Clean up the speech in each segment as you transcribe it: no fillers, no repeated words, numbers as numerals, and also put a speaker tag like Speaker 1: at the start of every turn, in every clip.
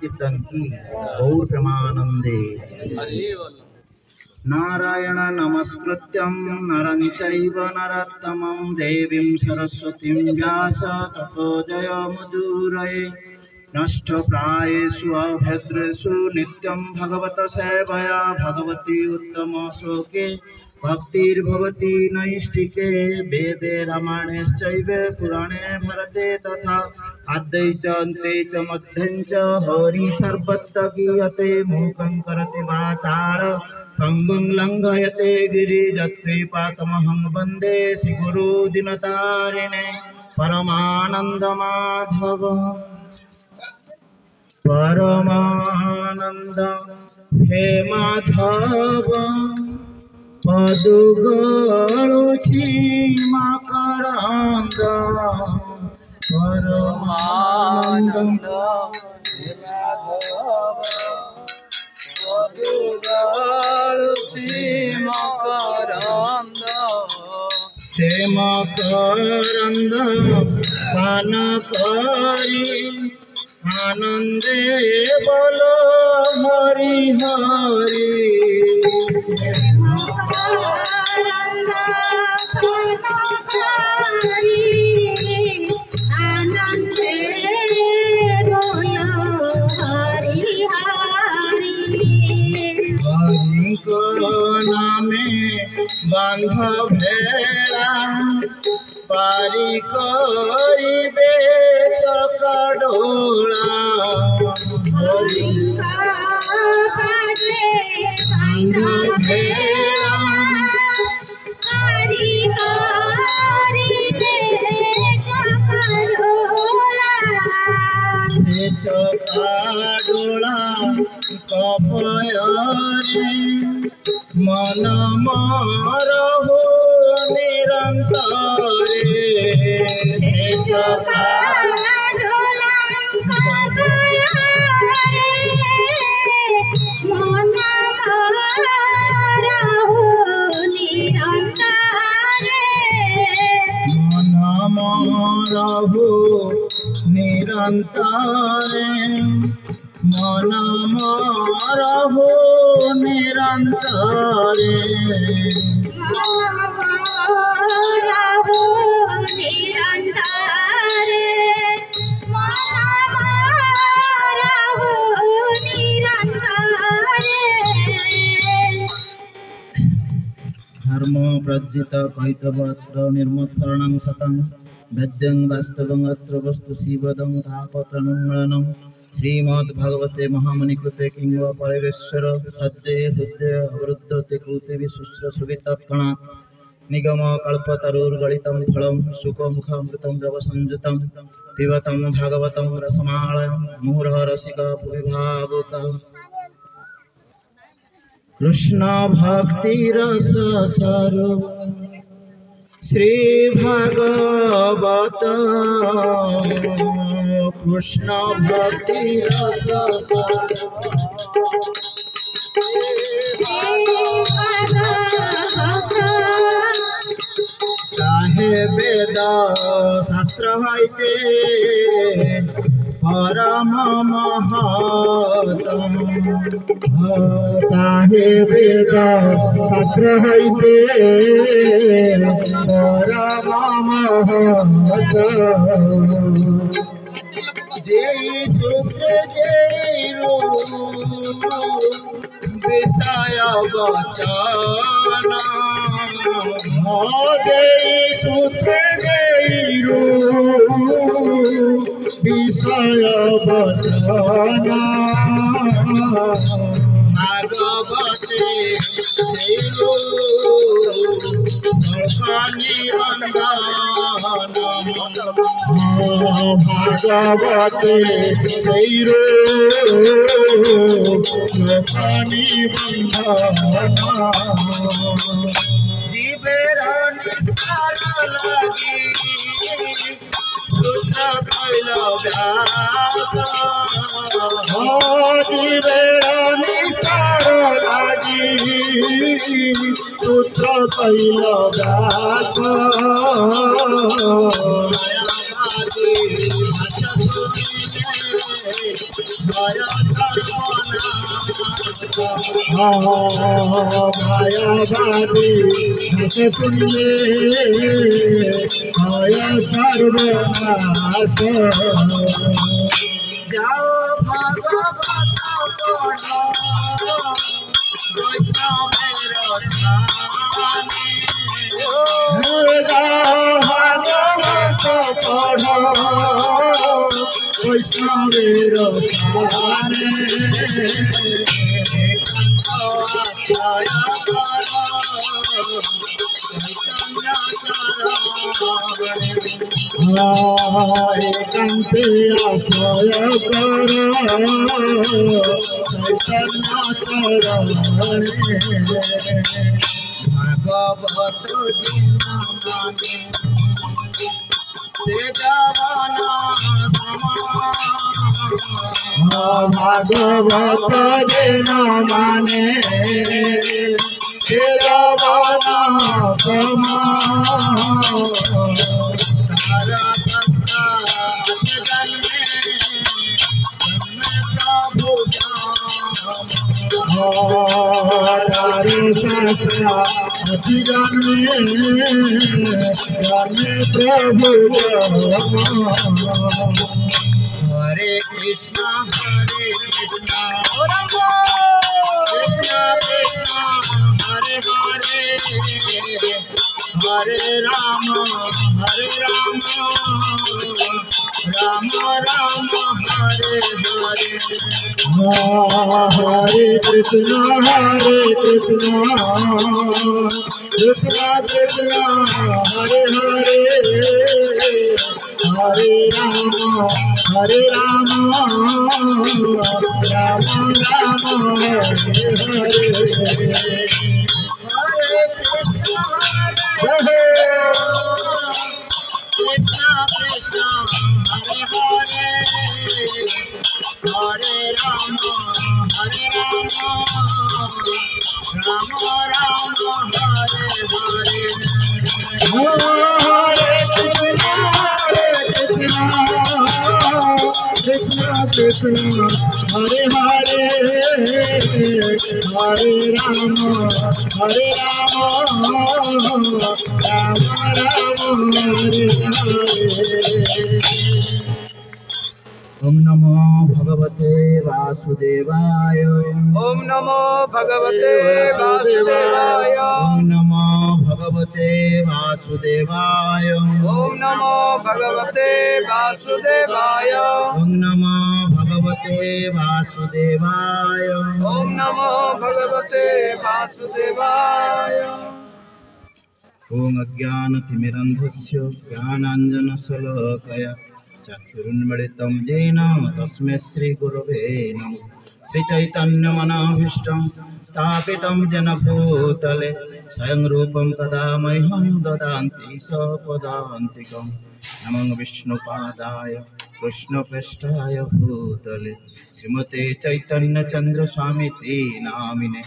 Speaker 1: कीर्तन की गौर प्रेमानंदे। नारायण नमस्कृत्यं नरं चैव नरोत्तमं देवीं सरस्वतीं व्यास ततो जयमुदीरये। नष्टप्रायेषु अभद्रेषु नित्यं भगवत सेवया भगवती उत्तम श्लोके भक्तिर्भवति नैष्टिके। वेदे रामायणेश्चैव पुराणे भरते तथा आद्यै च अन्ते च मध्यं च हरि सर्वत्र गीयते। मूकं करोति वाचालं पंगुं लंघयते गिरिजत्कृपातमहं वन्दे श्रीगुरु दीनतारिणे परमानंद माधव। परमानंद हे माधव पदुगळुछि मकरंद। परमानंद हे माधव पदुगळुछि मकरंद। से मकरंद पान करी आनंदे बोलो हरि हरि। आनंदे बोलो हरि हरि। हरि को नामे बांध भेड़ा पारी करिबे चकडोला। हरि बांध भेड़ा पारी करिबे चकडोला। से चकडोला कपयरे मन मारहु निरंतरे। से चकडोला कपयरे मन मारहु निरंतरे। मन मारहु निरंतरे मन मारहु निरंतरे। मारहु निरंतरे मारहु निरंतरे। धर्म प्रज्जित कैतवत्र निर्मत्सरणं सतं वेद्यं वास्तवं अत्र वस्तु शिवदं तापप्रणुमरणं। श्रीमद्भगवते महामुनिकृते किं वा परमेश्वर सद्ये हृदय अवरुद्धते कृते विशुश्रूषुभि तत्क्षणात्। निगम कल्पतरुर्गलितं फलं सुखमुखामृतं द्रवसंयुतं पिबतं भागवतं रसमालयं मुहुरः रसिका भुवि भावुकाः। कृष्ण भक्ति रस सारो श्री भागवत। कृष्ण भक्ति रस चाहे वेद शास्त्र हईते परम महतम। ताहे वेद शास्त्र हईते परम महतम। जय सूत्र जय विषय वचन। जय सूत्र जय विषय वचन। भागवते भागवते चैरो जीवेर निस्तार लगी रुद्र कैल व्यास। जीवेर निस्तार लगी रुद्र कैल व्यास। मायावादी हसे सुनले आया सर्वनाश जाओ भागवत पढ़ो वैष्णवेर ध्याने भागवत पढ़ो वैष्णवेर ध्याने कंते आश्रय कर भागवत माने से जवाना भागवत माने जवाना प्रभु हरे कृष्णा कृष्णा कृष्णा हरे हरे हरे राम राम राम हरे हरे हरे कृष्णा कृष्णा कृष्णा हरे हरे हरे राम राम राम हरे हरे कृष्णा कृष्णा हरे हरे हरे राम राम राम हरे हरे हरे कृष्णा कृष्णा कृष्णा हरे हरे हरे राम राम हरे हरे। ओम नमो भगवते वासुदेवाय
Speaker 2: ओम नमो भगवते वासुदेवाय
Speaker 1: ओम नमो भगवते वासुदेवाय
Speaker 2: ओम नमो भगवते वासुदेवाय
Speaker 1: ओम नमो भगवते वासुदेवाय
Speaker 2: ओम नमो भगवते वासुदेवाय।
Speaker 1: ओम अज्ञानतिमिरन्धस्य ज्ञानाञ्जनशलाकया चक्षुरुन्मिलितं येन तस्मै श्रीगुरवे नमः। श्रीचैतन्यमनाभीष्टं स्थापितं येन भूतले स्वयं रूपं कदा मह्यं ददाति सपदान्तिकं। नमो विष्णुपादाय कृष्णप्रेष्ठाय भूतले श्रीमते चैतन्यचन्द्रस्वामिति नामिने।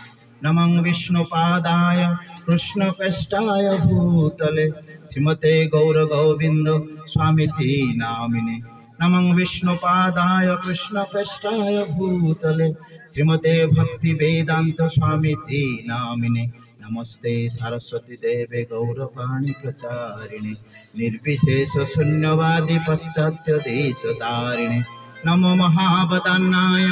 Speaker 1: नमो विष्णुपादाय कृष्णप्रेष्ठाय भूतले श्रीमते गौरगोविन्द स्वामिति नामिने। नमो विष्णुपादाय कृष्णप्रेष्ठाय भूतले श्रीमते भक्तिवेदान्त स्वामिति नामिने। नमस्ते सरस्वती देवे गौरवाणी प्रचारिणे निर्विशेष शून्यवादी पाश्चात्य देशतारिणे। नमो महावदन्नाय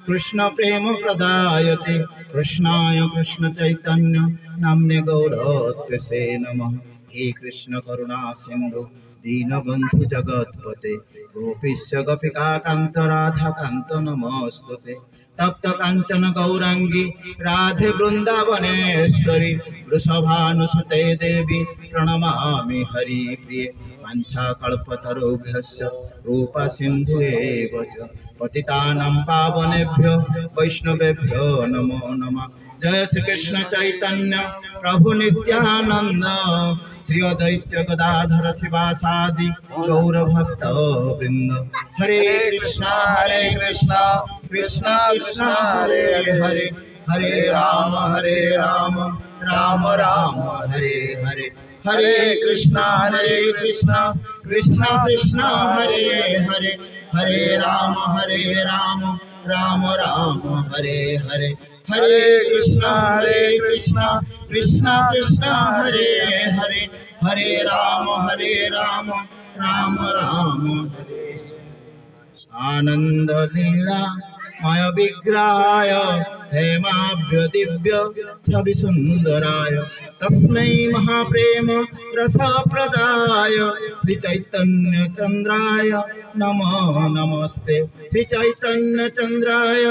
Speaker 1: कृष्ण प्रेम प्रदायते कृष्णाय कृष्ण चैतन्य नाम्ने गौरत्वसे नमः। हे कृष्ण करुणा सिंधु दीनबंधु जगत्पते गोपीश्च गोपिका कांत राधा कांत नमोस्तुते। तप्त कांचन गौरांगी राधे वृंदावनेश्वरी वृषभानुसुते देवी प्रणमामि हरिप्रिये। वाञ्छाकल्पतरुभ्यश्च कृपा सिन्धुएव च पतितानां पावनेभ्यो वैष्णवेभ्यो नमो नमः। जय श्री कृष्ण चैतन्य प्रभु नित्यानंद श्री अद्वैत गदाधर शिवासादि गौर भक्त वृंद। हरे कृष्णा कृष्णा कृष्णा हरे हरे हरे राम राम राम हरे हरे हरे कृष्णा कृष्ण कृष्ण हरे हरे हरे राम राम राम हरे हरे हरे कृष्णा कृष्ण कृष्ण हरे हरे हरे राम राम राम आनंद लीला मय विग्रहाय हेमाभ्य दिव्य छवि सुंदराय तस्मै महाप्रेम रसप्रदाय श्री चैतन्य चंद्राय नमो नमस्ते श्री चैतन्य चंद्राय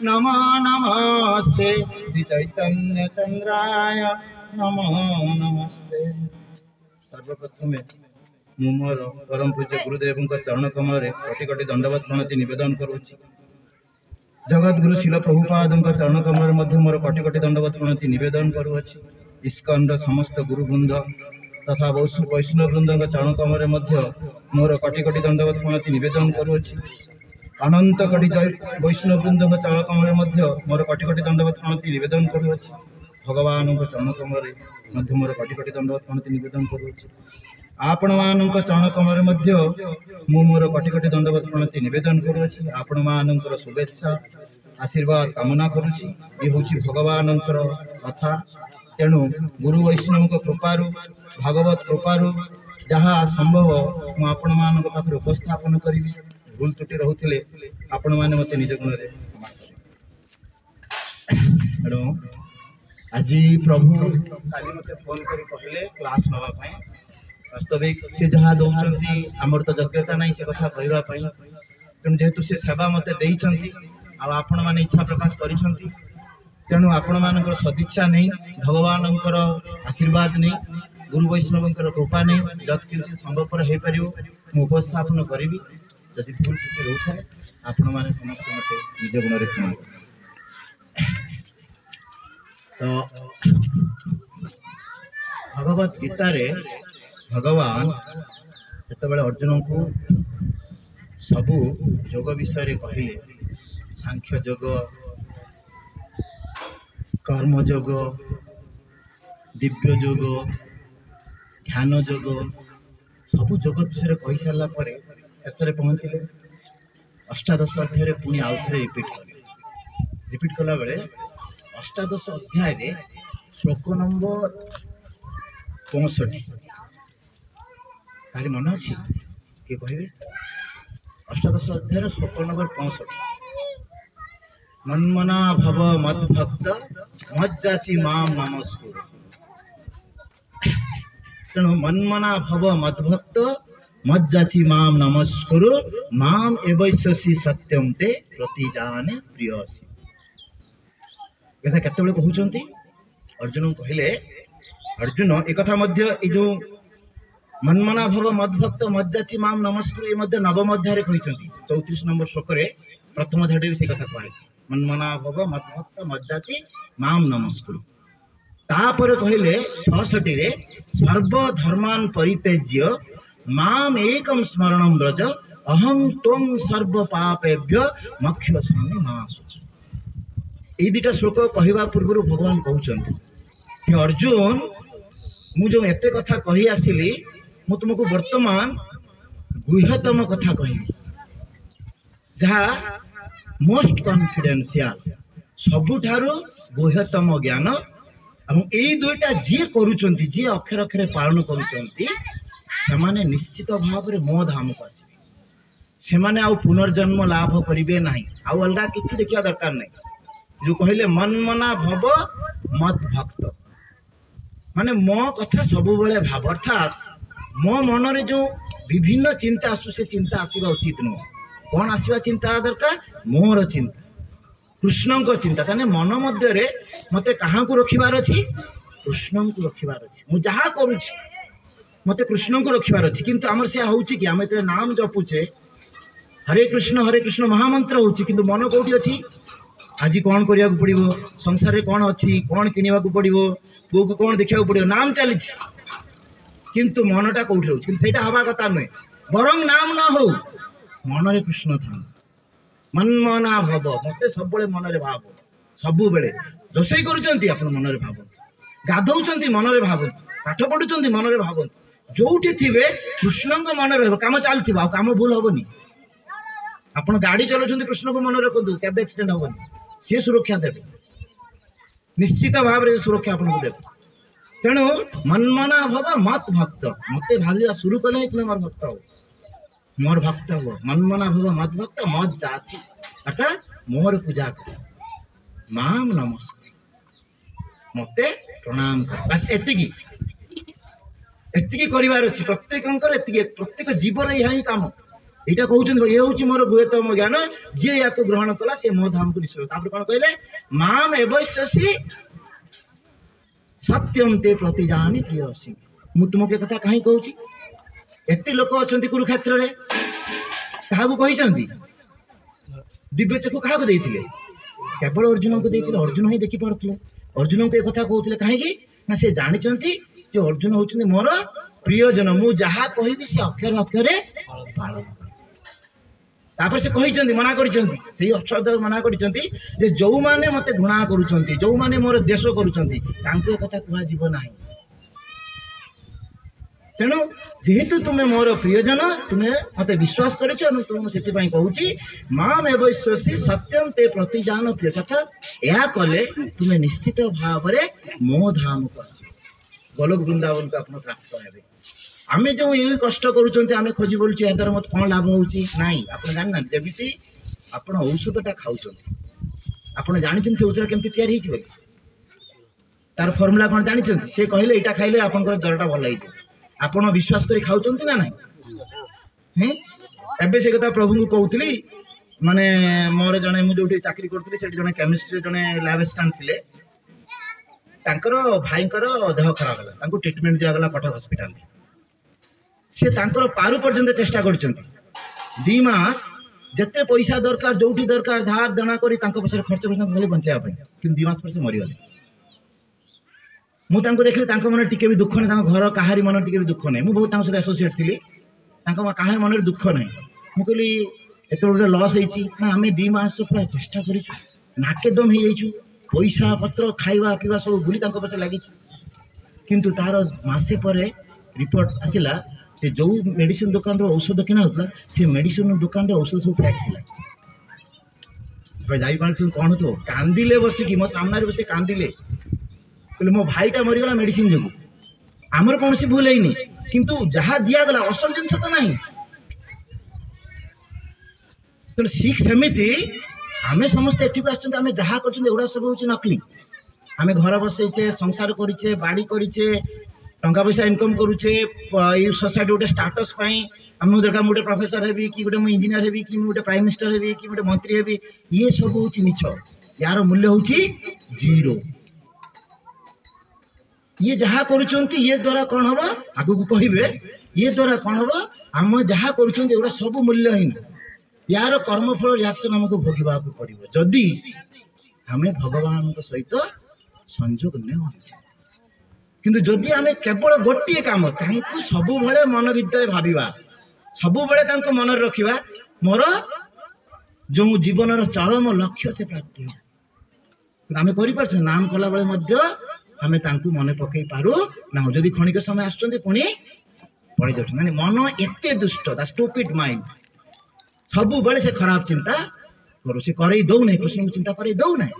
Speaker 1: नमो नमस्ते श्री चैतन्य चंद्राय नमो नमस्ते। सर्वप्रथमे ମୁଁ ମୋର ପରମ ପୂଜ୍ୟ ଗୁରୁଦେବଙ୍କ ଚରଣ କମଳରେ କୋଟି କୋଟି ଦଣ୍ଡବତ ପ୍ରଣତି ନିବେଦନ କରୁଛି। ଜଗତଗୁରୁ ଶିଳ ପ୍ରଭୁପାଦଙ୍କ ଚରଣ କମଳରେ ମଧ୍ୟ ମୋର କୋଟି କୋଟି ଦଣ୍ଡବତ ପ୍ରଣତି ନିବେଦନ କରୁଅଛି। ଇସ୍କନର ସମସ୍ତ ଗୁରୁବୃନ୍ଦ ତଥା ବୈଷ୍ଣବ ବୃନ୍ଦଙ୍କ ଚରଣ କମଳରେ ମଧ୍ୟ ମୋର କୋଟି କୋଟି ଦଣ୍ଡବତ ପ୍ରଣତି ନିବେଦନ କରୁଅଛି। ଅନନ୍ତ କୋଟି ବୈଷ୍ଣବ ବୃନ୍ଦଙ୍କ ଚରଣ କମଳରେ ମଧ୍ୟ ମୋର କୋଟି କୋଟି ଦଣ୍ଡବତ ପ୍ରଣତି ନିବେଦନ କରୁଅଛି। ଭଗବାନଙ୍କ ଚରଣ କମଳରେ ମଧ୍ୟ ମୋର କୋଟି କୋଟି ଦଣ୍ଡବତ ପ୍ରଣତି ନିବେଦନ କରୁଅଛି। ଆପଣମାନଙ୍କ ଚରଣ କମଳରେ ମଧ୍ୟ ମୁଁ ମୋର କୋଟି କୋଟି ଦଣ୍ଡବତ ପ୍ରଣତି ନିବେଦନ କରୁଅଛି। ଆପଣମାନଙ୍କର ଶୁଭେଚ୍ଛା ଆଶୀର୍ବାଦ କାମନା କରୁଛି। ଏ ହେଉଛି ଭଗବାନଙ୍କର କଥା। ତେଣୁ ଗୁରୁ ବୈଷ୍ଣବଙ୍କ କୃପାରୁ ଭାଗବତ କୃପାରୁ ଯାହା ସମ୍ଭବ ମୁଁ ଆପଣମାନଙ୍କ ପାଖରେ ଉପସ୍ଥାପନ କରିବି। ଭୁଲ ତ୍ରୁଟି ରହୁଥିଲେ ଆପଣମାନେ ମୋତେ ନିଜ ଗୁଣରେ କ୍ଷମା କରିବେ। ତେଣୁ ଆଜି ପ୍ରଭୁ କାଲି ମୋତେ ଫୋନ୍ କରି କହିଲେ କ୍ଲାସ୍ ନେବା ପାଇଁ। वास्तविक से जहाँ दौरान आमर तो योग्यता नहीं से कथा कहवा तेणु जेहेतु से सेवा मत आपण मैंने इच्छा प्रकाश करिसेंती तेणु आपण मान सदिच्छा नहीं भगवान आशीर्वाद नहीं गुरु वैष्णव कृपा नहीं जत किंचित संभवपर हो पार मुझे उपस्थापन करी जदि भूल त्रुटि रोक है आपण मैंने समस्त मत निज गुण क्षमा तो भगवत गीता रे भगवान जितेबाला अर्जुन को सबू जोग विषय कहले सांख्य जोग कर्म जोग दिव्य जोग ध्यान जोग सबू जोग विषय कही सारा शेष पहुँचले अष्टादश अध्याय पुणी आउ थे रिपीट कला बेले अष्टादश अध्याय श्लोक नंबर 65 खाली मन अच्छी किए कहे अष्टादश अध्याय श्लोक नंबर 65 मन्मना भव मद्भक्त मज्जाची माम नमस्कुरु। तेणु मन्मना भव मद्भक्त मज्जाची माम नमस्कुरु माम एवैषसि सत्यम ते प्रतिजाने प्रियसी। कथा केतबेले कहउचंती अर्जुन कहले अर्जुन एक कथा मध्य ए जो मन्मना भव मद्भक्त मज्जाची माम नमस्कुरु ये मध्य नवम अध्याय कहते 34 नंबर श्लोक प्रथम अध्याय से कथा कहुई मन्मना भव मद्भक्त मज्जाची माम नमस्कुरु। तापर कहले 66 रे सर्वधर्मान परित्यज्य माम एकम स्मरणं व्रज अहं त्वं सर्व पापेभ्य मोक्षयिष्यामि मा शुचि। ए दुटा श्लोक कहवा पूर्व भगवान कहते कि अर्जुन मुझे एते कथा कही आसिली मु तुमको वर्तमान गुह्यतम कथा कहली जहाँ मोस्ट कॉन्फिडेंशियल सबुठारु गुह्यतम ज्ञान ए दुईटा जी करुचंती जी अक्षर अक्षर पालन करुचंती सेमाने निश्चित भाव में मो धाम को आसबे सेमाने आउ पुनर्जन्म लाभ करिवे नाही आउ अलगा किछि देखिया दरकार नहीं जो कहले मन्मना भव मद भक्त माने मो कथा सब बेले भाव अर्थात मो मन रे जो विभिन्न चिंता आसु से चिंता आसवा उचित नुह कौन आसवा चिंता दरकार मोर चिंता कृष्ण को चिंता ताने मन मध्य रे मते कहाँ को रखिबार अछि कृष्ण को रखिबार अछि मु जहाँ करूछि मते कृष्ण को रखिबार अछि किंतु हमर से होउछि कि हमें नाम जपुचे हरे कृष्ण महामंत्र होउछि किंतु मन कोठी अछि आज कौन करिया को पड़िबो संसार रे कौन अछि कौन किनिबा को पड़िबो पु को कौन देखिया को पड़िबो नाम चली किंतु मनटा कौटी रोच कि हवा कथा नुहे बरং नाम न हो मन रे कृष्ण था मन्मना भव मत सब मन रे भाव सब बेले रोषे कर मन रे भाव गाधौं मन रे भाव ପାଠ ପଢୁଛନ୍ତି ମନରେ ଭାବନ୍ତୁ ଯୋଉଠି ଥିବେ କୃଷ୍ଣଙ୍କ ମନେ ରହିବ କାମ ଚାଲିଥିବ ଆଉ କାମ ଭୁଲ ହବନି। ଆପଣ ଗାଡି ଚଲାଉଛନ୍ତି କୃଷ୍ଣଙ୍କୁ ମନେ ରଖନ୍ତୁ କେବେ ଆକ୍ସିଡେଣ୍ଟ ହବନି। ସିଏ ସୁରକ୍ଷା ଦେବେ ନିଶ୍ଚିତ ଭାବରେ ସୁରକ୍ଷା ଆପଣଙ୍କୁ ଦେବେ। ତେଣୁ ମନ୍ମନା ଭବ ମତ୍ ଭକ୍ତ ମତେ ଭାବିବା शुरू କଲେ ହିଁ ତୁମେ ମୋର ଭକ୍ତ ହବ ମୋର ଭକ୍ତ ହୁଅ। ମନ୍ମନା ଭବ ମତ୍ ଭକ୍ତ ମତ୍ ଯାଚି ଅର୍ଥାତ ମୋର ପୂଜା କର ମାମ୍ ନମସ୍କାର ମତେ ପ୍ରଣାମ କର ବାସ୍ ଏତିକି କରିବାର ଅଛି ପ୍ରତ୍ୟେକଙ୍କର ଏତିକି ପ୍ରତ୍ୟେକ ଜୀବର ଏହା ହିଁ କାମ। ଏଇଟା କହୁଛନ୍ତି ଇଏ ହଉଛି ମୋର ବୃହତ୍ତମ ଜ୍ଞାନ ଯିଏ ୟାକୁ ଗ୍ରହଣ କଲା ସେ ମୋ ଧାମକୁ ନିଶ୍ଚୟ। ତାପରେ କଣ କହିଲେ ମାମ୍ ଏବୈଶ୍ୟସି ସତ୍ୟମ୍ ତେ ପ୍ରତିଜାନି ପ୍ରିୟସି। ମୁଁ ତୁମକୁ ଏ କଥା କାହିଁ କହୁଛି ଏତେ ଲୋକ ଅଛନ୍ତି କୁରୁକ୍ଷେତ୍ରରେ କାହାକୁ କହିଛନ୍ତି ଦିବ୍ୟ ଚକ୍ଷୁ କାହାକୁ ଦେଇଥିଲେ କେବଳ ଅର୍ଜୁନଙ୍କୁ ଦେଇଥିଲେ। ଅର୍ଜୁନ ହିଁ ଦେଖିପାରୁଥିଲେ ଅର୍ଜୁନଙ୍କୁ ଏ କଥା କହୁଥିଲେ କାହିଁକି ନା ସେ ଜାଣିଛନ୍ତି ଯେ ଅର୍ଜୁନ ହଉଛନ୍ତି ମୋର ପ୍ରିୟଜନ ମୁଁ ଯାହା କହିବି ସେ ଅକ୍ଷରେ ଅକ୍ଷରେ ପାଳନ କରିବେ। ତାପରେ ସେ କହିଛନ୍ତି ମନା କରିଛନ୍ତି ସେଇ ଅକ୍ଷର ମନା କରିଛନ୍ତି ଯେ ଯୋଉମାନେ ମତେ ଘୃଣା କରୁଛନ୍ତି ଯୋଉମାନେ ମୋର ଦେଶ କରୁଛନ୍ତି ତାଙ୍କୁ ଏ କଥା କୁହାଯିବ ନାହିଁ। ତେଣୁ ଯେହେତୁ ତୁମେ ମୋର ପ୍ରିୟଜନ ତୁମେ ମତେ ବିଶ୍ୱାସ କରିଛ ଏବଂ ତୁମକୁ ସେଥିପାଇଁ କହୁଛି ମାମ୍ ଏବୈଶ୍ୟସି ସତ୍ୟମ୍ ତେ ପ୍ରତିଜାନ ପ୍ରିୟ କଥା ଏହା କଲେ ତୁମେ ନିଶ୍ଚିତ ଭାବରେ ମୋ ଧାମକୁ ଆସିବ ଗୋଲକ ବୃନ୍ଦାବନକୁ ଆପଣ ପ୍ରାପ୍ତ ହେବେ। ଆମେ ଯେଉଁ ଏଇ କଷ୍ଟ କରୁଛନ୍ତି ଆମେ ଖୋଜି ବୋଲୁଛୁ ଏହା ଦ୍ୱାରା ମତେ କ'ଣ ଲାଭ ହେଉଛି ନାହିଁ ଆପଣ ଜାଣିନାହାନ୍ତି। ଯେମିତି ଆପଣ ଔଷଧଟା ଖାଉଛନ୍ତି ଆପଣ ଜାଣିଛନ୍ତି ସେ ଔଷଧ କେମିତି ତିଆରି ହେଇଛି ବୋଲି ତାର ଫର୍ମୁଲା କ'ଣ ଜାଣିଛନ୍ତି ସେ କହିଲେ ଏଇଟା ଖାଇଲେ ଆପଣଙ୍କର ଜ୍ୱରଟା ଭଲ ହେଇଯିବ ଆପଣ ବିଶ୍ୱାସ କରି ଖାଉଛନ୍ତି ନା ନାହିଁ। ଏବେ ସେ କଥା ପ୍ରଭୁଙ୍କୁ କହୁଥିଲି ମାନେ ମୋର ଜଣେ ମୁଁ ଯୋଉଠି ଚାକିରି କରୁଥିଲି ସେଠି ଜଣେ କେମିଷ୍ଟ୍ରି ଜଣେ ଲ୍ୟାବ୍ ଆସିଷ୍ଟାଣ୍ଟ ଥିଲେ ତାଙ୍କର ଭାଇଙ୍କର ଦେହ ଖରାପ ହେଲା ତାଙ୍କୁ ଟ୍ରିଟମେଣ୍ଟ ଦିଆଗଲା କଟକ ହସ୍ପିଟାଲରେ। ସେ ତାଙ୍କର ପାରୁ ପର୍ଯ୍ୟନ୍ତ ଚେଷ୍ଟା କରିଛନ୍ତି 2 ମାସ ଯେତେ ପଇସା ଦରକାର ଯୋଉଠି ଦରକାର ଧାର ଦେଣା କରି ତାଙ୍କ ପଛରେ ଖର୍ଚ୍ଚ କରିଛନ୍ତି ଖାଲି ବଞ୍ଚାଇବା ପାଇଁ କିନ୍ତୁ 2 ମାସ ପରେ ସେ ମରିଗଲେ। ମୁଁ ତାଙ୍କୁ ଦେଖିଲି ତାଙ୍କ ମନରେ ଟିକେ ବି ଦୁଃଖ ନାହିଁ ତାଙ୍କ ଘର କାହାରି ମନରେ ଟିକେ ବି ଦୁଃଖ ନାହିଁ। ମୁଁ ବହୁତ ତାଙ୍କ ସହିତ ଆସୋସିଏଟ୍ ଥିଲି ତାଙ୍କ କାହାରି ମନରେ ଦୁଃଖ ନାହିଁ। ମୁଁ କହିଲି ଏତେ ଗୋଟେ ଲସ୍ ହେଇଛି ନା ଆମେ 2 ମାସ ପୁରା ଚେଷ୍ଟା କରିଛୁ ନାକେଦମ ହେଇଯାଇଛୁ ପଇସା ପତ୍ର ଖାଇବା ପିଇବା ସବୁ ଭୁଲି ତାଙ୍କ ପଛରେ ଲାଗିଛୁ କିନ୍ତୁ ତାର ମାସେ ପରେ ରିପୋର୍ଟ ଆସିଲା ସେ ଯେଉଁ ମେଡ଼ିସିନ ଦୋକାନର ଔଷଧ କିଣା ହେଉଥିଲା ସେ ମେଡ଼ିସିନ ଦୋକାନରେ ଔଷଧ ସବୁ ପ୍ୟାକ୍ ଥିଲା। ଯାଇପାରୁଥିବୁ କ'ଣ ହେଉଥିବ କାନ୍ଦିଲେ ବସିକି ମୋ ସାମ୍ନାରେ ବସି କାନ୍ଦିଲେ କହିଲେ ମୋ ଭାଇଟା ମରିଗଲା ମେଡ଼ିସିନ ଯୋଗୁଁ ଆମର କୌଣସି ଭୁଲ ହେଇନି କିନ୍ତୁ ଯାହା ଦିଆଗଲା ଅସଲ ଜିନିଷ ତ ନାହିଁ। ତେଣୁ ଶିଖ ସେମିତି ଆମେ ସମସ୍ତେ ଏଠିକୁ ଆସିଛନ୍ତି ଆମେ ଯାହା କରୁଛନ୍ତି ଏଗୁଡ଼ା ସବୁ ହେଉଛି ନକଲି। ଆମେ ଘର ବସେଇଛେ ସଂସାର କରିଛେ ବାଡ଼ି କରିଛେ ଟଙ୍କା ପଇସା ଇନକମ୍ କରୁଛେ ଏଇ ସୋସାଇଟି ଗୋଟେ ଷ୍ଟାଟସ୍ ପାଇଁ ମୁଁ ଦରକାର ମୁଁ ଗୋଟେ ପ୍ରଫେସର ହେବି କି ଗୋଟେ ମୁଁ ଇଞ୍ଜିନିୟର ହେବି କି ମୁଁ ଗୋଟେ ପ୍ରାଇମ୍ ମିନିଷ୍ଟର ହେବି କି ଗୋଟେ ମନ୍ତ୍ରୀ ହେବି ଇଏ ସବୁ ହେଉଛି ମିଛ ୟାର ମୂଲ୍ୟ ହେଉଛି 0। ଇଏ ଯାହା କରୁଛନ୍ତି ଇଏ ଦ୍ୱାରା କ'ଣ ହେବ ଆଗକୁ କହିବେ ଇଏ ଦ୍ୱାରା କ'ଣ ହେବ ଆମେ ଯାହା କରୁଛନ୍ତି ଏଗୁଡ଼ା ସବୁ ମୂଲ୍ୟହୀନ ୟାର କର୍ମଫଳ ରିଆକ୍ସନ୍ ଆମକୁ ଭୋଗିବାକୁ ପଡ଼ିବ ଯଦି ଆମେ ଭଗବାନଙ୍କ ସହିତ ସଂଯୋଗ ନ ହୋଇଛେ। କିନ୍ତୁ ଯଦି ଆମେ କେବଳ ଗୋଟିଏ କାମ ତାଙ୍କୁ ସବୁବେଳେ ମନ ଭିତରେ ଭାବିବା ସବୁବେଳେ ତାଙ୍କୁ ମନରେ ରଖିବା ମୋର ଯେଉଁ ଜୀବନର ଚରମ ଲକ୍ଷ୍ୟ ସେ ପ୍ରାପ୍ତି ହେବ। ଆମେ କରିପାରୁଛୁ ନାମ କଲାବେଳେ ମଧ୍ୟ ଆମେ ତାଙ୍କୁ ମନେ ପକାଇ ପାରୁ ନାହୁଁ ଯଦି କ୍ଷଣିକ ସମୟ ଆସୁଛନ୍ତି ପୁଣି ପଳେଇ ଯାଉଛନ୍ତି। ମାନେ ମନ ଏତେ ଦୁଷ୍ଟ ତା ଷ୍ଟୁପିଡ୍ ମାଇଣ୍ଡ ସବୁବେଳେ ସେ ଖରାପ ଚିନ୍ତା କରୁ ସେ କରେଇ ଦଉନାହିଁ କୃଷ୍ଣଙ୍କୁ ଚିନ୍ତା କରେଇ ଦଉନାହିଁ।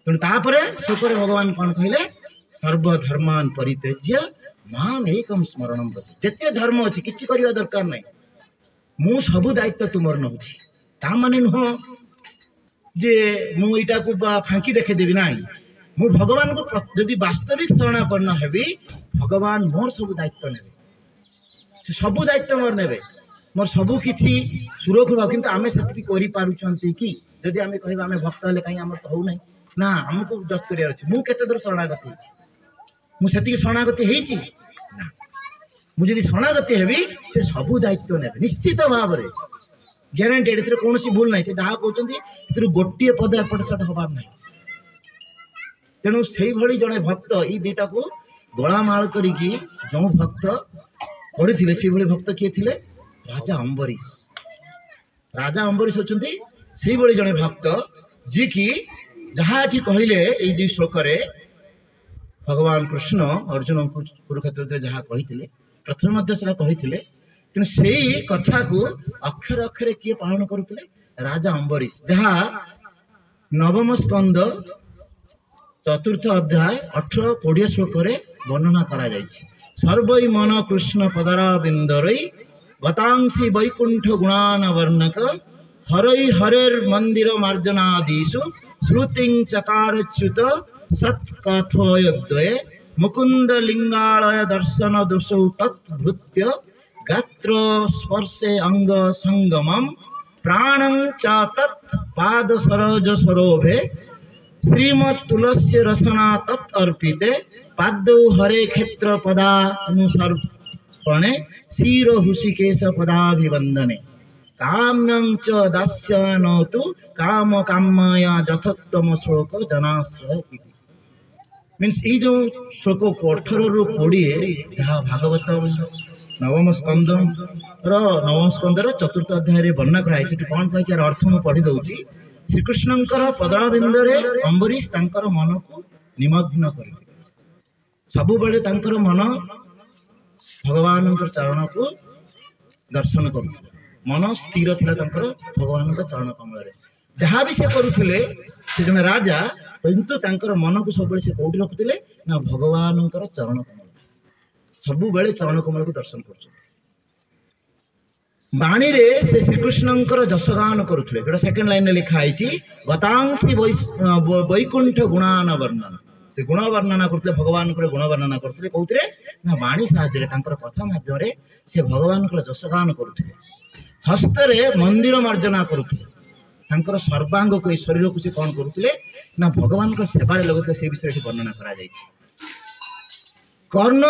Speaker 1: ତେଣୁ ତାପରେ ଶୋକରେ ଭଗବାନ କ'ଣ କହିଲେ ସର୍ବଧର୍ମାନ ପରିତ୍ୟଜ୍ୟ ମାମ୍ ଏକମ୍ ସ୍ମରଣମ୍ ବ୍ରତ। ଯେତେ ଧର୍ମ ଅଛି କିଛି କରିବା ଦରକାର ନାହିଁ ମୁଁ ସବୁ ଦାୟିତ୍ୱ ତୁମର ନେଉଛି। ତା ମାନେ ନୁହଁ ଯେ ମୁଁ ଏଇଟାକୁ ଫାଙ୍କି ଦେଖେଇଦେବି ନାହିଁ ମୁଁ ଭଗବାନଙ୍କୁ ଯଦି ବାସ୍ତବିକ ଶରଣାପନ୍ନ ହେବି ଭଗବାନ ମୋର ସବୁ ଦାୟିତ୍ୱ ନେବେ ସେ ସବୁ ଦାୟିତ୍ୱ ମୋର ନେବେ ମୋର ସବୁ କିଛି ସୁରକ୍ଷିତ ହେବ। କିନ୍ତୁ ଆମେ ସେତିକି କରିପାରୁଛନ୍ତି କି ଯଦି ଆମେ କହିବା ଆମେ ଭକ୍ତ ହେଲେ କାହିଁକି ଆମର ତ ହେଉନାହିଁ ନା ଆମକୁ ଜଜ୍ କରିବାର ଅଛି ମୁଁ କେତେ ଦୂର ଶରଣାଗତି ହେଇଛି ମୁଁ ସେତିକି ଶରଣାଗତି ହେଇଛି ନା ମୁଁ ଯଦି ଶରଣାଗତି ହେବି ସେ ସବୁ ଦାୟିତ୍ୱ ନେବେ ନିଶ୍ଚିତ ଭାବରେ ଗ୍ୟାରେଣ୍ଟେଡ୍ ଏଥିରେ କୌଣସି ଭୁଲ ନାହିଁ। ସେ ଯାହା କହୁଛନ୍ତି ଏଥିରୁ ଗୋଟିଏ ପଦ ଏପଟ ସେପଟ ହେବାର ନାହିଁ। ତେଣୁ ସେଇଭଳି ଜଣେ ଭକ୍ତ ଏଇ ଦୁଇଟାକୁ ଗୋଳାମାଳ କରିକି ଯେଉଁ ଭକ୍ତ କରିଥିଲେ ସେଇଭଳି ଭକ୍ତ କିଏ ଥିଲେ ରାଜା ଅମ୍ବରୀଶ। ରାଜା ଅମ୍ବରୀଶ ହେଉଛନ୍ତି ସେଇଭଳି ଜଣେ ଭକ୍ତ ଯିଏକି ଯାହା ଏଠି କହିଲେ ଏଇ 2 ଶ୍ଲୋକରେ भगवान कृष्ण अर्जुन को कुरुक्षेत्र जहाँ कही प्रथम से कही कि से कथा को अक्षर अक्षर किए पालन करुले राजा अम्बरीश जहाँ नवम स्कंद चतुर्थ अध्याय 18-20 श्लोक वर्णना करा जायछि। सर्वै मन कृष्ण पदारविंदरै गतांसी वैकुंठ गुणान वर्णक हरै हरेर मंदिर मार्जनादिषु श्रुतिं चकारच्युत सत्कथोयद्वये मुकुंद लिंगालय दर्शन दोषौ तत्भृत्य गात्र स्पर्शे अंग संगमम प्राणं च तत् पाद सरोज सरोभे श्रीमत् तुलस्य रसना तत् अर्पिते पादौ हरे क्षेत्र पदानुसर्पणे शिर हुषिकेश पदाभिवंदने काम्यं च दास्यनतु काम कामया जथोत्तम श्लोक जनाश्रय इति। मीन्स ये जो श्लोक 18 रु 20 जहाँ भागवत नवम स्कंदर चतुर्थ अध्याय वर्णना कराई से कौन कही अर्थ मुझे पढ़ी दूची। श्रीकृष्णंकर पदारविंदरे अम्बरीश तांकर मन को निमग्न कर सबु बेले तांकर मन भगवान चरण को दर्शन करुले मन स्थिर थिला तांकर भगवान चरण कमल जहाँ भी से करुले से जन राजा किंतु तांकर मन को सब से कौटी रखुले ना भगवान चरण कमल सबु बेले चरण कमल को दर्शन कर बाणी रे से श्रीकृष्णंकर जशगान करुले जोटा सेकेंड लाइन में लिखाई गतांसी वैकुंठ गुणान वर्णन से गुण वर्णना करते भगवान गुण वर्णना करते कौन ना बाणी साहाय्य कथा माध्यम से भगवान जशगान करुले हस्तरे मंदिर मार्जना करुले सर्वांग को शरीर को से कौन करुले ना भगवान सेवारे लगुले से विषय वर्णना करा जायछि। कर्ण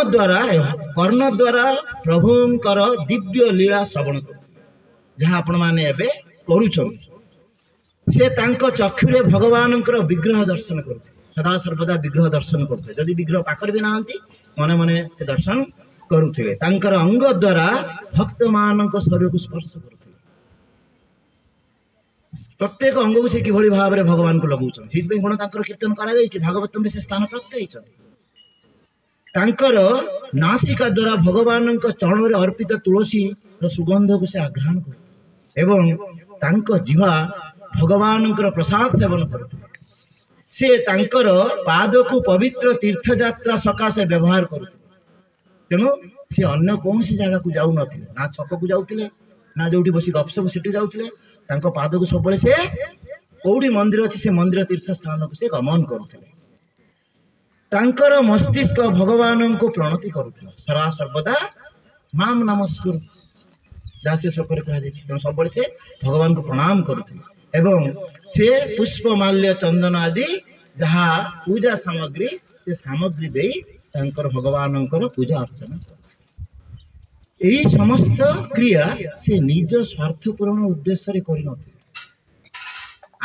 Speaker 1: द्वारा प्रभुंकर दिव्य लीला श्रवण कर जहाँ आपण माने एबे करूछंती से तांको चक्षुरे भगवान विग्रह दर्शन करते सदा सर्वदा विग्रह दर्शन करते जदि विग्रह पाखर भी नहांती मने मने से दर्शन करुथिले तांकर अंग द्वारा भक्त मानक शरीर को स्पर्श करुथिले प्रत्येक अंग को से किभଳି भाव भगवान को लगौछन हित गुण तांकर कीर्तन करा जायछि भागवत में से स्थान प्राप्त होइछथि। तांकर नासिका द्वारा भगवान चरण में अर्पित तुलसी सुगंध को से आग्रहण करते एवं तांको जिह्वा भगवान प्रसाद सेवन करते से तांकर पाद को पवित्र तीर्थयात्रा सकाशे व्यवहार करते तेणु से अन्य कौन सी जगह को जाऊ नथिले ना छक को जाउथिले ना जोटी बसी गपसप सेठी जाउथिले तांको पाद को सब से कौड़ी मंदिर अच्छी से मंदिर तीर्थ स्थान को से गमन करुथिले तांकर मस्तिष्क भगवान को प्रणति करुथिला सदा सर्वदा माम नमस्कुरु दास्य श्लोक कह सब से भगवान को प्रणाम करुथिले एवं से पुष्प माल्य चंदन आदि जहाँ पूजा सामग्री से सामग्री दे तांकर भगवान पूजा अर्चना यही समस्त क्रिया से निज स्वार्थ पूरण उद्देश्य करि नथिले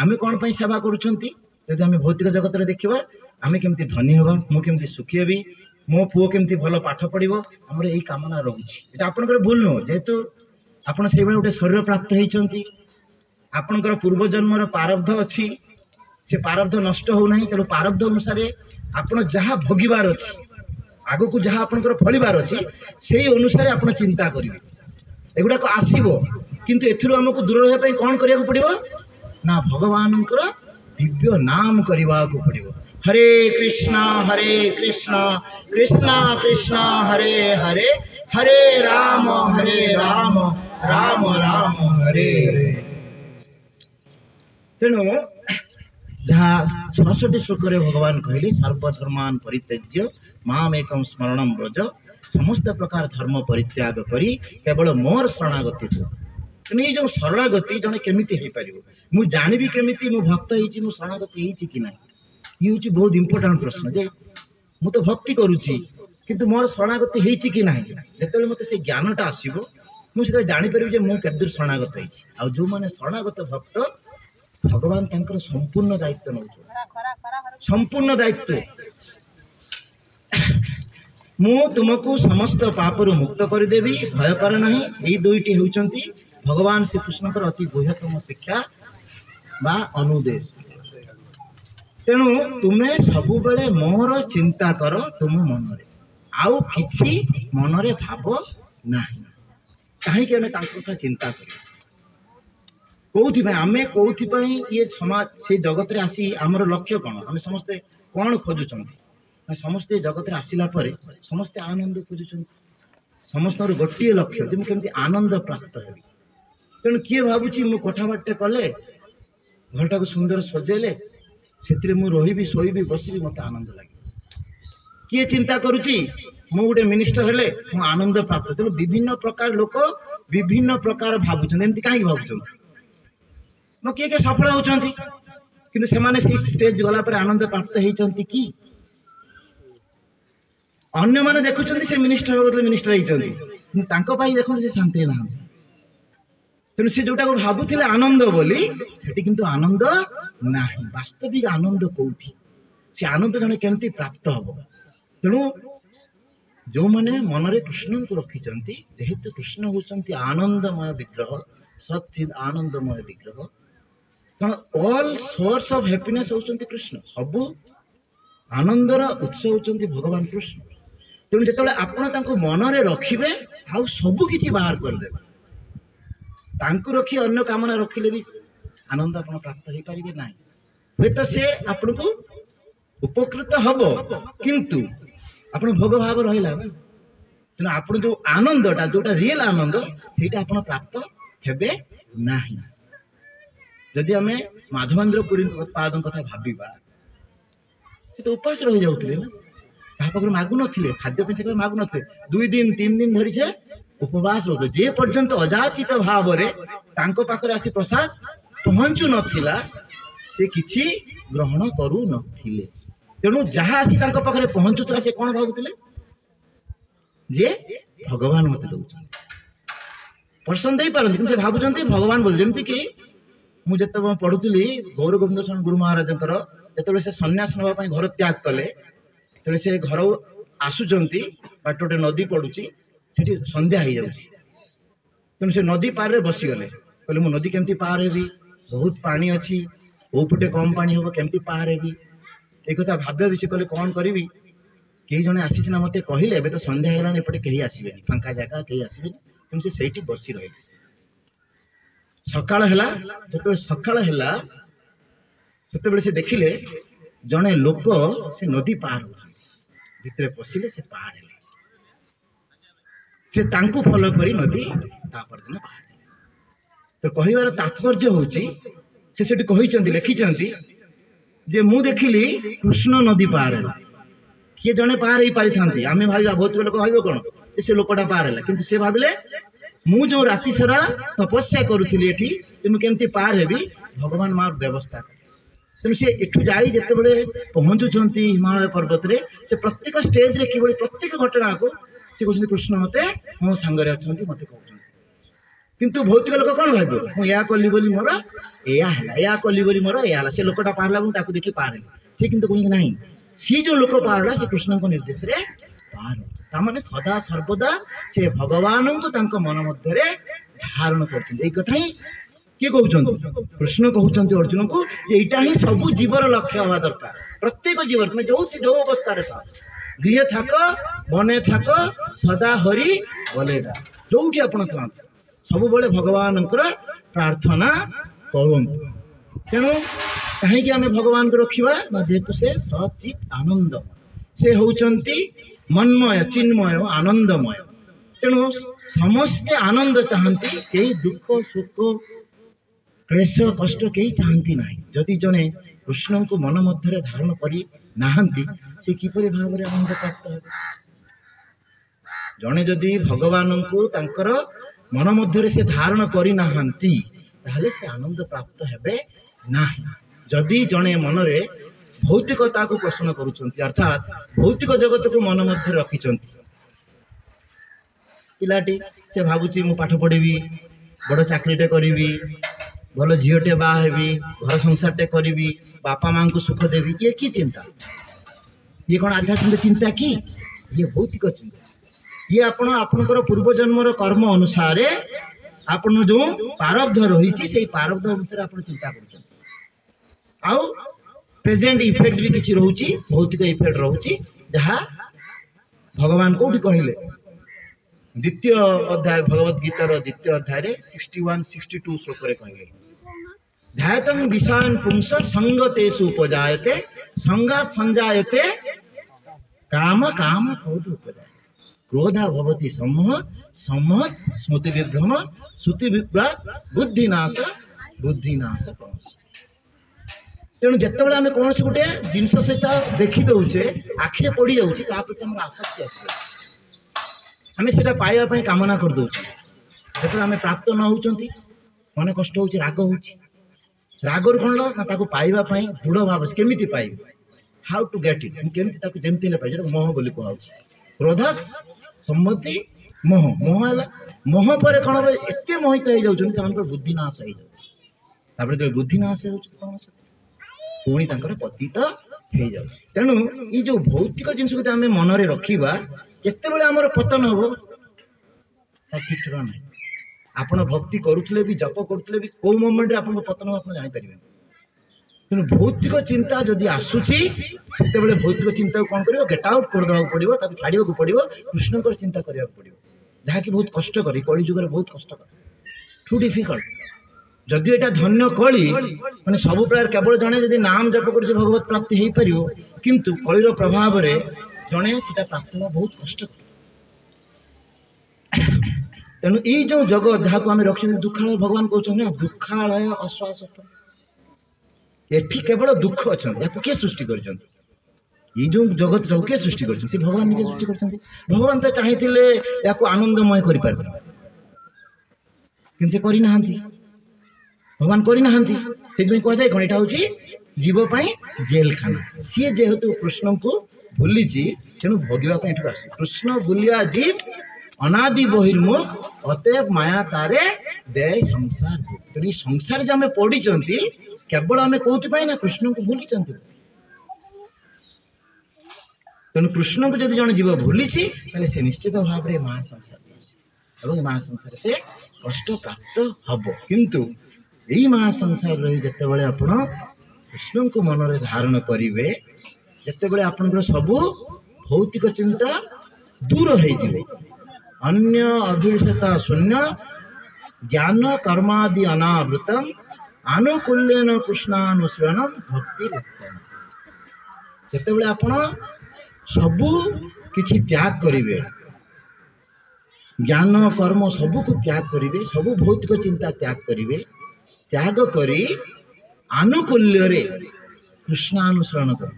Speaker 1: आमे कोन पई सेवा करूछंती यदि आमे भौतिक जगत रे देखिबा आमे केमती धनी हबा मु केमती सुखी हेबी मो पुओ केमती भल पाठ पढ़िबो हमर एही कामना रहउछि एटा आपनकर भूल न जेतु आपण सेइ बेले उटे शरीर प्राप्त हेइछंती आपनकर पूर्व जन्मर प्रारब्ध अछि से प्रारब्ध नष्ट हो नाही तेणु प्रारब्ध अनुसार आपण जहाँ भोगिबार अछि आगो को जहाँ आपनकर फलिबार अछि सेही अनुसार आपण चिंता करिवे एगुडा को आसीबो किंतु एथिरो हमकु दूर रहय पई कोन करिया को पड़िबो ना भगवानंकर दिव्य नाम करवा को पड़िबो हरे कृष्णा कृष्णा कृष्णा हरे हरे हरे राम राम राम हरे तेणु जहाँ 66 श्लोक भगवान कहले सर्वधर्मान परित्यज्य माम एकम स्मरणम व्रज समस्त प्रकार धर्म परित्याग करी केवल मोर शरणागति हो तेणु जो शरणागति जड़े केमिति हो पार मु जानिबी केमिति मु भक्त होइछि मु शरणागति होइछि कि ना ये हूँ बहुत इंपोर्टाट प्रश्न जे मु तो भक्ति करुच्ची किंतु मोर शरणागति होइछि कि ना जिते मत से ज्ञानटा आसो मुझे जापर जे मु केदूर शरणागत होइछि आ जो माने शरणागत भक्त भगवान तांकर संपूर्ण दायित्व नौ संपूर्ण दायित्व मु तुमको समस्त पापरु मुक्त करदेवी भय कर नहीं यही दुईटी होउचंती भगवान श्रीकृष्ण अति गुह्यतम शिक्षा बा अनुदेश तेणु तुमे सब बेले मोर चिंता कर तुम मनरे आउ किछि मनरे भाव नाही कहीं कथा चिंता कर कौथि आमे कौथि ये समाज से जगत रे आसी आमर लक्ष्य कौन आम समस्ते कौन खोजुचंती समस्ते जगत रे आसिला परे समस्ते आनंद खोजुचंती समस्त गोटे लक्ष्य जे केमती आनंद प्राप्त हेबी तेणु किए भावुची मु कथाबार्ता कले घरटा को सुंदर सजेले से मु रही शोबी बसबी मत आनंद लगे किए चिंता करुची मु गोटे मिनिस्टर हेले मु आनंद प्राप्त तेणु विभिन्न प्रकार लोक विभिन्न प्रकार भावुचंती एमती कहीं भावुचंती न किए किए सफल होचंती किंतु सेमाने से स्टेज गला पर आनंद प्राप्त होइचंती कि अन्य माने देखुचंती से मिनिस्टर होगले मिनिस्टर होइचंती किंतु तांको पाई देखुन से शांति ना तेणु से जोटा को भावुथिले आनंद बोली सेठी किंतु आनंद नाही वास्तविक आनंद कोठी से आनंद जने केमती प्राप्त हबो तेणु जो माने मन रे कृष्ण को रखिचंती जेहेतु कृष्ण होचंती आनंदमय विग्रह सच्चिद आनंदमय विग्रह ऑल सोर्स ऑफ हैप्पीनेस होचंती कृष्ण सब आनंदर उत्स होचंती भगवान कृष्ण तेणु जेतले आपण तांको मन रे रखिबे आ सब किछि बाहर कर देबे तांको रखी अन्य कामना रखिले भी आनंद आपण प्राप्त हो पारिबे नाही हे तो से आपण को उपकृत हबो किंतु आपण भोग भाव रहिला ना तेणु आपण जो आनंदटा जोटा रियल आनंद सेटा आपण प्राप्त हेबे नाही जदि आमे माधवेंद्र पुरी पादन कथा भाबिबा तो उपास रहि जाउतले ना ता पकर मागु नथिले खाद्य पे से मागु नथिले 2 दिन 3 दिन धरि से उपवास होते जे पर्यंत अजाचित भाव रे तांको पाखरे आसी प्रसाद पहुंचु नथिला से किछि ग्रहण करू नथिले तेणु जहाँ आसी तांको पाखरे पहुंचुतला से कोन भाबुतले जे भगवान मते दउछन पर्सन दे पारन से भाबुचंती भगवान बोल जेमति कि मु जते पढुतली गौर गोविंद स्वामी गुरु महाराज जते से सन्यास नवा पई घर त्याग कले तेरे से घर आसुचंती बाटोटे नदी पड़ुची सेठी संध्या हो जाउची तेणु से नदी पार रे बसी गले कहले मु नदी केमती पार हेबी बहुत पानी अच्छी ओ पटे कम पानी हम केमती पार हेबी एक कथा भाव्य विषय कहले कौन करी कई जने आसी सिना मते कहले एबे तो संध्या हेलान एपटे कहीं आसबेनी फांका जगह कहीं आसबेनी तेणु से सेठी बसी रहे सकाळ हेला जते सकाळ हेला सेते से देखिले जने लोक से नदी पार हो भितरे पशिले से पार हेले से तांकु फॉलो करी नदी तापर दिन पार तो कहिवार तात्पर्य होची से सेठी कहिचंती लिखिचंती जे मु देखिली कृष्ण नदी पार हेला किए जने पार ही पारि थांती आमे भाबिबा बहुत लोक भाबिबो कोन से लोकटा पार हेला किंतु से भाबिले मु जो राति सारा तपस्या करूथली एठी ते मु केमती पार हेबी भगवान मार व्यवस्था तेणु से एठू जाई जेते बळे पहुंचुचंती हिमालय पर्वत रे से प्रत्येक स्टेज रे किबळी प्रत्येक घटना को से कहउछंती कृष्ण मते मो संगरे अछंती मते कहउछंती किंतु भौतिक लोक कोन भाबिबो मु या कली बोली मोर एया हला या कली बोली मोर एया हला से लोकटा पारला मु ताकू देखि पारे से किंतु कोनी नाही सी जो लोक पारला से कृष्ण को निर्देश रे पार ता माने सदा सर्वदा से भगवान को तांको मन मध्य रे धारण करछन ए कथा ही किए कहउछंती कृष्ण कहउछंती अर्जुन को जे एटा ही सब जीवर लक्ष्य हवा दरकार प्रत्येक जीवर में जो अवस्था रे था गृह थाक बने थाक सदा हरि बोलेडा जोठी आपण था सब बेले भगवान प्रार्थना करंतु तेणु कहीं आम भगवान को रखा ना जेहेतु से सचित आनंद से होचंती मनमय चिन्मय आनंदमय तेणु समस्ते आनंद चाहती कई दुख सुख क्लेश कष्ट कई चाहती ना जदि जड़े कृष्ण को मन मध्य धारण करी नाहंती से किपरि भाव में आनंद प्राप्त हो जड़े जदि भगवान को तांकर मन मध्य से धारण करी नाहंती ताहले से आनंद प्राप्त हेबे नाही जदि जड़े मन रे भौतिकता को पोषण करुचंती अर्थात भौतिक जगत को मन मध्य रखिचंती पिलाटी से भाबुची मु पाठ पढ़ी बड़ चाकरीटे करी भल झीटे बाहेबी घर संसारटे करी बापा माँ को सुख देवी ये की चिंता ये कौन आध्यात्मिक चिंता कि ये भौतिक चिंता ये आपणकर पूर्वजन्मर कर्म अनुसार आपण जो प्रारब्ध रही से प्रारब्ध अनुसार आप चिंता कर प्रेजेंट इफेक्ट भी किसी रोची भौतिक इफेक्ट रोची जहाँ भगवान कोठी कहले द्वितीय अध्याय भगवत गीतार द्वितीय अध्याय 61-62 श्लोक रे कहले ध्यातं विषान् पुंस संगतेषु उपजायते संगात् संजायते काम काम क्रोध उपजायते क्रोधा भवति सम्मोह सम्मोहात् स्मृति विभ्रम श्रुति विभ्राट बुद्धिनाश बुद्धिनाश तेणु जितेबाला आम कौन गोटे जिनस सहित देखी दौचे आखिरे पड़ जाऊँगी प्रति आम आसक्ति आम से पाइबा कामना कर दौचे जो आम प्राप्त न होती मन कष्ट हो राग हो रागर कौन ना पाइबा दृढ़ भाव केमी पाइब हाउ टू गेट इट केमी जमती पाइब मोह बोली कह क्रोध सम्मति मोह मोह है मोह पर कौन हम एत मोहित हो जाती बुद्धिनाश हो जाए जो बुद्धिनाश हो पुणी पतित हो जाए तेणु ये जो भौतिक जिनस को आम मन में रखा जिते आमर पतन हम ठीक ठिकाना ना आपड़ भक्ति करुले भी जप करुले भी कौ मोमेंट आप पतन आप जापर तेणु भौतिक चिंता जदि आसूसी से भौतिक चिंता कौन कर गेट आउट करदे पड़ो छाड़ा पड़ो कृष्ण चिंता करने पड़ो जहाँकि बहुत कष्टकर कलिजुग बहुत कष्टकर टू डिफिकल्ट जदि एटा धन्य कली माने सब प्रकार केवल जड़े जदि नाम जप कर भगवत प्राप्ति हो पार किंतु कलिर प्रभाव में जड़े से प्राप्त होगा बहुत कष्टकर तेणु ये जो जगत जहाँ को आम रखी दुखालय भगवान कहते ना दुखालय अश्वासत एठी केवल दुख अच्छा किए सृष्टि कर जो जगत किए सृष्टि कर भगवान निजे सृष्टि कर भगवान तो चाहिए या आनंदमय कर भगवान करना कहुए कौन यहाँ हूँ जीवपाई जेल खाना सी जेहेतु कृष्ण को भूली तेणु भोगवाई कृष्ण भूलिया जीव अनादि बहिर्मुख अतएव माया तारे दे संसार तेणु संसार जो आम पढ़ी केवल आम कौन ना कृष्ण को भूली तेणु कृष्ण को जब जन जीव भूली से निश्चित भाव में महासंसार और महासंसार से कष्ट प्राप्त हम किंतु यही महासंसार रही जिते आप कृष्ण को मन में धारण करेंगे जिते आप सबू भौतिक चिंता दूर हो अन्य अभिषता शून्य ज्ञान कर्मादि अनावृतम आनुकूल्यन कृष्णानुसरणम भक्ति उत्तम जिते आप सबू किछि त्याग करेंगे ज्ञान कर्म सबू को त्याग करेंगे सबू भौतिक चिंता त्याग करेंगे त्याग करी आनुकूल्य कृष्णानुसरण कर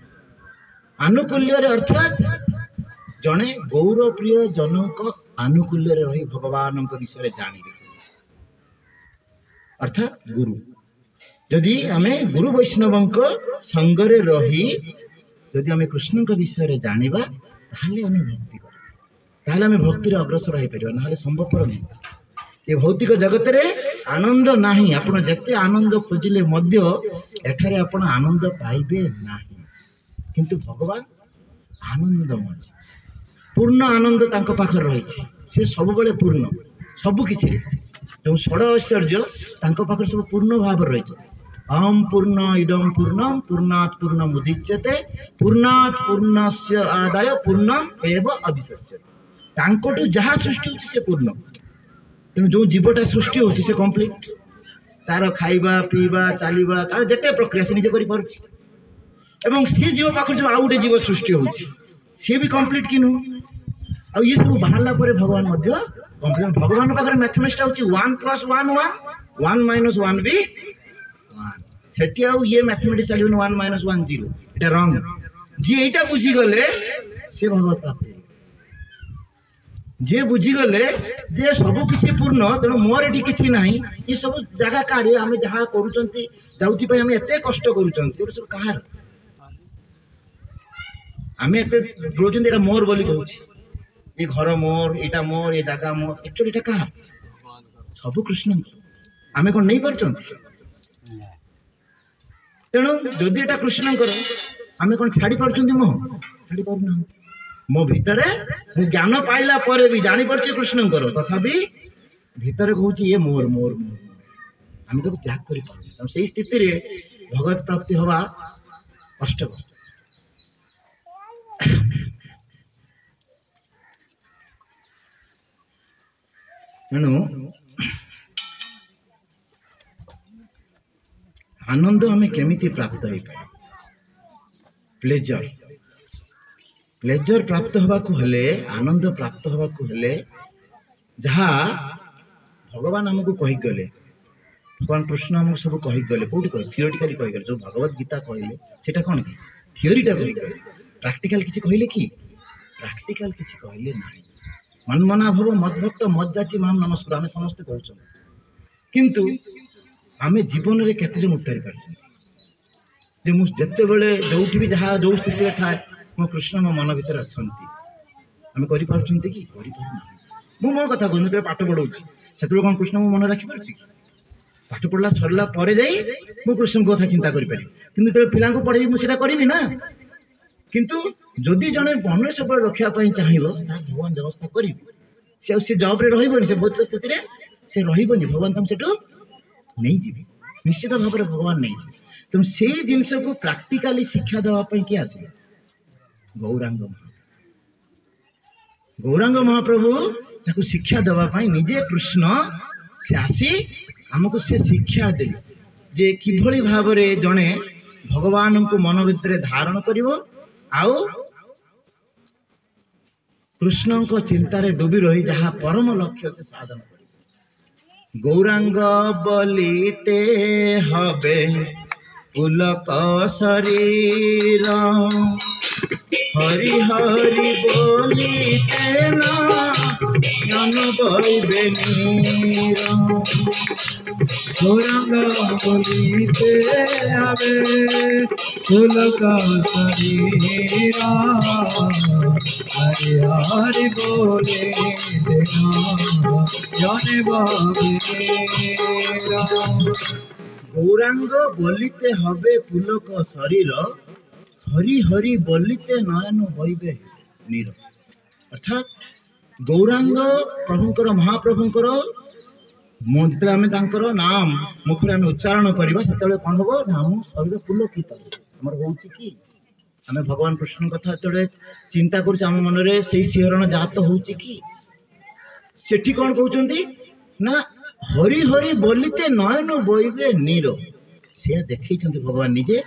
Speaker 1: आनुकूल्य अर्थात जड़े गौरप्रिय जनक आनुकूल्य रही भगवान विषय जानिबे अर्थात गुरु जदि आम गुरु वैष्णव संगरे रही जदि आम कृष्ण विषय जानिबा ताहले आम भक्ति कर आम भक्ति अग्रसर हो पार ना संभवपर नहीं ये भौतिक जगत रे आनंद नहीं आप जिते आनंद खोजिले एठारे आप आनंद पाइबे नहीं किंतु भगवान आनंदमय पूर्ण आनंद तांको पाखर रही से सब बड़े पूर्ण सबकि जो षड ऐश्वर्य तांको पाखर सब पूर्ण भाव रही अहम पूर्ण इदम पूर्णम पूर्णात् पूर्ण मुदिच्यते पूर्णात् पूर्णस्य आदाय पूर्णम एव अभिशस्यते तांकोटू जहाँ सृष्टि होची से पूर्ण तेणु जो जीवटा सृष्टि होची से कंप्लीट तार खाइबा पीवा चलवा तार जिते प्रक्रिया से निजे कर सी जीव पाख जो आउ गोटे जीव सृष्टि होची सी भी कंप्लीट कि नुह आ ये सब बाहर पर भगवान कंप्लीट भगवान पाखे मैथमेटिक्स होची 1 + 1 1 1 - 1 भी 1 सेठी आउ ये मैथमेटिक्स चल 1 - 1 0 एटा रंग जी एटा बुझी गले से भगवत प्राप्ति जे बुझीगले जे सबू किसी पूर्ण तेणु मोर ये किसी ना ये सब जगह कार आम जहाँ करुँच आम एत कष्ट करुँच सब कहार आम एत रोच मोर बोली कहूँ ये घर मोर यहाँ मोर ये जगह मोर एक्चुअली ये कहा सब कृष्ण आम कौन नहीं पार्छ तेणु जदि एटा कृष्ण आम कौन छाड़ी पार्छ मोह छाड़ी पारना मो भितर मु ज्ञान पाइला पर भी जानी पार्छ कृष्ण तथापि भितर कहूँ ये मोर मोर मोर आम तो त्याग कर स्थिति रे भगवत प्राप्ति हवा ଅଷ୍ଟକ। ତେଣୁ ଆନନ୍ଦ ଆମେ କେମିତି ପ୍ରାପ୍ତ ହେଇପାରିବା? ପ୍ଲେଜର ପ୍ରାପ୍ତ ହେବାକୁ ହେଲେ, ଆନନ୍ଦ ପ୍ରାପ୍ତ ହେବାକୁ ହେଲେ, ଯାହା ଭଗବାନ ଆମକୁ କହିଗଲେ, ଭଗବାନ କୃଷ୍ଣ ଆମକୁ ସବୁ କହିଗଲେ, କୋଉଠି କହି ଥିଓରିଟିକାଲି କହିଗଲେ, ଯୋଉ ଭଗବତ ଗୀତା କହିଲେ ସେଇଟା କ'ଣ କି ଥିଓରିଟା କହିଗଲେ, ପ୍ରାକ୍ଟିକାଲ କିଛି କହିଲେ କି? ପ୍ରାକ୍ଟିକାଲ କିଛି କହିଲେ ନାହିଁ। ମନ୍ମନା ଭବ ମଦ୍ଭକ୍ତ ମଜ୍ଜାଚି ମାମ୍ ନମସ୍କାର ଆମେ ସମସ୍ତେ କହୁଛନ୍ତି, କିନ୍ତୁ ଆମେ ଜୀବନରେ କେତେ ଜଣ ଉତ୍ତାରି ପାରିଛନ୍ତି ଯେ ମୁଁ ଯେତେବେଳେ ଯୋଉଠି ବି ଯାହା ଯୋଉ ସ୍ଥିତିରେ ଥାଏ ମୋ କୃଷ୍ଣ ମୋ ମନ ଭିତରେ ଅଛନ୍ତି? ଆମେ କରିପାରୁଛନ୍ତି କି? କରିପାରୁନାହାନ୍ତି। ମୁଁ ମୋ କଥା କହୁଛି, ଯେତେବେଳେ ପାଠ ପଢ଼ଉଛି ସେତେବେଳେ କ'ଣ କୃଷ୍ଣ ମୋ ମନେ ରଖିପାରୁଛି କି? ପାଠ ପଢ଼ିଲା ସରିଲା ପରେ ଯାଇ ମୁଁ କୃଷ୍ଣଙ୍କ କଥା ଚିନ୍ତା କରିପାରିବି, କିନ୍ତୁ ଯେତେବେଳେ ପିଲାଙ୍କୁ ପଢ଼େଇବି ମୁଁ ସେଇଟା କରିବି ନା। କିନ୍ତୁ ଯଦି ଜଣେ ମନରେ ସବୁବେଳେ ରଖିବା ପାଇଁ ଚାହିଁବ, ତାହା ଭଗବାନ ବ୍ୟବସ୍ଥା କରିବେ। ସେ ଆଉ ସେ ଜବ୍ରେ ରହିବନି, ସେ ଭୌତିକ ସ୍ଥିତିରେ ସେ ରହିବନି, ଭଗବାନ ତାଙ୍କୁ ସେଠୁ ନେଇଯିବେ, ନିଶ୍ଚିତ ଭାବରେ ଭଗବାନ ନେଇଯିବେ। ତେଣୁ ସେଇ ଜିନିଷକୁ ପ୍ରାକ୍ଟିକାଲି ଶିକ୍ଷା ଦେବା ପାଇଁ କିଏ ଆସିବେ? ଗୌରାଙ୍ଗ ମହାପ୍ରଭୁ। ଗୌରାଙ୍ଗ ମହାପ୍ରଭୁ ତାକୁ ଶିକ୍ଷା ଦେବା ପାଇଁ ନିଜେ କୃଷ୍ଣ ସେ ଆସି ଆମକୁ ସେ ଶିକ୍ଷା ଦେଲେ ଯେ କିଭଳି ଭାବରେ ଜଣେ ଭଗବାନଙ୍କୁ ମନ ଭିତରେ ଧାରଣ କରିବ ଆଉ କୃଷ୍ଣଙ୍କ ଚିନ୍ତାରେ ଡୁବି ରହି ଯାହା ପରମ ଲକ୍ଷ୍ୟ ସେ ସାଧନ କରିବ। ଗୌରାଙ୍ଗ ବଲିତେ হবে পুলক শরীর, হরি হরি বলিতে নয়ন বইবে নীর।
Speaker 2: গৌরাঙ্গ বলিতে হবে পুলক শরীর, হরি হরি বলে জনে বীরা।
Speaker 1: গৌরাঙ্গ বলিতে হবে পুলক শরীর, হরি হরি বলিতে নয়ন বইবে নীর। অর্থাৎ গৌরাঙ্গ প্রভুଙ୍କର ମହାପ୍ରଭୁଙ୍କର ଯେତେବେଳେ ଆମେ ତାଙ୍କର ନାମ ମୁଖରେ ଆମେ ଉଚ୍ଚାରଣ କରିବା ସେତେବେଳେ କ'ଣ ହବ ନା ଆମ ଶରୀର ପୁଲକିତ ଆମର ହଉଛି କି? ଆମେ ଭଗବାନ କୃଷ୍ଣଙ୍କ କଥା ଯେତେବେଳେ ଚିନ୍ତା କରୁଛେ ଆମ ମନରେ ସେଇ ଶିହରଣ ଜାତ ହଉଛି କି? ସେଠି କ'ଣ କହୁଛନ୍ତି ନା ହରି ହରି ବୋଲିତେ ନୟନ ବହିବେ ନୀର। ସେୟା ଦେଖେଇଛନ୍ତି ଭଗବାନ ନିଜେ,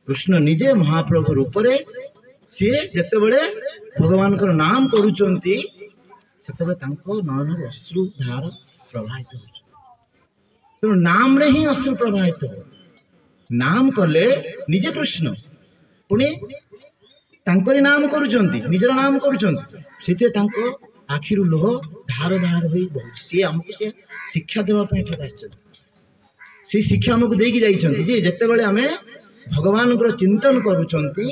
Speaker 1: କୃଷ୍ଣ ନିଜେ ମହାପ୍ରଭୁ ରୂପରେ ସିଏ ଯେତେବେଳେ ଭଗବାନଙ୍କର ନାମ କରୁଛନ୍ତି ସେତେବେଳେ ତାଙ୍କ ନୟନରୁ ଅଶ୍ରୁ ଧାର ପ୍ରବାହିତ ହେଉଛି। ତେଣୁ ନାମରେ ହିଁ ଅଶ୍ରୁ ପ୍ରବାହିତ ହେବ। ନାମ କଲେ ନିଜେ କୃଷ୍ଣ ପୁଣି ତାଙ୍କରି ନାମ କରୁଛନ୍ତି, ନିଜର ନାମ କରୁଛନ୍ତି, ସେଥିରେ ତାଙ୍କ ଆଖିରୁ ଲୁହ ଧାର ଧାର ହୋଇ ବହୁଛି। ସିଏ ଆମକୁ ସେ ଶିକ୍ଷା ଦେବା ପାଇଁ ଏଠାକୁ ଆସିଛନ୍ତି। ସେଇ ଶିକ୍ଷା ଆମକୁ ଦେଇକି ଯାଇଛନ୍ତି ଯେ ଯେତେବେଳେ ଆମେ ଭଗବାନଙ୍କର ଚିନ୍ତନ କରୁଛନ୍ତି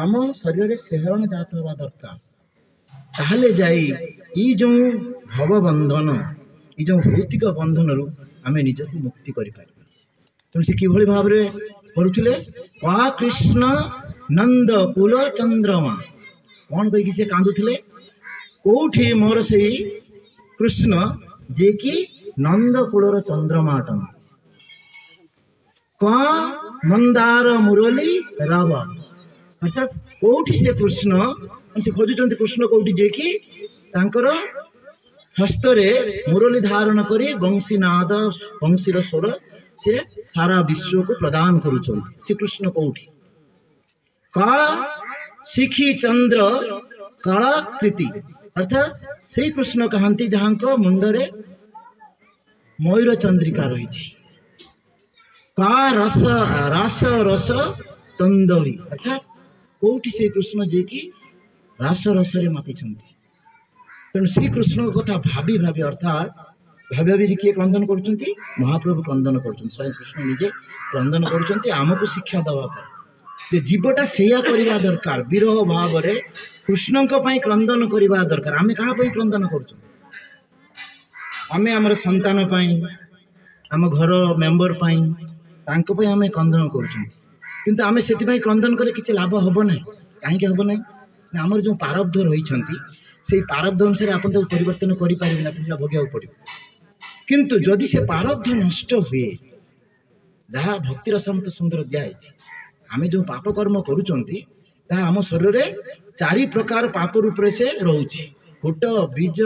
Speaker 1: ଆମ ଶରୀରରେ ଶିହରଣ ଜାତ ହେବା ଦରକାର, ତାହେଲେ ଯାଇ ଏଇ ଯେଉଁ ଭବବନ୍ଧନ, ଏଇ ଯେଉଁ ଭୌତିକ ବନ୍ଧନରୁ ଆମେ ନିଜକୁ ମୁକ୍ତି କରିପାରିବା। ତେଣୁ ସେ କିଭଳି ଭାବରେ କରୁଥିଲେ? କା କୃଷ୍ଣ ନନ୍ଦ କୁଲ ଚନ୍ଦ୍ରମା, କ'ଣ କହିକି ସେ କାନ୍ଦୁଥିଲେ? କୋଉଠି ମୋର ସେଇ କୃଷ୍ଣ ଯିଏକି ନନ୍ଦ କୂଳର ଚନ୍ଦ୍ରମା ଅଟନ୍ତି। କଣ ମନ୍ଦାର ମୁରଲି ରାବ, ଅର୍ଥାତ୍ କୋଉଠି ସେ କୃଷ୍ଣ, ସେ ଖୋଜୁଛନ୍ତି କୃଷ୍ଣ କୋଉଠି ଯିଏକି ତାଙ୍କର ହସ୍ତରେ ମୁରଲି ଧାରଣ କରି ବଂଶୀନାଦ ବଂଶୀର ସ୍ୱର ସେ ସାରା ବିଶ୍ୱକୁ ପ୍ରଦାନ କରୁଛନ୍ତି। ସେ କୃଷ୍ଣ କୋଉଠି? କା ଶିଖି ଚନ୍ଦ୍ର କଳାକୃତି, ଅର୍ଥାତ୍ ସେଇ କୃଷ୍ଣ କହନ୍ତି ଯାହାଙ୍କ ମୁଣ୍ଡରେ ମୟୂର ଚନ୍ଦ୍ରିକା ରହିଛି। କା ରସ ରାସ ରସ ତନ୍ଦବି, ଅର୍ଥାତ୍ କୋଉଠି ସେ କୃଷ୍ଣ ଯିଏକି ରାସ ରସରେ ମାତିଛନ୍ତି। ତେଣୁ ଶ୍ରୀକୃଷ୍ଣଙ୍କ କଥା ଭାବି ଭାବି, ଅର୍ଥାତ୍ ଭାବି ଭାବି କିଏ କ୍ରନ୍ଦନ କରୁଛନ୍ତି? ମହାପ୍ରଭୁ କ୍ରନ୍ଦନ କରୁଛନ୍ତି, ସ୍ୱୟଂ କୃଷ୍ଣ ନିଜେ କ୍ରନ୍ଦନ କରୁଛନ୍ତି ଆମକୁ ଶିକ୍ଷା ଦେବା ପାଇଁ ଯେ ଜୀବଟା ସେଇଆ କରିବା ଦରକାର। ବିରହ ଭାବରେ କୃଷ୍ଣଙ୍କ ପାଇଁ କ୍ରନ୍ଦନ କରିବା ଦରକାର। ଆମେ କାହା ପାଇଁ କ୍ରନ୍ଦନ କରୁଛନ୍ତି? ଆମେ ଆମର ସନ୍ତାନ ପାଇଁ, ଆମ ଘର ମେମ୍ବର ପାଇଁ, ତାଙ୍କ ପାଇଁ ଆମେ କ୍ରନ୍ଦନ କରୁଛନ୍ତି, କିନ୍ତୁ ଆମେ ସେଥିପାଇଁ କ୍ରନ୍ଦନ କଲେ କିଛି ଲାଭ ହେବ ନାହିଁ। କାହିଁକି ହେବ ନାହିଁ? ନା ଆମର ଯେଉଁ ପ୍ରାରବ୍ଧ ରହିଛନ୍ତି ସେଇ ପ୍ରାରବ୍ଧ ଅନୁସାରେ ଆପଣ ତାକୁ ପରିବର୍ତ୍ତନ କରିପାରିବେ ନା, ପିଲା ଭୋଗିବାକୁ ପଡ଼ିବ। କିନ୍ତୁ ଯଦି ସେ ପ୍ରାରବ୍ଧ ନଷ୍ଟ ହୁଏ, ଯାହା ଭକ୍ତିର ସମତ ସୁନ୍ଦର ଦିଆହେଇଛି, आमे जो पाप कर्म करूचंती ता आम शरीर रे 4 प्रकार पाप रूप रे से रहउची कूट बीज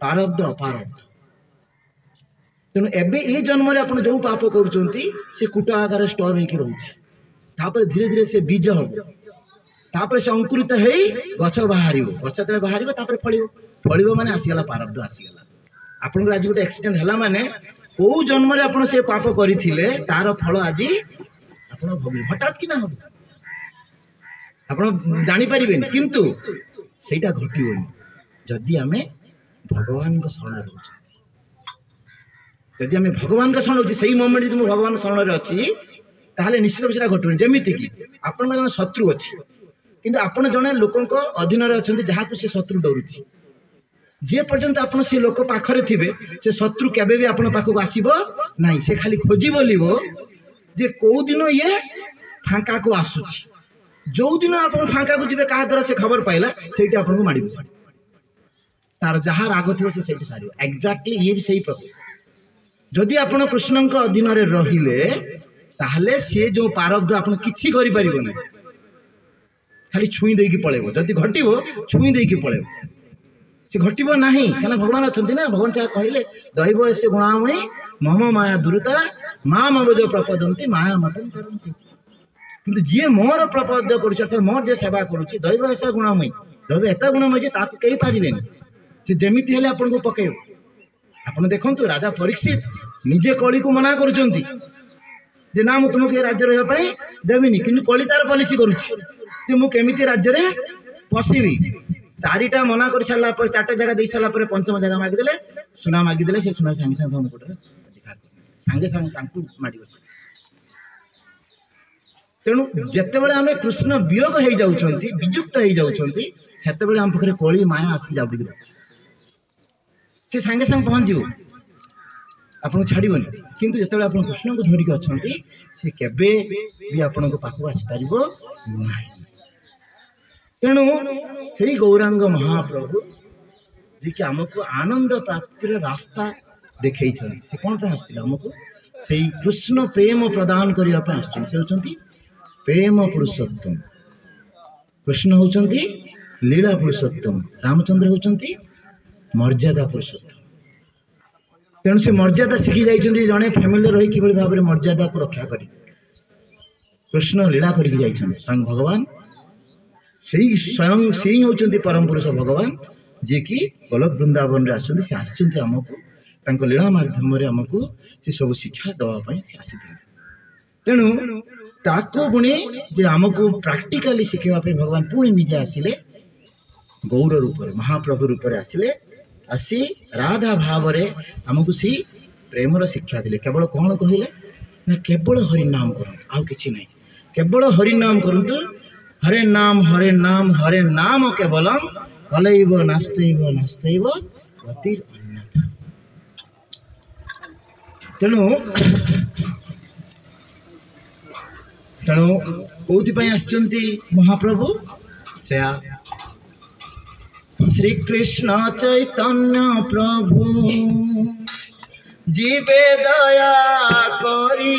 Speaker 1: प्रारब्ध अपारब्ध तेणु एबे ए जन्म रे आपण जो पाप करूचंती से कूट आकार स्टोर होके रहउची तापर धीरे धीरे से बीज हो तापर से अंकुरित हेई गछ बाहरिबो गछ तले बाहरिबो तापर फळिबो फळिबो माने आसीगला प्रारब्ध आसीगला आपण आज गोटे एक्सीडेंट हला माने को जन्म रे आपण से पाप करिथिले तार फल आज आपण भोगी हठात कि ना हो आपण जानि परिबेन किंतु सेटा घटियोनी जदि आमे भगवान को शरण रहउछथि जदि आमे भगवान को शरण होछि सही मोमेंट जदि भगवान शरण रे अछि ताहले निश्चित सेटा घटुनी जेमिति कि आपण जने शत्रु अछि किंतु आपण जने लोकन को अधीन रे अछंती जहा को से शत्रु डरुछि जे पर्यंत आपण से लोक पाखरे थिबे से शत्रु केबे भी आपण पाखो आसीबो नाही से खाली खोजी बोलिबो जे को दिन ये फांका को आसुछि जो दिन आपण फांका को जिबे कहा द्वारा से खबर पाइला सेठी आपण को माडी बस तार जहा राग थिबो से सेठी सारिबो एक्जेक्टली ये भी सही प्रोसेस जदि आपण कृष्णन को अधीन रे रहिले ताहले से जो प्रारब्ध आपण किछि करि परिबो नै खाली छुई देई की पळेबो जदि घटिबो छुई देई की पळेबो से घटिबो नाही काना भगवान अछंती ना भगवान से कहले दैव से गुणामय मम माया दुरुता माम अवज प्रपदंती माया मतन करंती किंतु जे मोर प्रपद करूछ अर्थात मोर जे सेवा करूछ दैव ऐसा गुणामय दैव एता गुणामय जे ताको कहि पारिबेन से जेमिति हेले आपन को पकेयो आपण देखंतु राजा परीक्षित निजे कली को मना करूचंती जे ना मु तुमके राज्य रहबा पई देबिनी किंतु कली तार पॉलिसी करूछ जे मु केमिति राज्य रे पसिबी 4टा मना कर सारा पर 4टा जगह दे सारा पर पंचम जगह मागी देले सुना मागी देले से सुना संगे संगे धन कोटरे अधिकार संगे संगे तांकु माडी बस तेणु जेते बेले हमें कृष्ण वियोग हो जाउछंती विजुक्त हो जाउछंती सेते बेले हम पखरे कोली माया आसी जाउडी से संगे संगे पहुंच जीवो आपन छाड़ीबनी किंतु जेते बेले आपन कृष्ण को धरि के अछंती से केबे भी आपन को पाखु आसी परिबो नाही तेणु से गौरांग महाप्रभु जी कि आमको आनंद प्राप्तिर रास्ता देखई से कौन पे आसते आमको से कृष्ण प्रेम प्रदान करने से होती प्रेम पुरुषोत्तम कृष्ण होती लीला पुरुषोत्तम रामचंद्र होती मर्यादा पुरुषोत्तम तेणु से मर्यादा शिखी जाइए जड़े फैमिली रही कि भाव में मर्यादा को रक्षा कर कृष्ण लीला करके स्वयं भगवान से स्वयं से ही होचंती परम पुरुष भगवान जे कि गोलक वृंदावन रे आछंती से आछंती हमको तांको लीला माध्यम रे हमको से सब शिक्षा दवा पई से आसीथिले तेणु ताको पुणी जे हमको प्रैक्टिकली शिखेवा पे भगवान पुणी निजे आसिले गौर रूप रे महाप्रभु रूप रे आसिले आसी राधा भाव रे हमको सी प्रेम रो शिक्षा दिले केवल कोन कहिले ना केवल हरि नाम करंतु आ किछि नै केवल हरि नाम करंतु हरे नाम केवलम कलैव नास्तैव नास्तैव गतिर अन्यथा तेणु तेणु कौथि पई आछंती महाप्रभु से श्री कृष्ण चैतन्य प्रभु जीवे दया करी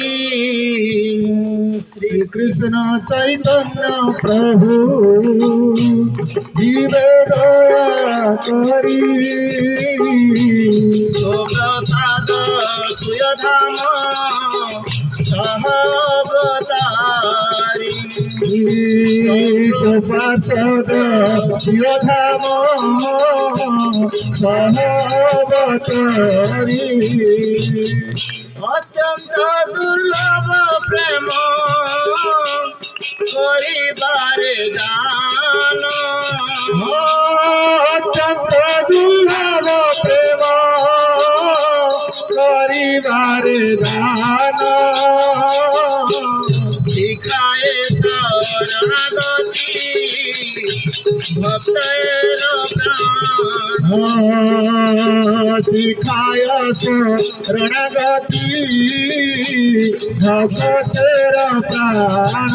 Speaker 2: श्री कृष्ण चैतन्य प्रभु जीवे दया करी
Speaker 1: प्रसाद सुयधाम सहवतारी
Speaker 2: पार्षद शिवधाम सहवतारी
Speaker 1: अत्यंत दुर्लभ प्रेम करिबारे गान
Speaker 2: अत्यंत दुर्लभ प्रेम करिबारे गान
Speaker 1: शिखाए शरणागति भक्तेर प्राण
Speaker 2: शिखाय शरणागति भक्तेर प्राण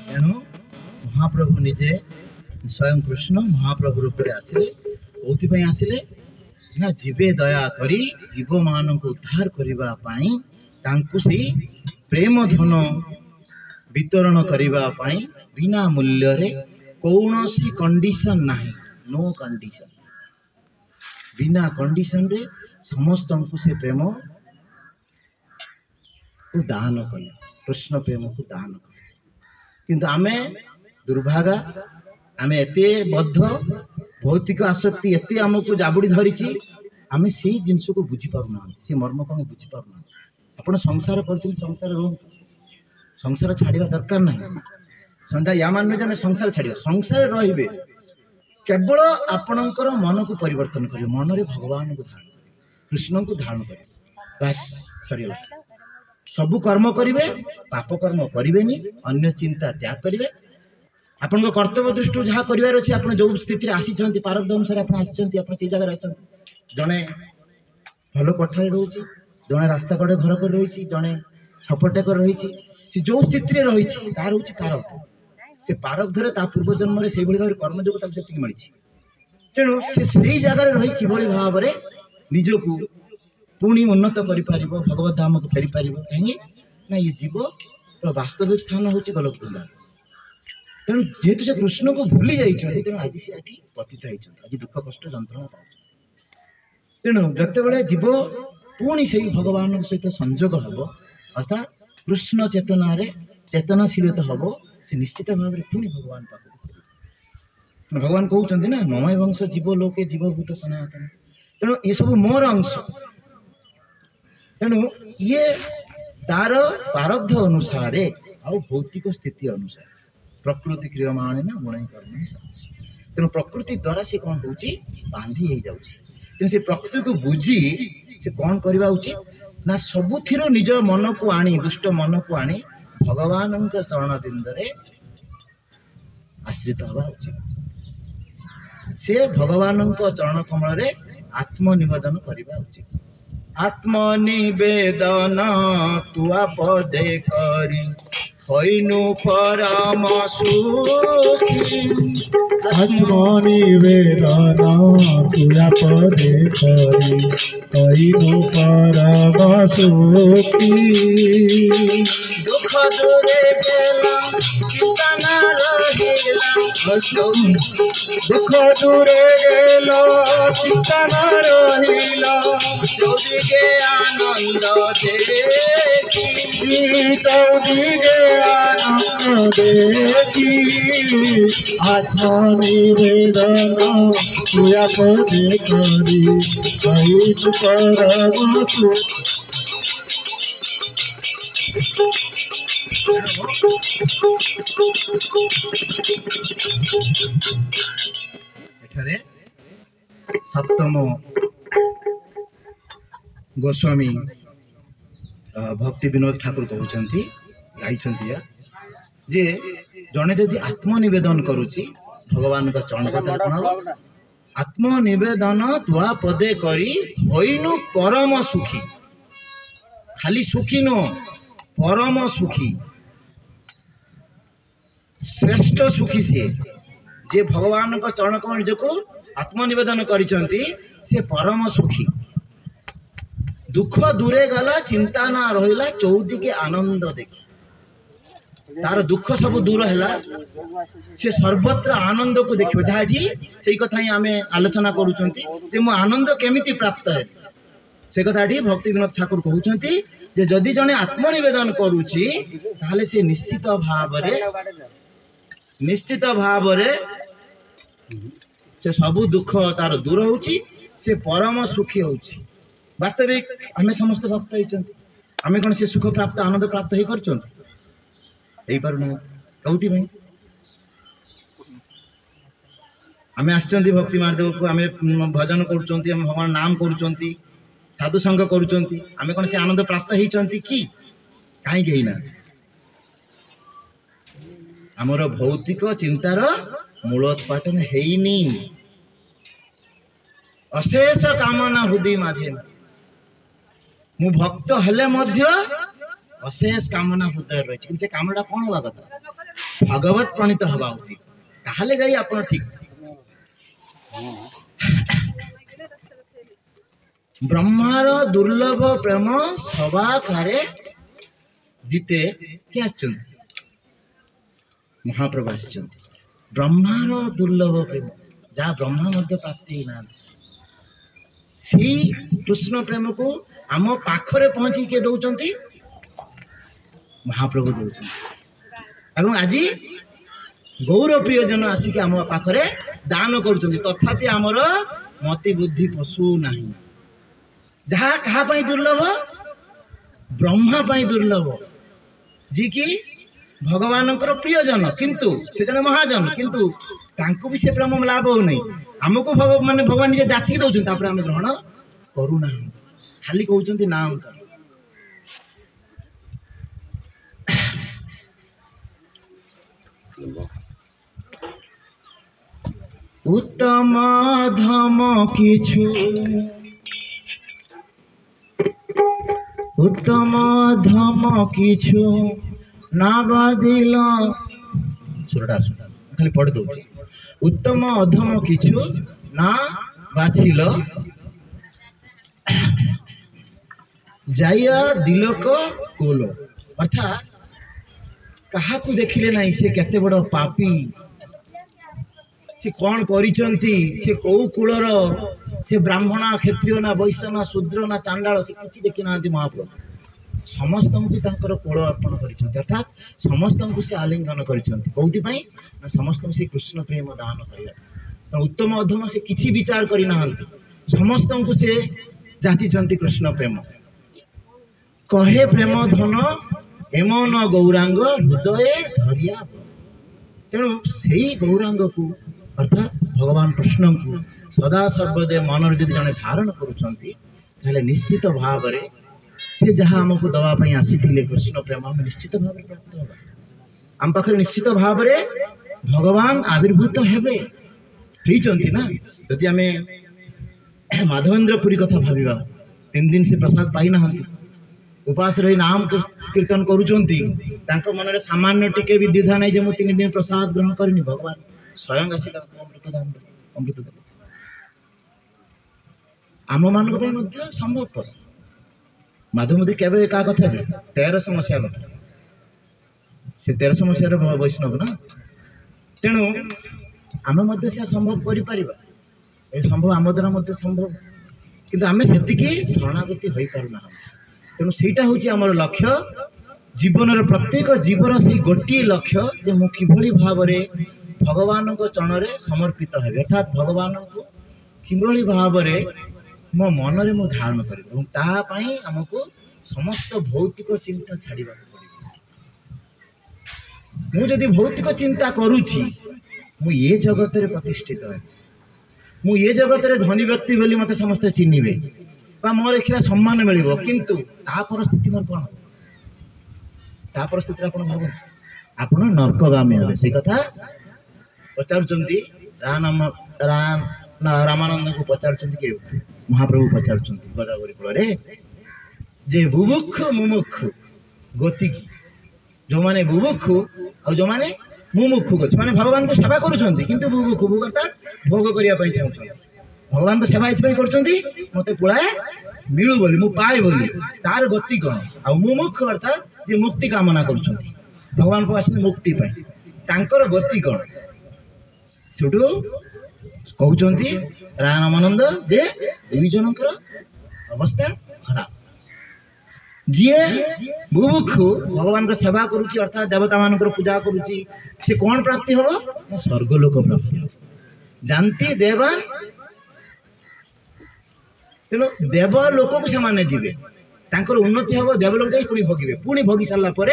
Speaker 1: तेणु महाप्रभु निजे स्वयं कृष्ण महाप्रभु रूप में आसिले कौथि आसिले ना जीवे दया करी जीव मान को उद्धार करने तांकु से प्रेम धन वितरण करने बिना मूल्य रे कौन सी कंडीशन नहीं, नो कंडीशन, बिना कंडीशन रे समस्त को से प्रेम को दान कले, कृष्ण प्रेम को दान कले। किंतु आमे दुर्भागा, आमे एते बद्ध भौतिक आसक्ति एते आमको जाबुड़ी धरी, आम से जिनस को बुझी पारना, से मर्म को बुझी पारना। आप संसार कर संसार रोक, संसार छाड़ा दरकार ना, संध्या या मान आम संसार छाड़ा, संसार रे केवल आपणकर मन को परिवर्तन करें, मन रे भगवान को धारण करें, कृष्ण को धारण करें, बस सरीगला। सबु कर्म करेंगे, पाप कर्म करेंगे, अन्य चिंता त्याग करेंगे। आपण कर्तव्य दृष्टि जहाँ करार अच्छे, आप जो स्थिति आसी पारब्ध अनुसार आप से जगह अच्छा, जड़े भल कठार रोचे, जड़े रास्ता कड़े घर कर रही, जड़े छपटे कर रही, जो स्थिति रही तार हूँ पारब्ध। से पारब्धरे पूर्व जन्म से भाव कर्म जो मिली, तेणु से जगार रही किभली भाव में निजको पुणी उन्नत कर भगवत धाम को फेरी पार कहीं ना, ये जीव वास्तविक स्थान हूँ गोलोक वृंदावन। तेणु जेहेतु से कृष्ण को भूली जाइए, तेणु आज से पतित होती, आज दुख कष्ट जंत्रणा पाँच। तेणु जिते जीव पुणी से भगवान सहित संजोग हम, अर्थात कृष्ण चेतना चेतनाशीलता हम, से निश्चित भाव में पुणी भगवान पाक भगवान कहते ना, ममय वंश जीव लोके जीवभूत सनातन। तेणु ये सब मोर अंश, तेणु ये तार पारब्ध अनुसार आ भौतिक स्थिति अनुसार प्रकृति क्रियमाण न गुण कर्म। तेणु प्रकृति द्वारा से कौन हो बांधी हो जाऊँगी, तेणु से प्रकृति को बुझी से कौन करवा उचित ना, सबुथिर निज मन को आनी, दुष्ट मन को आनी भगवान चरण बिंदरे आश्रित हवा उचित। से भगवान चरण कमल आत्मनिवेदन करवा उचित। आत्मनिवेदन तुआ पदे करी होइनु परम सुखी।
Speaker 2: आत्मनिवेदन तुआ पदे करी होइनु परम सुखी।
Speaker 1: दुख दूरे गेला चिंता न रहिला,
Speaker 2: दुख दूरे गेला चिंता न रहिला,
Speaker 1: चौदिगे आनंद देखी,
Speaker 2: चौदिगे आनंद देखी। आत्मनिवेदन तुआ पदे करी होइनु परम सुखी।
Speaker 1: एठारे सप्तम गोस्वामी भक्ति विनोद ठाकुर कहते गाई जे जड़े जदि आत्मनिवेदन करुच्ची भगवान का चरण पद कौन हम, आत्मनिवेदन तुआ पदे करी होइनु परम सुखी। खाली सुखी नो, परम सुखी, श्रेष्ठ सुखी से जे भगवान का चरण कमल जो आत्मनिवेदन करिसेंती से परम सुखी। दुख दूरे गला चिंता ना रहिला, चौदिके आनंद देखी। तार दुख सब दूर है, से सर्वत्र आनंद को देखिए। जहाँ से कथा ही आम आलोचना करुँचे मो आनंद केमिति प्राप्त है, से कथा भक्ति विनोद ठाकुर कहते जे जदि जने आत्मनिवेदन करुच्ची ताहले से निश्चित भाव से सबु दुख तार दूर होची, से परम सुखी होची। वास्तविक आमे समस्त भक्त होइचंती, आमे कौन से सुख प्राप्त आनंद प्राप्त हो पारना कौती भाई आमे आसचंती भक्ति मार्ग को आमे भजन करुचंती, आमे भगवान नाम करुचंती, साधु संग करुचंती, आमे कौन से आनंद प्राप्त होइचंती कि काई कही ना। आमर भौतिक चिंतार मूलोत्पाटन हेइनी, अशेष कामना हृदय माझे मु भक्त हेले मध्य अशेष कामना हृदय रही, से कामना कौन हवा कथा भगवत प्रणीत हवा उचित, ताहले जाई आपण ठीक। ब्रह्मार दुर्लभ प्रेम सभा कारे दीते क्या महाप्रभु आसिଛନ୍ତି ब्रह्मार दुर्लभ प्रेम जहाँ ब्रह्मा मध्य प्राप्त ही ना सी कृष्ण प्रेम को आम पाखरे पहुंची किए दौरान महाप्रभु दौरान आज गौर प्रियजन आसिक आम पाखरे दान करुँच तथापि आमर मति बुद्धि पशु ना जहाँ कहाँ दुर्लभ ब्रह्मा पाई दुर्लभ जी कि भगवान प्रियजन किंतु से जन महाजन किंतु तांको भी से प्रेम लाभ हो नहीं आमको माने भगवान निजे जाचिक दौरान तापर आम ग्रहण करूना खाली कहते नाम कर उत्तम धम किछु उत्तम धम किछु ना बादिल सुरटा सुरटा खाली पढ़ दूची उत्तम अधम किछु ना बाछिल जाया दिलक कोल अर्थात कहा को देखिले नहीं से केते बड़ पापी से कौन करिसंती से कौ कूलर से ब्राह्मण क्षत्रिय ना वैश्य ना शूद्र ना चांडाल से किसी देखी ना महाप्रभु समस्त को कोल अर्पण कर अर्थात समस्त को से आलिंगन कर समस्त से कृष्ण प्रेम दान कर उत्तम अधम से किसी विचार करना समस्त को से जांची कृष्ण प्रेम कहे प्रेम धन एमन गौरांग हृदय धरिया तेणु से गौरांग को अर्थात भगवान कृष्ण को सदा सर्वदे मन जब जड़े धारण करुँच निश्चित भाव से जहाँ आमको दवाई आसी कृष्ण प्रेम आम निश्चित भाव प्राप्त होगा आम पाखे निश्चित भाव भगवान आविर्भूत हेबे ना यदि आम माधवेन्द्र पुरी कथा भाविबा 3 दिन से प्रसाद पाई ना उपास रही नाम कीर्तन करुँच मन सामान्य टिके भी द्विधा नहीं जे 3 दिन प्रसाद ग्रहण करनी भगवान स्वयं आसी अमृत आम मान संभवपर माधवमती केवे क्या कथा कि 1300 मसीहा कथा से 1300 मसीहार वैष्णव ना तेणु आम से संभव कर संभव आम द्वारा संभव किंतु आम से शरणागति हो पारना तेणु सेटा हूँ आमर लक्ष्य जीवन प्रत्येक जीवन से गोटे लक्ष्य जे मु किभली भाव भगवान चरण में समर्पित है अर्थात भगवान को किभली भाव मो मन में मु धारण करी आमको समस्त भौतिक चिंता छाड़ा पड़े मुझे भौतिक चिंता करुँची मु ये जगत रे प्रतिष्ठित है मु ये जगत रे धनी व्यक्ति बोली मत समस्ते चिन्हबे मोर एक सम्मान मिल किंतु ता परिस्थिति मोर कौन ता परिस्थिति आप भावती आप नर्कगामी हे से कथा पचारुंट रामानंद को पचारुंट कि महाप्रभु पचारुंट गोदावरी कूल जे बुभुक्ष मुमुक्षु गति की जो माने बुभुक्षु और जो माने मुमुक्षु गति माने भगवान को सेवा करुँच किंतु बुभुक्षु अर्थात भोग करने चाहते भगवान को सेवा ये कर मत पुଳାଏ मिलू बोली मु पाए बोली तार गति कौन आ मुमुक्ष अर्थात जे मुक्ति कामना कर भगवान को आस मुक्ति तांकर गति कौन सेठू कहते रामानंद जे दुई जनकर अवस्था खराब जी बुभुक्षु भगवान को सेवा करुच्ची अर्थात देवता मान पूजा करुच्ची से कौन प्राप्ति हम स्वर्गलोक प्राप्ति हम जानती देवा तेणु देवलोक को से जीवे तांकर उन्नति हम देवलोक जाई पुणी भोगे पुणी भोगी सारा पर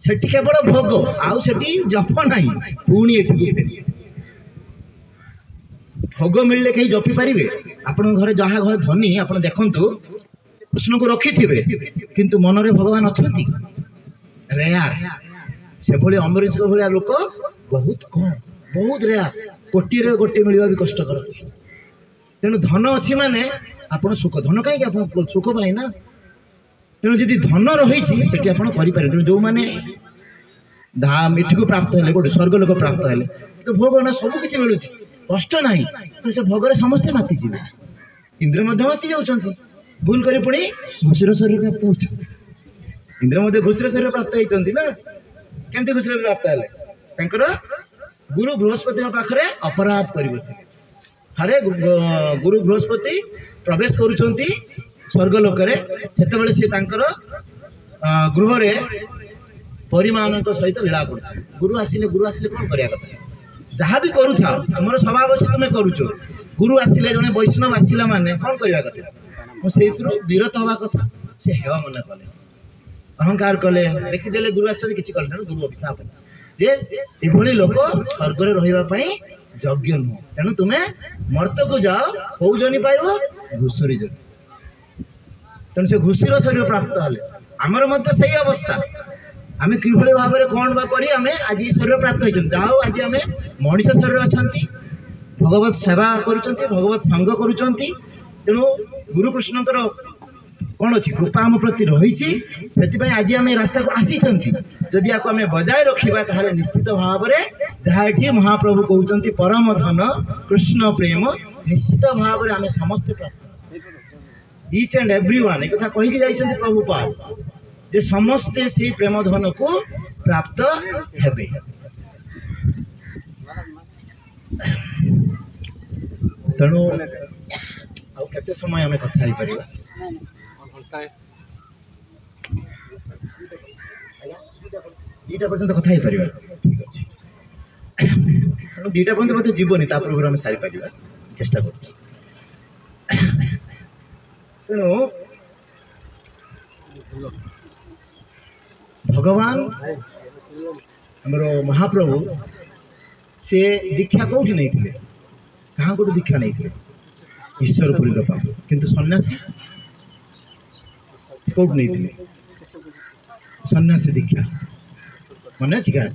Speaker 1: सेठी केवल भोग आउ सेठी जप ना पुणी एठी भोग मिलले कहीं जपी पारे आपण घर जहाँ घर धनी आप देखु कृष्ण को रखी थे किंतु मन में भगवान अच्छा रेयार से भली अम्बरीश भाया लोक बहुत कम बहुत रेयार कोटी रे गोटे मिलवा भी कष्टकर अच्छी तेणु धन अच्छी माने आपण सुख धन कहीं सुख पाए ना तेणु जी धन रही तेणु जो मैंने धाम एठी को प्राप्त है गोटे स्वर्गलोक प्राप्त है तो भोग ना सबकि मिलूँ कष्ट ना तो से भोग समस्ते माति जी इंद्र माति जाऊँ भूल कर पुणी घुषुर शरीर प्राप्त हो इंद्र घुषुर शरीर प्राप्त होती ना केमती घुषुर प्राप्त है ତାଙ୍କର ଗୁରୁ ବୃହସ୍ପତିଙ୍କ ପାଖରେ ଅପରାଧ କରି ବସିଲେ। ଥରେ ଗୁରୁ ବୃହସ୍ପତି ପ୍ରବେଶ କରୁଛନ୍ତି ସ୍ୱର୍ଗ ଲୋକରେ, ସେତେବେଳେ ସେ ତାଙ୍କର ଗୃହରେ ପରିମାନଙ୍କ ସହିତ ଲୀଳା କରୁଥିଲେ। ଗୁରୁ ଆସିଲେ କ'ଣ କରିବା କଥା? ଯାହା ବି କରୁଥାଅ, ତୁମର ସ୍ୱଭାବ ଅଛି ତୁମେ କରୁଛ। ଗୁରୁ ଆସିଲେ, ଜଣେ ବୈଷ୍ଣବ ଆସିଲା ମାନେ କ'ଣ କରିବା କଥା? ମୁଁ ସେଇଥିରୁ ବିରତ ହେବା କଥା। ସେ ହେବା ମନେ କଲେ, ଅହଙ୍କାର କଲେ, ଦେଖିଦେଲେ ଗୁରୁ ଆସିଛନ୍ତି, କିଛି କଲେ ତେଣୁ ଗୁରୁ ଅଭିଶାପ ହେଲା ଯେ ଏଭଳି ଲୋକ ସ୍ୱର୍ଗରେ ରହିବା ପାଇଁ ଯୋଗ୍ୟ ନୁହଁ, ତେଣୁ ତୁମେ ମର୍ତ୍ତକୁ ଯାଅ, କୋଉ ଜନି ପାଇବ? ଘୁଷୁରୀ ଜନି। ତେଣୁ ସେ ଘୁଷୁର ଶରୀର ପ୍ରାପ୍ତ ହେଲେ। ଆମର ମଧ୍ୟ ସେଇ ଅବସ୍ଥା। ଆମେ କିଭଳି ଭାବରେ କ'ଣ ବା କରି ଆମେ ଆଜି ଶରୀର ପ୍ରାପ୍ତ ହେଇଛନ୍ତି। ଯାହା ହଉ ଆଜି ଆମେ ମଣିଷ ଶରୀର ଅଛନ୍ତି, ଭଗବତ ସେବା କରୁଛନ୍ତି, ଭଗବତ ସଙ୍ଗ କରୁଛନ୍ତି। ତେଣୁ ଗୁରୁକୃଷ୍ଣଙ୍କର କ'ଣ ଅଛି? କୃପା ଆମ ପ୍ରତି ରହିଛି, ସେଥିପାଇଁ ଆଜି ଆମେ ରାସ୍ତାକୁ ଆସିଛନ୍ତି। ଯଦି ଆକୁ ଆମେ ବଜାୟ ରଖିବା ତାହେଲେ ନିଶ୍ଚିତ ଭାବରେ ଯାହା ଏଠି ମହାପ୍ରଭୁ କହୁଛନ୍ତି ପରମ ଧନ କୃଷ୍ଣ ପ୍ରେମ, ନିଶ୍ଚିତ ଭାବରେ ଆମେ ସମସ୍ତେ ପ୍ରାପ୍ତ। ଇଚ୍ ଆଣ୍ଡ ଏଭ୍ରି ୱାନ୍, ଏ କଥା କହିକି ଯାଇଛନ୍ତି ପ୍ରଭୁପାଦ ଯେ ସମସ୍ତେ ସେଇ ପ୍ରେମ ଧନକୁ ପ୍ରାପ୍ତ ହେବେ। ତେଣୁ ଆଉ କେତେ ସମୟ ଆମେ କଥା ହେଇପାରିବା? ଦୁଇଟା ପର୍ଯ୍ୟନ୍ତ କଥା ହେଇପାରିବା, ଠିକ୍ ଅଛି। ତେଣୁ ଦୁଇଟା ପର୍ଯ୍ୟନ୍ତ ମୋତେ ଯିବନି, ତା ପୂର୍ବରୁ ଆମେ ସାରିପାରିବା, ଚେଷ୍ଟା କରୁଛୁ। ତେଣୁ ଭଗବାନ ଆମର ମହାପ୍ରଭୁ ସେ ଦୀକ୍ଷା କୋଉଠି ନେଇଥିଲେ? କାହା କୋଉଠି ଦୀକ୍ଷା ନେଇଥିଲେ? ଈଶ୍ୱରପୁରୀ ଲୋକ। କିନ୍ତୁ ସନ୍ନ୍ୟାସୀ କୋଉଠି ନେଇଥିଲେ? ସନ୍ନ୍ୟାସୀ ଦୀକ୍ଷା ମନେ ଅଛି କାହା?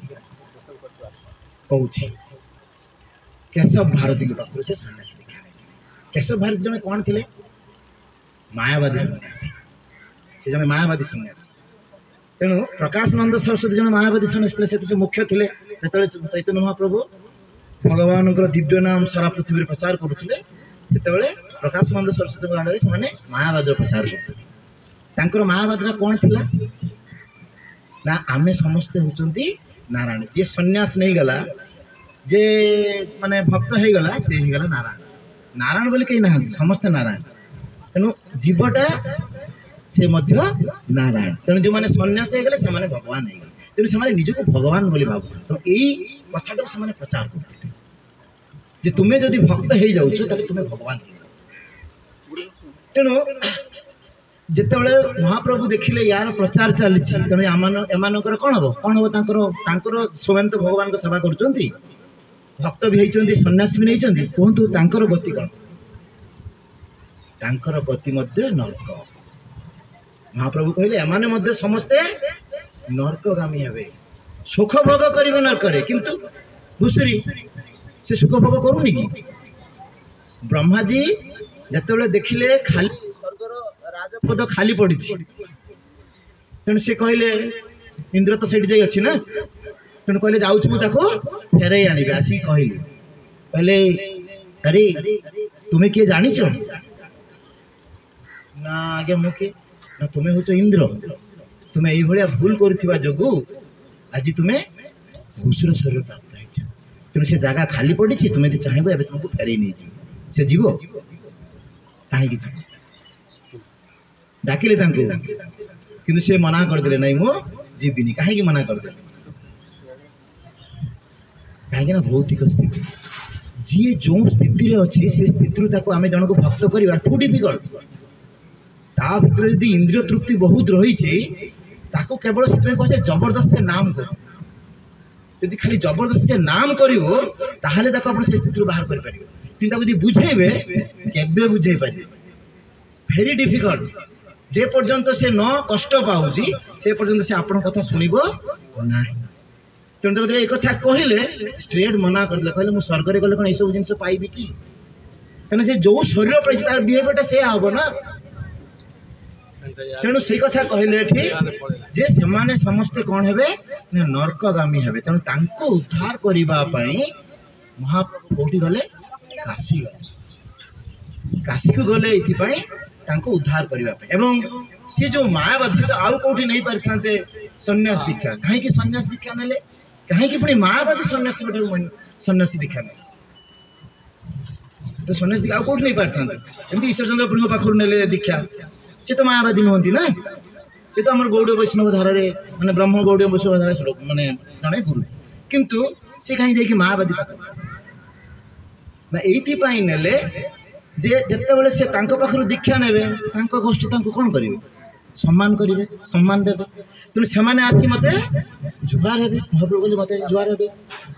Speaker 1: କହୁଛି କେଶବ ଭାରତୀଙ୍କ ପାଖରୁ ସେ ସନ୍ନ୍ୟାସୀ ଦୀକ୍ଷା ନେଇଥିଲେ। କେଶବ ଭାରତୀ ଜଣେ କ'ଣ ଥିଲେ? ମାୟାବାଦୀ ସନ୍ନ୍ୟାସୀ। ସେ ଜଣେ ମାୟାବାଦୀ ସନ୍ନ୍ୟାସୀ। ତେଣୁ ପ୍ରକାଶାନନ୍ଦ ସରସ୍ୱତୀ ଜଣେ ମାୟାବାଦୀ ସନ୍ନ୍ୟାସୀ ଥିଲେ, ସେ ମୁଖ୍ୟ ଥିଲେ। ଯେତେବେଳେ ଚୈତନ୍ୟ ମହାପ୍ରଭୁ ଭଗବାନଙ୍କର ଦିବ୍ୟ ନାମ ସାରା ପୃଥିବୀରେ ପ୍ରଚାର କରୁଥିଲେ, ସେତେବେଳେ ପ୍ରକାଶାନନ୍ଦ ସରସ୍ୱତୀଙ୍କ ଆଡ଼ରେ ସେମାନେ ମାୟାବାଦର ପ୍ରଚାର କରୁଥିଲେ। ତାଙ୍କର ମାୟାବାଦୀଟା କ'ଣ ଥିଲା ନା ଆମେ ସମସ୍ତେ ହେଉଛନ୍ତି ନାରାୟଣ। ଯିଏ ସନ୍ନ୍ୟାସ ନେଇଗଲା, ଯେ ମାନେ ଭକ୍ତ ହେଇଗଲା, ସେ ହେଇଗଲା ନାରାୟଣ। ନାରାୟଣ ବୋଲି କେହି ନାହାନ୍ତି, ସମସ୍ତେ ନାରାୟଣ। ତେଣୁ ଜୀବଟା ସେ ମଧ୍ୟ ନାରାୟଣ। ତେଣୁ ଯେଉଁମାନେ ସନ୍ନ୍ୟାସ ହେଇଗଲେ ସେମାନେ ଭଗବାନ ହେଇଗଲେ। ତେଣୁ ସେମାନେ ନିଜକୁ ଭଗବାନ ବୋଲି ଭାବୁଥିଲେ। ତେଣୁ ଏଇ କଥାଟାକୁ ସେମାନେ ପ୍ରଚାର କରୁଥିଲେ ଯେ ତୁମେ ଯଦି ଭକ୍ତ ହେଇଯାଉଛ ତାହେଲେ ତୁମେ ଭଗବାନ ହେଇଯାଉ। ତେଣୁ ଯେତେବେଳେ ମହାପ୍ରଭୁ ଦେଖିଲେ ୟାର ପ୍ରଚାର ଚାଲିଛି, ତେଣୁ ଏମାନଙ୍କର କ'ଣ ହବ? ତାଙ୍କର ସେମାନେ ତ ଭଗବାନଙ୍କ ସେବା କରୁଛନ୍ତି, ଭକ୍ତ ବି ହେଇଛନ୍ତି, ସନ୍ନ୍ୟାସୀ ବି ନେଇଛନ୍ତି। କୁହନ୍ତୁ ତାଙ୍କର ଗତି କ'ଣ? ତାଙ୍କର ଗତି ମଧ୍ୟ ନର୍କ। ମହାପ୍ରଭୁ କହିଲେ ଏମାନେ ମଧ୍ୟ ସମସ୍ତେ ନର୍କଗାମୀ ହେବେ, ସୁଖ ଭୋଗ କରିବେ ନର୍କରେ। କିନ୍ତୁ ଘୁଷୁରୀ ସେ ସୁଖ ଭୋଗ କରୁନି କି? ବ୍ରହ୍ମାଜୀ ଯେତେବେଳେ ଦେଖିଲେ ଖାଲି ସ୍ୱର୍ଗର ରାଜପଦ ଖାଲି ପଡ଼ିଛି, ତେଣୁ ସେ କହିଲେ, ଇନ୍ଦ୍ର ତ ସେଇଠି ଯାଇ ଅଛି ନା, ତେଣୁ କହିଲେ ଯାଉଛି ମୁଁ ତାକୁ ଫେରାଇ ଆଣିବି। ଆସିକି କହିଲେ ଆରେ ତୁମେ କିଏ ଜାଣିଛ? ନା ଆଜ୍ଞା ମୁଁ କିଏ? ନା ତୁମେ ହେଉଛ ଇନ୍ଦ୍ର। ତୁମେ ଏଇଭଳିଆ ଭୁଲ କରୁଥିବା ଯୋଗୁଁ ଆଜି ତୁମେ ଘୁଷୁର ଶରୀର ପ୍ରାପ୍ତ ହେଇଛ। ତେଣୁ ସେ ଜାଗା ଖାଲି ପଡ଼ିଛି, ତୁମେ ଯଦି ଚାହିଁବ ଏବେ ତୁମକୁ ଫେରାଇ ନେଇଯିବ। ସେ ଯିବ? କାହିଁକି ଯିବ? ଡାକିଲେ ତାଙ୍କୁ, କିନ୍ତୁ ସେ ମନା କରିଦେଲେ, ନାଇଁ ମୁଁ ଯିବିନି। କାହିଁକି ମନା କରିଦେଲେ? କାହିଁକି ନା ଭୌତିକ ସ୍ଥିତି। ଯିଏ ଯେଉଁ ସ୍ଥିତିରେ ଅଛି ସେ ସ୍ଥିତିରୁ ତାକୁ ଆମେ ଜଣକୁ ଭକ୍ତ କରିବା ଟୁ ଡିଫିକଲ୍ଟ। ତା ଭିତରେ ଯଦି ଇନ୍ଦ୍ରିୟ ତୃପ୍ତି ବହୁତ ରହିଛି, ତାକୁ କେବଳ ସେଥିପାଇଁ କୁହାଯାଏ ଜବରଦସ୍ତ ସେ ନାମ କର। ଯଦି ଖାଲି ଜବରଦସ୍ତ ସେ ନାମ କରିବ ତାହେଲେ ତାକୁ ଆପଣ ସେ ସ୍ଥିତିରୁ ବାହାର କରିପାରିବେ। କିନ୍ତୁ ତାକୁ ଯଦି ବୁଝେଇବେ, କେବେ ବୁଝେଇ ପାରିବେ? Very difficult. ଯେ ପର୍ଯ୍ୟନ୍ତ ସେ ନ କଷ୍ଟ ପାଉଛି ସେ ପର୍ଯ୍ୟନ୍ତ ସେ ଆପଣଙ୍କ କଥା ଶୁଣିବ ନାହିଁ। ତେଣୁ ଯେତେବେଳେ ଏ କଥା କହିଲେ ଷ୍ଟ୍ରେଟ୍ ମନା କରିଦେଲେ, କହିଲେ ମୁଁ ସ୍ୱର୍ଗରେ ଗଲେ କ'ଣ ଏସବୁ ଜିନିଷ ପାଇବି କି? କାହିଁକିନା ସେ ଯେଉଁ ଶରୀର ପାଇଛି ତାର ବିହେଭିୟରଟା ସେୟା ହବ ନା। ତେଣୁ ସେଇ କଥା କହିଲେ ଏଠି ଯେ ସେମାନେ ସମସ୍ତେ କ'ଣ ହେବେ ନା ନର୍କଗାମୀ ହେବେ। ତେଣୁ ତାଙ୍କୁ ଉଦ୍ଧାର କରିବା ପାଇଁ ମହାପ୍ରଭୁ କୋଉଠି ଗଲେ? କାଶୀ ଗଲେ। କାଶୀକୁ ଗଲେ ଏଇଥିପାଇଁ ତାଙ୍କୁ ଉଦ୍ଧାର କରିବା ପାଇଁ। ଏବଂ ସେ ଯେଉଁ ମାୟାବାଦୀ ଆଉ କୋଉଠି ନେଇ ପାରିଥାନ୍ତେ ସନ୍ନ୍ୟାସ ଦୀକ୍ଷା। କାହିଁକି ସନ୍ନ୍ୟାସ ଦୀକ୍ଷା ନେଲେ? कहीं पुणी माओवादी सन्यासी सन्यासी दीक्षा नहीं तो सन्यासी दीक्षा कौट नहीं पारि था एमती ईश्वर चंद्र पुरी पाखर ने दीक्षा सी तो मायावादी नुहति ना सी तो आम गौड़ वैष्णव धारा माने ब्रह्म गौड़ वैष्णव धारा माने जड़े गुरु किंतु सी कहीं जाकि मायावादी ना ये नेले जे जितेबाला से पाखर दीक्षा ने गोष्ठी कौन करेंगे सम्मान करेंगे सम्मान देवे तेणु से आसी मत जुहार हे महाप्रभु बोली मत जुहार हे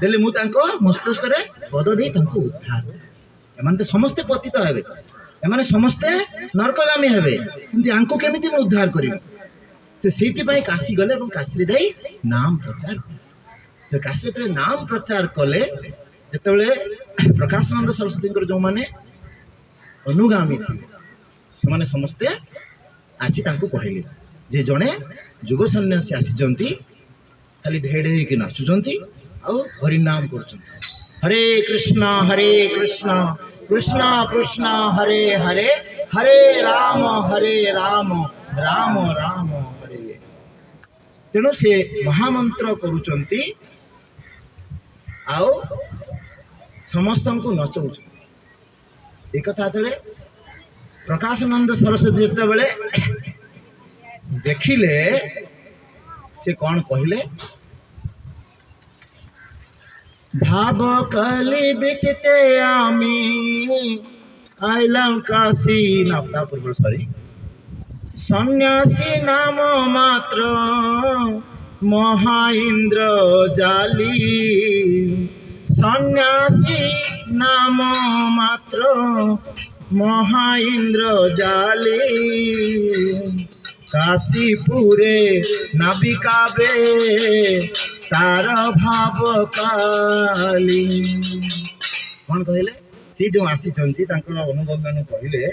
Speaker 1: देले मुझे मस्तिष्क पद दे उद्धार एम तो समस्ते पतित हे एम समस्ते नरकगामी हे कि केमी उद्धार करी से काशी गले काशी जा नाम प्रचार कले काशी जो नाम प्रचार कले जिते प्रकाशानंद सरस्वती जो मैंने अनुगामी थे से समस्ते आसी कहले जे जड़े युग सन्यासी आसी खाली ढे ढे कि नाचुंट आउ हरिनाम कर हरे कृष्ण कृष्ण कृष्ण हरे हरे हरे राम राम राम हरे तेणु से महामंत्र करुँच आउ समस्त को नचौ एक प्रकाशानंद सरस्वती जिते देखिले से कौन कहले भाव कली बिचते आमी आइलाम काशी ना पूर्व सॉरी सन्यासी नाम मात्र महाइंद्र जाली सन्यासी नाम मात्र महाइंद्र जाली काशीपुरे नाबिकाबे तार भाव काली कौन कहले सी जो आसी अनुबंध मैंने कहले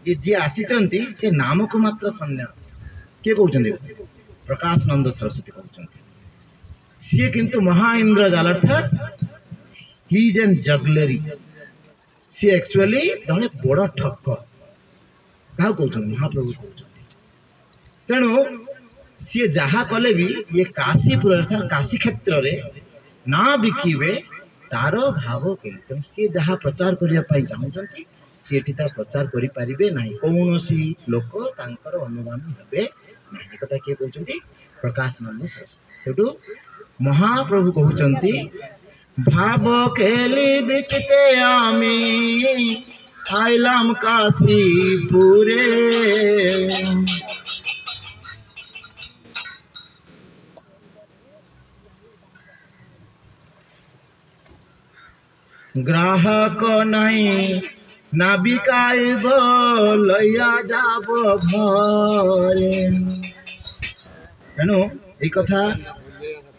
Speaker 1: जे जी आसी से नाम को मात्र सन्यास किए कहते प्रकाशानंद सरस्वती कहते सी किंतु महाइंद्र जाल अर्थात he is an jugglery see actually जड़े बड़ ठक क्या कहते महाप्रभु कहते तेणु सी जहाँ कले भी ये काशीपुर अर्थात काशी क्षेत्र में ना बिकिबे तार भाव के सी जहाँ प्रचार करने चाहते सी प्रचार करें ना कौन लोक अनुगामी हे ना कथा किए कहते प्रकाशानंद सरस्वती सेठू महाप्रभु कहते भाव केली बिचते आमी आइलाम काशीपुरे ग्राहक नहीं नाबिकाइब लैया जाब घरे तेणु ये कथा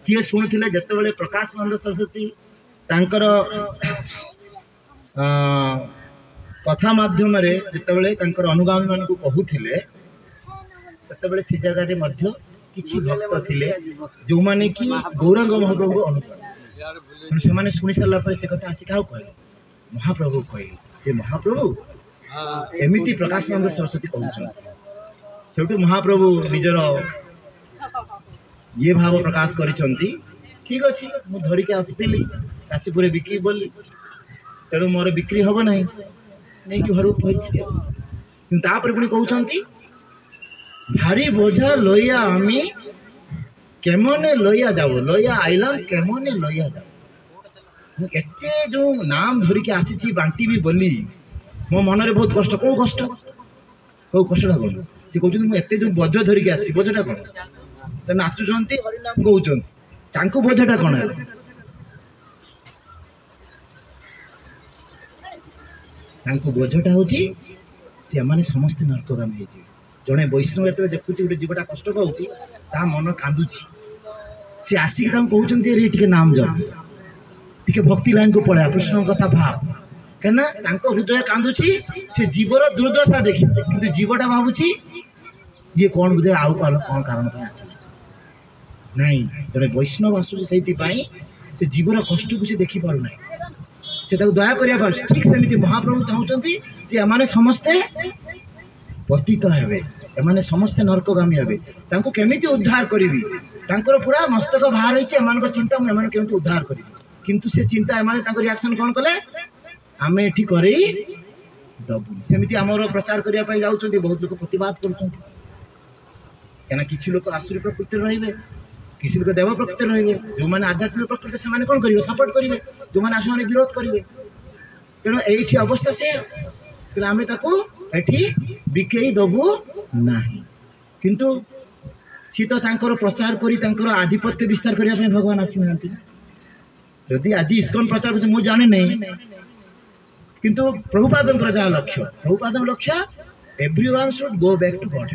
Speaker 1: किए शुणुले जिते प्रकाशानंद सरस्वती तांकर कथा माध्यम जिते अनुगामी मान को कहूले से जगह किसी भक्त थे जो मैंने कि गौरांग महाप्रभु अनुगामी से शुणी सारापर से कथा आसिक कहले महाप्रभु कहले महाप्रभु एमती प्रकाशानंद सरस्वती कहते महाप्रभु निजर ये भाव प्रकाश करिसेंती ठीक अच्छे मुझे धरिकी आसती काशीपुर बिक्री बोली तेणु मोर बिक्री हम ना नहीं कि घर तापर पुणी कहते भारी बोझा लइया आमी केमने लइया जाओ लइया आइलाम केमने लइया जाओ एते जो नाम धरिकी आसी बांटी भी बोली मो मन में बहुत कष्ट कौ कष्ट कौन सी कहते मुझे जो बोझ धरिकी आसी बोझटा कौन तो नाचुंट हरिनाम कहते बोझटा कौन है बोझटा हूँ समस्ते नरकगामी हो जड़े वैष्णव ये देखुच गोटे जीवटा कष्ट पाऊँच ता मन कांदुची सी आसिक कहते नाम जप टे भक्ति लाइन को पड़ा कृष्ण कथा भाव कहना हृदय कांदुची से जीवर दुर्दशा देखी कि जीवटा भावुची ये कौन बोधे आउ कौन कारण आसला नाई जड़े वैष्णव आसूँ से जीवर कष्ट को सी देखी पार ना से दया करने ठीक सेमती महाप्रभु चाहते एम समस्ते पतित हे एम समस्ते नरकगामी हे केमी उद्धार करी तांकर पूरा मस्तक बाहर होइছে एमान चिंता मैं एमान केमती उद्धार करी किंतु से चिंता एमान तांकर रिएक्शन कोन कले आमे एठी करेई दबु सेमिति हमरो प्रचार करिया पई जाउछन्ती बहुत लोक प्रतिवाद करछन्ती केना किछि लोक आसुरी प्रकृति रहिबे किछि लोक देव प्रकृति रहिबे जो माने आध्यात्मिक प्रकृति से माने कोन करिवे सपोर्ट करिवे जो माने आसु माने विरोध करिवे तेणु एठी अवस्था से कि आमे ताको एठी बिकेई दबु नाही किंतु सी तो तांकर प्रचार करी तांकर आधिपत्य विस्तार करिया पई भगवान आसी नांती जदि आज इस्कन प्रचार करछ मु जाने नै किंतु प्रभुपादंकर जहाँ लक्ष्य लक्ष्य everyone should go back to God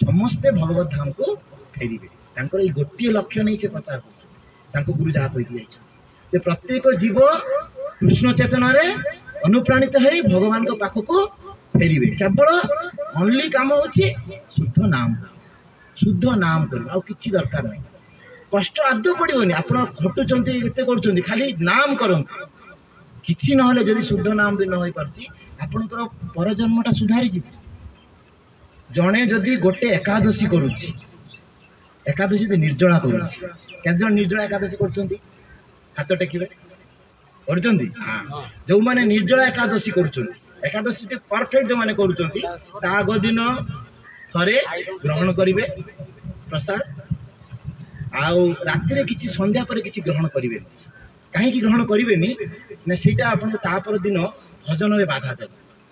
Speaker 1: समस्ते भगवत धाम को फेरिबे तांकर ई गोटिए लक्ष्य नहीं से प्रचार करछथि गुरु जहाँ कहि दिया प्रत्येक जीव कृष्ण चेतना रे अनुप्राणित है भगवान को पाख को फेरिबे केवल ओनली काम होची शुद्ध नाम कर आ किछि दरकार नहीं कष्ट आदौ पड़ोनी आप खटुचंती एते करछंती खाली नाम करंतु किछि नहले जदि शुद्ध नाम भी न होई परछि आपनकर परजन्मटा सुधारी जी जणे जदि गोटे एकादशी करूछि एकादशी दे निर्जला करूछि केन जण निर्जला एकादशी करछंती हाथ टेकिबे करछंती हां जो माने निर्जला एकादशी करूछंती एकादशी ते परफेक्ट जो माने करूछंती ता आगो दिन थरे ग्रहण करिवे प्रसाद आउ राति रे किछि संध्या पर किछि ग्रहण करिवे कहीं ग्रहण करें ना सीटा आपड़ दिन भजन में बाधा देव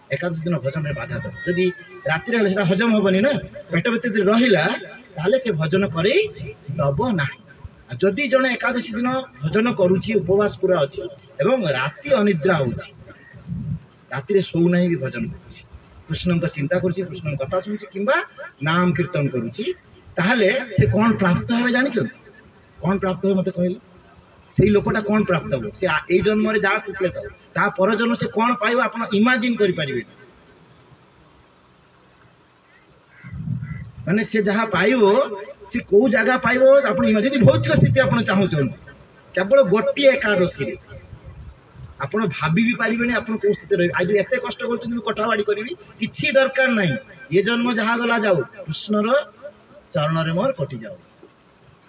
Speaker 1: एकादश दिन भजन में बाधा देव जदि राति हजम हेनी ना पेट भीतर रहा से भजन कर दब ना जदि जड़े एकादशी दिन भजन करुच्ची उपवास पूरा अच्छी एवं राति अनिद्रा होती शोना भी भजन करुच्ची कृष्ण का चिंता करुच्ची कृष्ण कथा शुणुची किंबा नाम कीर्तन करुच्ची ताहले से कौन प्राप्त है जानी कौन प्राप्त है मत कहले से लोकटा कौन प्राप्त हो से ए जन्म रे जा स्थित तो ता पर जन्म से कौन पाइबो आपण इमेजिन करि परिबे माने से जहाँ पाइबो से को जगह पाइबो आपण इमेजिन भौतिक स्थिति आपण चाहू केवल गोटे एकादशी रे आपण भाबी भी पारिबेनी आपण को स्थिति रहि आज एते कष्ट करछन कठावाड़ी करबी किछि दरकार नहीं ये जन्म जहाँ गला जाऊ कृष्ण रो चरण रे मोर कटि जाऊ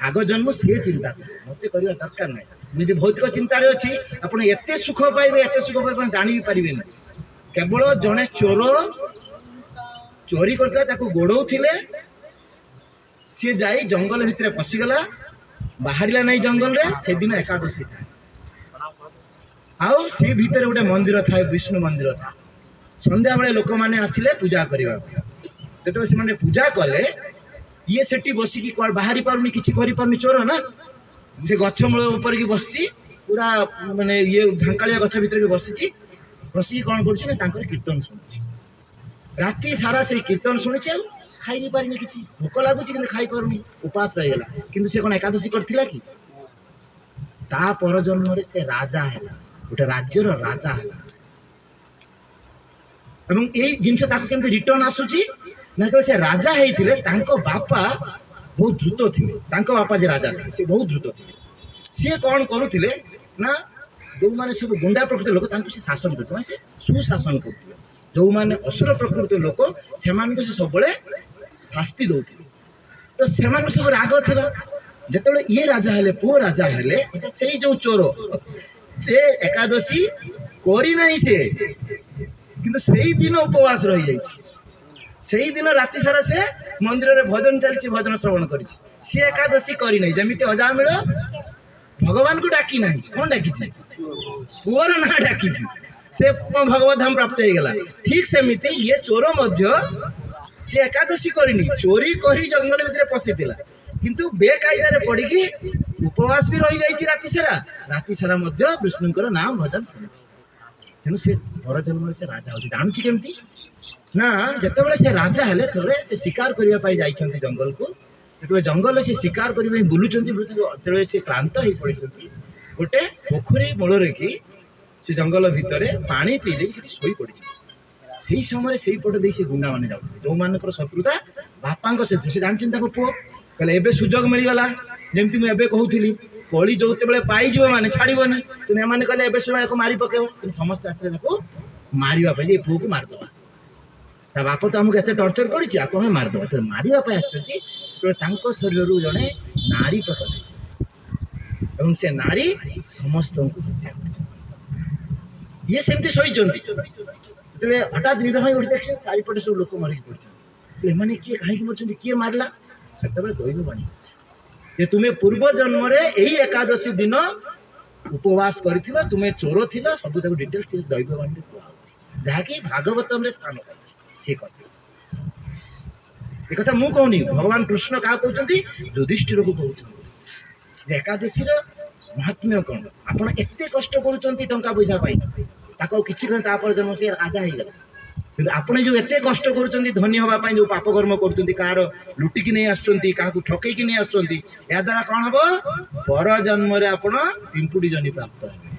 Speaker 1: आग जन्म सी चिंता मत करवा दरकार ना मुझे भौतिक चिंतार अच्छी आप सुख पाइबे एत सुख पाइबे जानी भी पारे केवल जड़े चोर चोरी करता गोड़ौले सी जाई जंगल भितर पशिगला बाहर नहीं जंगल रे से दिन एकादशी था आउ से भितर गोटे मंदिर था विष्णु मंदिर था संध्या बेले लोक मैंने आसिले पूजा करने जो से पूजा कले ये सेठी बसिकी कल बाहरी पारुनी किछि करि पारुनी चोर ना जे गछमूल ऊपर की बससी पूरा माने ये ढंकालिया गछ भीतर के बसिछि बसिकी कोन करछि ना तांकर कीर्तन सुनिछि राति सारा से कीर्तन सुनिछि आ खाइ नि पारिनी किछि भोक लागुछि कि खाइ पारुनी उपास रहि गेला किंतु से कोन एकादशी करथिला कि ता पर जन्म रे से राजा हैला गोटे राज्यर राजा हैला एवं एई जिंस ताको केमते रिटर्न आसुछि ना से राजा होते बापा बहुत द्रुत थे बापा जे राजा थे से बहुत द्रुत थे सी कौन करुले ना जो मैंने सब गुंडा प्रकृति लोक से शासन करते से सुशासन करते जो मैंने असुर प्रकृति लोक से सब शास्ति दौते तो से सब राग था जो ये राजा हेले पुओ राजा हेले से जो चोर से एकादशी करना से किंतु से दिन उपवास रही जाइए से दिन राति सारा से मंदिर रे भजन चलती भजन श्रवण कर एकादशी करना जमी अजामिल भगवान को डाकी ना कौन डाकी पुअर ना डाकी से भगवत धाम प्राप्त हो गला ठीक सेमती ये चोर सी एकादशी करनी चोरी करी जंगल भितर पशिला किंतु बेकायदा पड़ी उपवास भी रही जाती राति सारा विष्णुकर नाम भजन शुणी तेणु से पर जन्म से राजा हो जानूँ केमती ना जिते से राजा हेले थोड़े से शिकार करने जाइछन्ति जंगल को जो जंगल से शिकार करने बुलूँ से क्लांत हो पड़ी गोटे पोखरी मूल कि से जंगल भितर पानी पी दे शोई पड़ी से समय से पट दे से गुंडा मैंने जाते जो मान शत्रुता बापा सहित से जानते पुओ कहले एबे सुजोग मिलगला जमती मुझे कहूली कली जो पाइज मैंने छाड़बनी तेना एम कहले एबे सुना मारी पकेब समस्त आसले मारे पुओ को मारदे ता बाप तो आमको एत टर्चर कर मारदे मारे आस शरीर जड़े नारी प्रकट एवं से नारी समस्त को हत्या कर ये सेमती शोइचंती जेतले हठात निद होई उठी देखछन चारिपटे सब लोक मारि पड़छन एमाने किए काहे कि मरछन किए मारला सेतबे दैव बाणी जे तुमे पूर्व जन्म रे एही एकादशी दिन उपवास करिथिबा तुमे चोर थिबा सब तक डिटेल्स से दैव बाणी कुआ होछि जहा कि भागवतम रे स्थान पाइछि से कथा ए कथा मु कहनी भगवान कृष्ण का कहउछंती युधिष्ठिर को कहउछंती जे एकादशी रे महात्म्य कौन आपण एते कष्ट करूचंती टंका पैसा पाई ताको किछि कन तापर जन्म से राजा हे गेला किंतु आपण जो एते कष्ट करूचंती धनी होबा पाई जो पाप कर्म करूचंती कार लुटी कि नहीं आछंती काकू ठकै कि नहीं आछंती या द्वारा कोन हबो पर जन्म रे आपण पिंपुडी जनी प्राप्त हेबे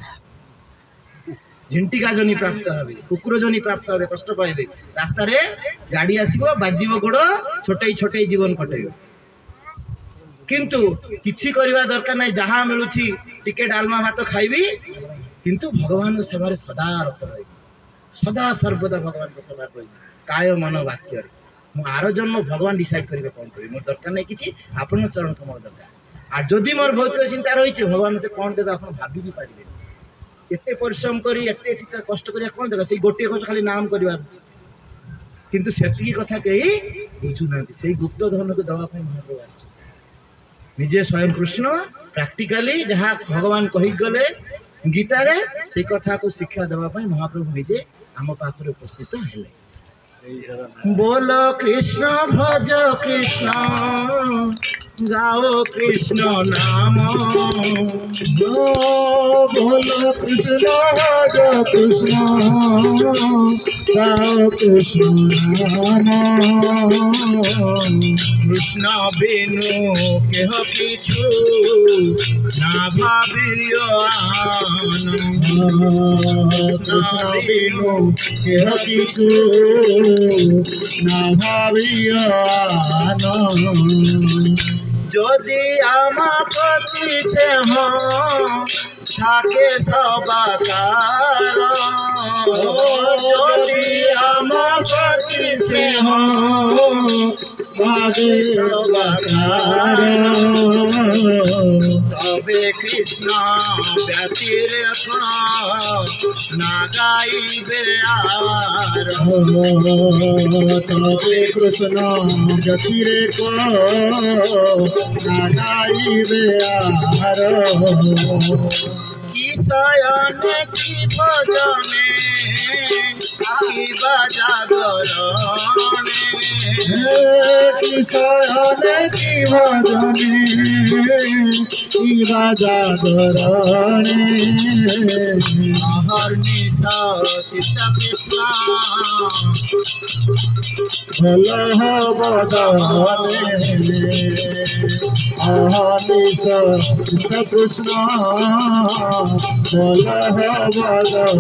Speaker 1: झिंटिका जनी प्राप्त हेबे कुकुर जनी प्राप्त हेबे कष्ट पाइबे रास्ता रे गाड़ी आसीबो बाजीबो गोड़ छोटे छोटे जीवन कटेबो किंतु किछि करबा दरकार नहीं जहाँ मिलुछि टिके डालमा भात खाइबी किंतु भगवान सेवा रे सदा रत रही सदा सर्वदा भगवान को सेवा करी काय मन वाक्य मु आरो जन्म भगवान डिसाइड करिवे कोन करी मोर दरकार नहीं किछि आपन चरण कमल दरकार आ जदि मोर भौतिक चिंता रही छे भगवान मते कोन देबे आपन भाबी भी पारिबे एते परिश्रम करी एते कष्ट करिया कोन देबे सेई गोटे कष्ट खाली नाम करिवार किंतु सेती कथा कही बुझु नांती सेई गुप्त धन को दवा पे महाप्रभु आछि निजे स्वयं कृष्ण प्रैक्टिकली जहाँ भगवान कही गले गीता रे से कथा को शिक्षा देवा पाई महाप्रभु निजे आम पाखरे उपस्थित हेले बोल कृष्ण भज कृष्ण गाओ कृष्ण नाम
Speaker 2: बोल कृष्ण भज कृष्ण गाओ कृष्ण नाम
Speaker 1: कृष्ण बिनु केह किछु ना भाबियो
Speaker 2: कृष्ण बिनु केह किछु ना भाबियो
Speaker 1: যদি আমার প্রতি স্নেহ থাকে সবাকার যদি আমার প্রতি স্নেহ থাকে সবাকার তবে কৃষ্ণ ব্যতিরেক না গাইবে আর
Speaker 2: তবে কৃষ্ণ ব্যতিরেক না গাইবে আর
Speaker 1: কি শয়নে কি ভজনে কি বাজাগরণে
Speaker 2: কি শয়নে কি ভজনে কি বাজাগরণে
Speaker 1: অহর্নিশ চিত্ত কৃষ্ণ
Speaker 2: ভলহ বদনে অহর্নিশ চিত্ত কৃষ্ণ ভলহ বদনে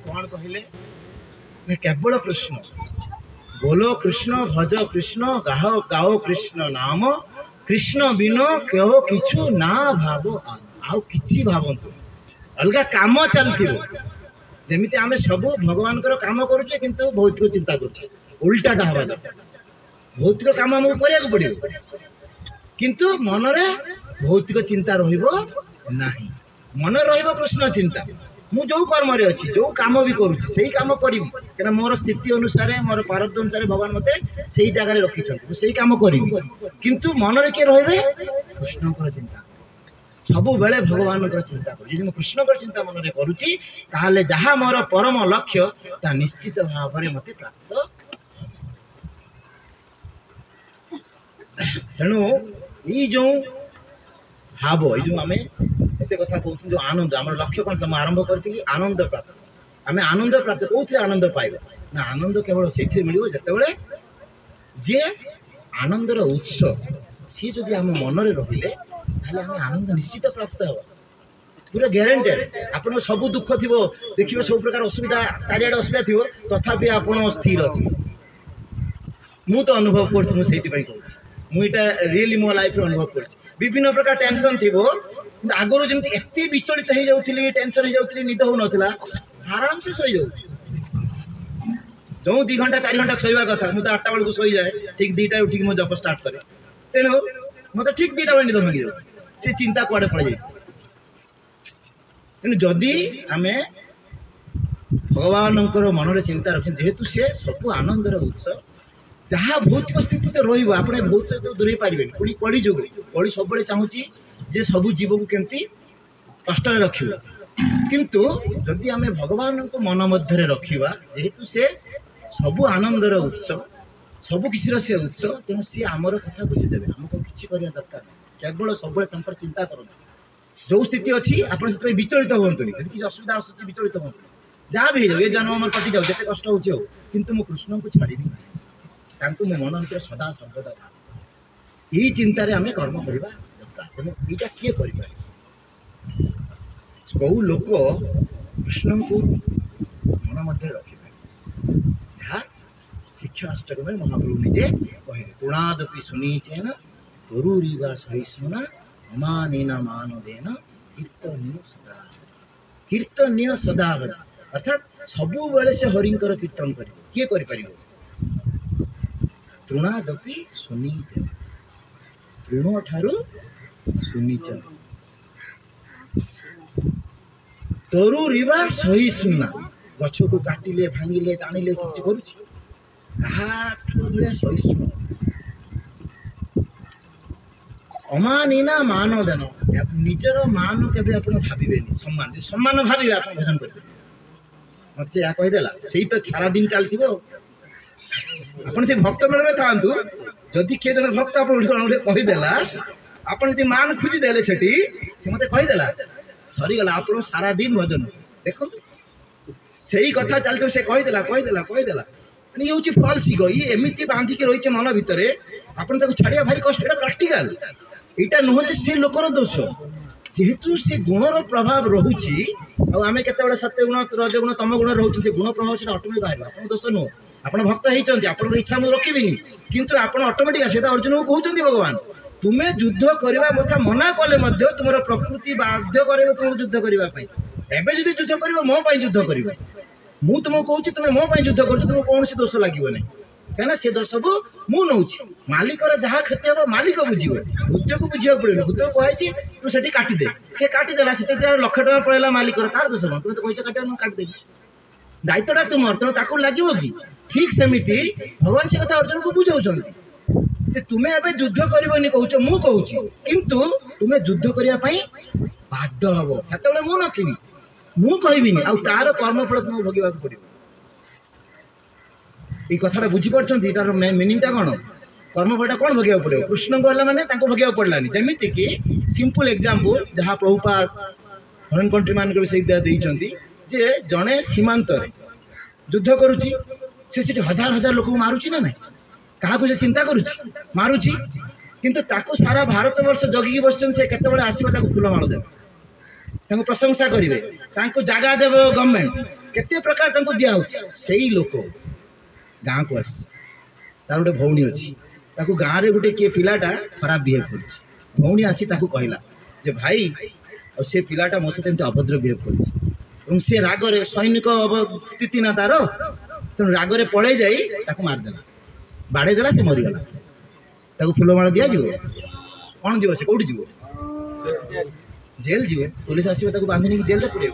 Speaker 1: कौन कहले केवल कृष्ण बोलो कृष्ण भज कृष्ण गाओ गाओ कृष्ण नाम कृष्ण बिनो केहो किछु ना भावो आउ किछि भावंतु अलगा काम चलथिबो जेमिति आमे सब भगवान कर काम करूचे किंतु भौतिक चिंता करूचे उल्टाटा हवा दरकार भौतिक काम हमको करिया को पड़िबो किंतु मन रे भौतिक चिंता रहिबो नाही मन रहिबो कृष्ण चिंता मु जो कर्म रे अछि जो काम भी करूची सही काम करिबी केना मोर स्थिति अनुसार मोर प्रारब्ध अनुसार भगवान मते सही जगह रे रखि छथि मु सही काम करिबी किंतु मन रे के रहबे कृष्ण कर चिंता सब बेले भगवान कर चिंता करू जे कृष्ण कर चिंता मन रे करूची ताले जहा मोर परम लक्ष्य ता निश्चित भाव रे मते प्राप्त तेणु ई जो भाव ई जो आमे एते कथा कहूँ जो आनंद आम लक्ष्य कौन तुम आरंभ करी आनंद प्राप्त आम आनंद प्राप्त कौन आनंद पाइबा ना आनंद केवल से मिल जिते जे आनंदर उत्स सी जदि आम मन में रहिले आम आनंद निश्चित प्राप्त हो पूरा ग्यारंटेड आप सब दुख थी देखिए सब प्रकार असुविधा चारिआडे असुविधा थी तथापि आप स्थिर अच्छे मु तो अनुभव कर मुझे रियली मो लाइफ अनुभव कर विभिन्न प्रकार टेंशन थी आगुरी जमी एत विचलित हो जाऊली टेंशन हो जाऊली निद हो नाला आराम से शई जाऊँ जो 2 घंटा 4 घंटा शोवा कथा मुझे 8टा बेलू शई जाए ठीक 2टा उठिक मो जप स्टार्ट करे तेणु मत ठीक 2टा बेले निद भांगी जाऊँ से चिंता कुआड़े पड़ जाए तेणु जदि आम भगवान मन में चिंता रख जेहेतु सी सब आनंदर उत्स जहाँ भौतिक स्थिति तो रही आपने भौतिक तो दूरे पारे पुणी कली जुग कली सब चाहूँगी जे सबू जीव को केमती कष्ट रखा किंतु जदि आम भगवान को मन मध्य रखा जेहेतु से सबू आनंदर उत्स सबु किसी से उत्स तेणु सी आमर कथा बुझीदेवे आमको किसी करने दरकार केवल सब चिंता करते जो स्थिति अच्छी आप विचलित हूँ यदि किसी असुविधा आसूँ विचलित हूँ जहाँ भी हो जन्म मोर कटि जाऊ जिते कष्ट हो किंतु मो कृष्ण को छाड़ी मो मन भर सदा सर्वदा था यही चिंतार आम कर्म करवा दरकार तेणु यहाँ किए कर कौ लोक कृष्ण को मन मध्य रखिपारे जहाँ शिक्षा अष्टक में महाप्रभु निजे कहले तुणादपि सुनीचेन तरुरीवा सहिष्णुना अमानेना मानदेन कीर्तनीय सदा अर्थात सबु बेले से हरिंकर कीर्तन कर किए कर तृणादपि सुनीचेन तृण ठारू सुनीचेन तरुरीवा सहिष्णुना गछ को काटिले भांगिले टाणिले किसी करुछि सहिष्णु अमानिना मान देन निजर मान के भावे सम्मान सम्मान भावे आप भोजन करेंगे मत से कहीदेला से तो सारा दिन चलती से भक्त मेल में था जदि किए जन भक्त कहीदेला आप मान खोजिदेले से मत कहीदेला सरीगला आप सारा दिन भोजन देखो से कथा चलते से कहीदेला ये हूँ फल्स इगो ये एमती बांधिक रही मन भितर आपन छाड़ा भारी कष्ट प्राक्टिकाल यहाँ नुह से लोकर दोष जेहेतु से गुणर प्रभाव रोचे आम के सत्य गुण रजगुण तम गुण रोचे से गुण प्रभाव से अटोमेटिक बाहर आप दोष नुह आप भक्त होती आप इच्छा मुझे रखी किंतु आप अटोमेटिक आस अर्जुन को कहते भगवान तुम्हें युद्ध करने कथा मना कले तुम प्रकृति बाध्य करे तुमको युद्ध करने एवं जब युद्ध कर मो युद्ध कर मु तुमको कहूँ तुम्हें मो युद्ध कर तुमको कौन दोष लगे ना कहीं से दोष सब मुझे मालिकर जहाँ क्षति हम मालिक बुझे भूत को बुझा पड़े भूत को कही तू से काटिदे से काटिदेला से 1,00,000 टका पड़ेगा मालिकर तार दोष कौन तुम्हें तो कही काट काटिदेवी दायित्वटा तुम तेणु लगे कि ठीक सेमती भगवान से कथा अर्जुन को बुझाऊँ तुम्हें एवं युद्ध करनी कौच मु कहूँ किंतु तुम्हें युद्ध करने बाध्य हम से मुझी मु कहबी तार कर्मफल तुमको भोगवा पड़ो ये कथा बुझीपार तार मिनिंगटा कौन कर्मफलटा कौन भोगवा पड़ो कृष्ण को मैंने भोगवा पड़लानी जमीती कि सिंपल एग्जांपल जहाँ प्रभुपाद फरेन कंट्री मान देते जे जड़े सीमांत युद्ध करुच्ची से हजार हजार लोक मारुची ना ना क्या से चिंता करुच्ची मारुची किंतु ताको सारा भारत वर्ष जगिकी बस से केतबेले आसीबा ताको फूलमाल देवे ताको प्रशंसा करेंगे जगह देव गवर्नमेंट केते प्रकार दिया से लोक गाँव को आस तार गोटे भौणी अच्छी गाँव में गोटे किए पिलाटा खराब बिहेव कर भौणी आसी कहला जे भाई से पिलाटा मो सहित अभद्र बिहेव कर से रागरे सैनिक स्थिति ना तार तेणु रागरे पड़े जाई मारदेला बाड़ेदेला से मरीगला फूलमाल दिज्व कौन जीव से कौटी जीव जेल जीव पुलिस आसो बांधि जेल पुरे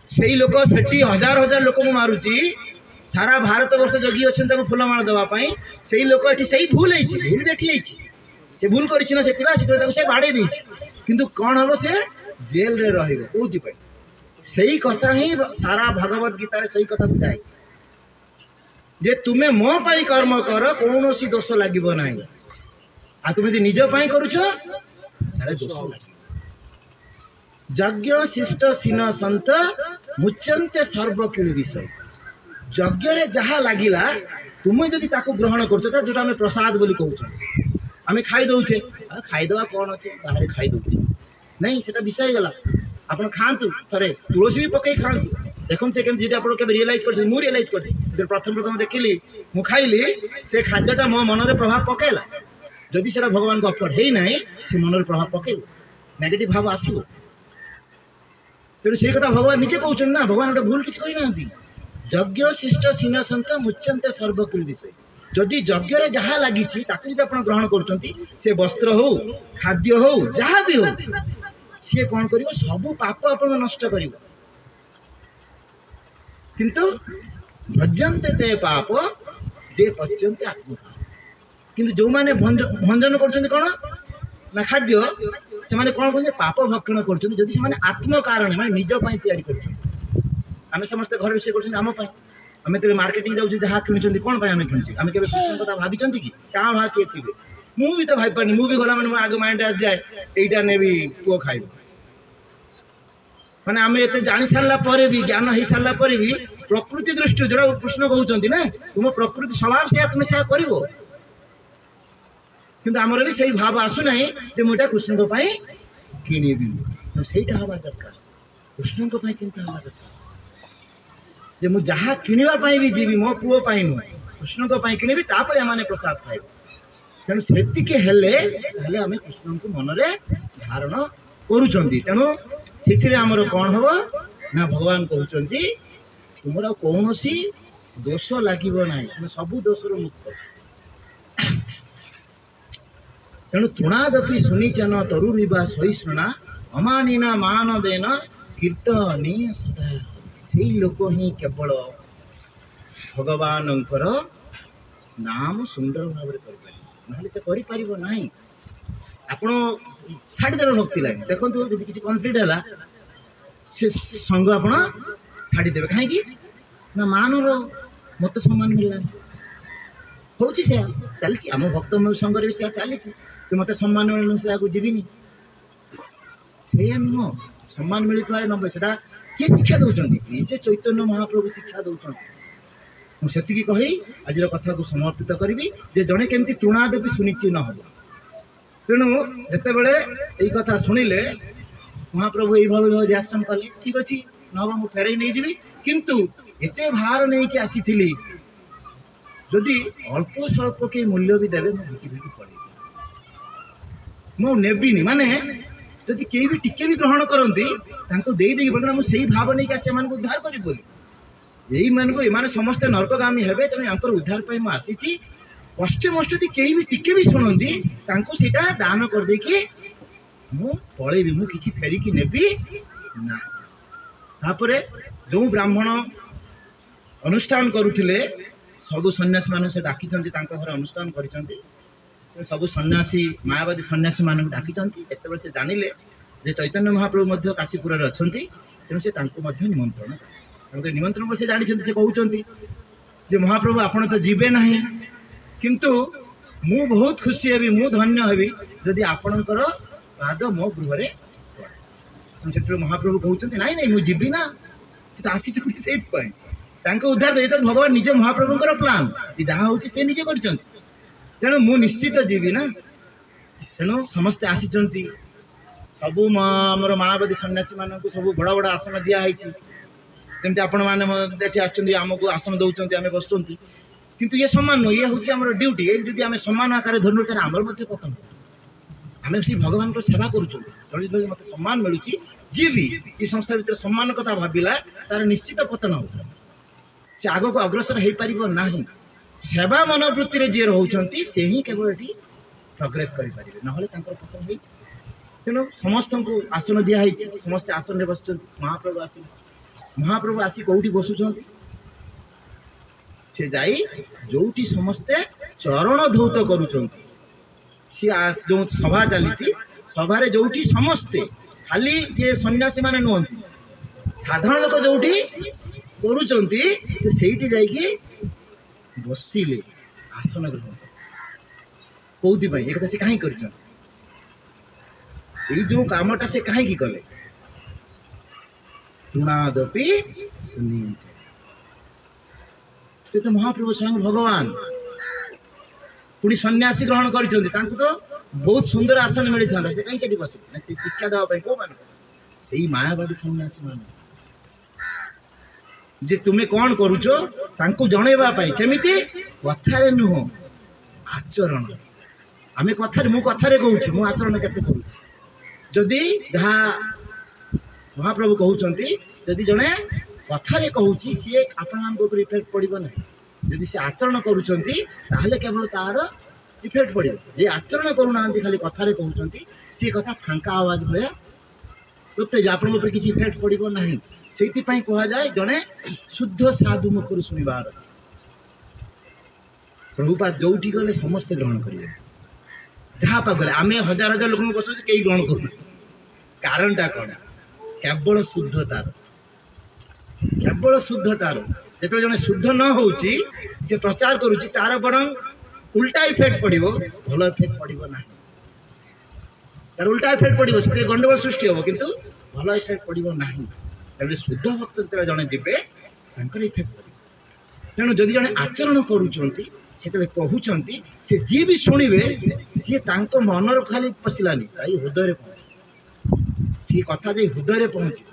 Speaker 1: से लोक से हजार हजार लोक मारुची सारा भारत वर्ष जगी अच्छा फूलमाल देवाई से लोक ये भूल भूल भी से भूल कर बाड़े किंतु कौन हम से जेल रे रही से कथा ही सारा भगवत गीता से कथा बुझाई जे तुम्हें मो पाई कर्म कर कौन सी दोष लगे ना आ तुम्हें यदि निज करुच दोष लगे यज्ञ शिष्ट सीन सत मुच्यंते सर्वकिल विषय यज्ञ जहाँ लगिला तुम्हें जदि ग्रहण कर जो आम प्रसाद बोली कहूँ आम खाईदे खाईदे कौन अच्छे बाहर खाईदे नहीं से विषय गला आप खातु थे तुलसी भी पकई खातु देखो से केमती आप रियलाइज कर रियलाइज कर प्रथम प्रथम देखिली मु खाइली से खाद्यटा मो मन में प्रभाव पकेला जदि से भगवान को अफर है ना से मन में प्रभाव पकेब नेगेटिव भाव आसो तेणु से कथा भगवान निजे कहते ना भगवान गोटे भूल किसी कही ना यज्ञ शिष्ट सीन सत मुच्यंते सर्वकुल विषय जदि यज्ञ जहाँ लगी जब आप ग्रहण कर से वस्त्र हो खाद्य हो जहाँ भी हो सी कौन कर सब पाप आप नष्ट कर किंतु भजन्ते ते पाप जे पच्यन्ते आत्मभाव किंतु जो मैंने भंजन कर कौन ना खाद्य से मैंने कौन कहते पाप भक्षण कर आत्म कारण मैं निज तैयारी कर समस्ते घर रोषे कर आम तो मार्केटिंग जाऊँ जहाँ किणुच्च कौन आम किणुचे आम के कृष्ण कथा भाई कि क्या वहाँ किए थे मुझे तो भाई पानी मुझे गला मैंने आगे माइंड आस जाए यहीटा ने भी पुओ खाइब मैंने आम एत जानी सारा भी ज्ञान हो सारा भी प्रकृति दृष्टि जो कृष्ण कहते ना तुम प्रकृति स्वभाव से तुम से कर किंतु आमर भी सही भाव आसुना मुझा कृष्ण किणवी से हवा दरकार कृष्ण चिंता हवा दरकार जे मु जहाँ किणवाई भी जीवी मो पुओ नुह कृष्ण किणवी तापर आम प्रसाद खाइब तेणु से आम कृष्ण को मन में धारण करुँ से आमर कौन हम ना भगवान कहते तुम कौन दोष लगे ना तुम सबू दोषर मुक्त तेणु तृणादपि सुनिचन तरुरीवा सहिष्णुना अमानिना मान देन कीर्तनीय सदा से लोक ही केवल भगवान नाम सुंदर भाव कर आप छाड़देवे भक्ति लगे देखो जो किसी कन्फ्लिक्ट है से संग आप छाड़देवे कहीं ना मानर मत सम्मान मिलला हूँ से चलती आम भक्त संग से चली मत सम्मान मिलूँ से जीविनी से नुह सम्मान मिल पारे न से किए शिक्षा दौरान निजे चैतन्य महाप्रभु शिक्षा दौरान मुझे कही आज कथा को समर्पित करी जे जड़े केमती तृणादपि सुनिश्चित न हो तेणु जिते बड़े यही कथा शुणिले महाप्रभु यही भाव रिएक्शन कले ठीक अच्छे ना मुझे फेरई नहीं जी किंतु एते भार नहीं कि आसी जदि अल्प स्वल्प के मूल्य भी देवे मुझे पड़े मुझे माने जदि कई भी टिके भी ग्रहण करती बोलते मुझे भाव नहीं कि उद्धार करी यही मान को ये समस्ते नरकगामी हे तेनालीर उद्धार पर मुझे आसी कष्टे मष्ट कई भी टिके भी शुणती से दान कर देकी पलैबी मुझे फेरिकी नेबी ना तापर जो ब्राह्मण अनुष्ठान करुले सबू सन्यासी मान से डाकी घर अनुष्ठान कर सबू सन्यासी मायावादी सन्यासी मान डाकी एत से जानिले जे चैतन्य महाप्रभु काशीपुर अच्छा तेणु से निमंत्रण निमंत्रण से जानी से कहते महाप्रभु आपन तो जीवे ना किंतु मु बहुत खुशी हेबी मु धन्य हेबी जदि आपणकर पाद मो गृह से महाप्रभु कहते नाई नाई मुझे जीवी ना आसी से उद्धार ये तो भगवान निज महाप्रभुंर प्लान जहाँ हूँ से निजे कर तेणु मु निश्चित जीवी ना तेणु समस्ते आसी सबू आमर मायावादी सन्यासी मान सब बड़ा बड़ा आसन दिखाई जमी आपण मैंने आमको आसन दौरान आम बस किंतु ये सम्मान नुह ये हूँ आम ड्यूटी ये आम सम्मान आकार धरु आमर पतन आम से भगवान को सेवा करुँ मत सम्मान मिलूँ जी भी ये संस्था भर सम्मान कथा भाविला तार निश्चित पतन हो से आग को अग्रसर हो पार ना सेवा मनोवृत्ति जी रोचे से ही केवल ये प्रोग्रेस करें ना पतन हो तेणु समस्त को आसन दिखाई समस्ते आसन में बस महाप्रभु आसी कौटी बसुंट से जाई जोटी समस्ते चरण धौत करुँच सी जो सभा चली सभार जोटी समस्ते खाली ये सन्यासी माने नुहति साधारण लोक जोटी करुँच से जाइए बसिले आसन ग्रहण कौथि एक से कहीं कर जो कामटा से कहीं कले तृणादपि सुनिचे तो महाप्रभु स्वयं भगवान पुणी सन्यासी ग्रहण कर तो बहुत सुंदर आसन मिली था से कहीं से बस से शिक्षा देवाई कौ मान से मायावादी सन्यासी मान जे तुम्हें कौन करुचो जनवाई केमी कथार नुह आचरण आम कथार मु कथार कहूँ मु आचरण केते करुछि जदि जहाँ महाप्रभु कहते जदि जड़े कथार कहूँ सी आपण इफेक्ट पड़ो ना ଯଦି ସେ ଆଚରଣ କରୁଛନ୍ତି ତାହେଲେ କେବଳ ତାର ଇଫେକ୍ଟ ପଡ଼ିବ। ଯେ ଆଚରଣ କରୁନାହାନ୍ତି ଖାଲି କଥାରେ କହୁଛନ୍ତି ସେ କଥା ଫାଙ୍କା ଆୱାଜ ଭଳିଆ ଆପଣଙ୍କ ଉପରେ କିଛି ଇଫେକ୍ଟ ପଡ଼ିବ ନାହିଁ। ସେଇଥିପାଇଁ କୁହାଯାଏ ଜଣେ ଶୁଦ୍ଧ ସାଧୁ ମୁଖରୁ ଶୁଣିବାର ଅଛି। ପ୍ରଭୁପାଦ ଯୋଉଠି ଗଲେ ସମସ୍ତେ ଗ୍ରହଣ କରିବେ, ଯାହା ପାଖରେ ଆମେ ହଜାର ହଜାର ଲୋକଙ୍କୁ ବସୁଛୁ କେହି ଗ୍ରହଣ କରୁନାହାନ୍ତି। କାରଣଟା କ'ଣ? କେବଳ ଶୁଦ୍ଧତାର, କେବଳ ଶୁଦ୍ଧତାର। ଯେତେବେଳେ ଜଣେ ଶୁଦ୍ଧ ନ ହେଉଛି ସେ ପ୍ରଚାର କରୁଛି ତାର ବରଂ ଉଲ୍ଟା ଇଫେକ୍ଟ ପଡ଼ିବ, ଭଲ ଇଫେକ୍ଟ ପଡ଼ିବ ନାହିଁ। ତାର ଉଲ୍ଟା ଇଫେକ୍ଟ ପଡ଼ିବ, ସେଥିରେ ଗଣ୍ଡଗୋଳ ସୃଷ୍ଟି ହେବ, କିନ୍ତୁ ଭଲ ଇଫେକ୍ଟ ପଡ଼ିବ ନାହିଁ। ତେଣୁ ଶୁଦ୍ଧ ଭକ୍ତ ଯେତେବେଳେ ଜଣେ ଯିବେ ତାଙ୍କର ଇଫେକ୍ଟ ପଡ଼ିବ। ତେଣୁ ଯଦି ଜଣେ ଆଚରଣ କରୁଛନ୍ତି ସେତେବେଳେ କହୁଛନ୍ତି ସେ ଯିଏ ବି ଶୁଣିବେ ସିଏ ତାଙ୍କ ମନର ଖାଲି ପଶିଲାନି, ତାଇ ହୃଦୟରେ ପହଞ୍ଚେ। ସେ କଥା ଯାଇ ହୃଦୟରେ ପହଞ୍ଚିବ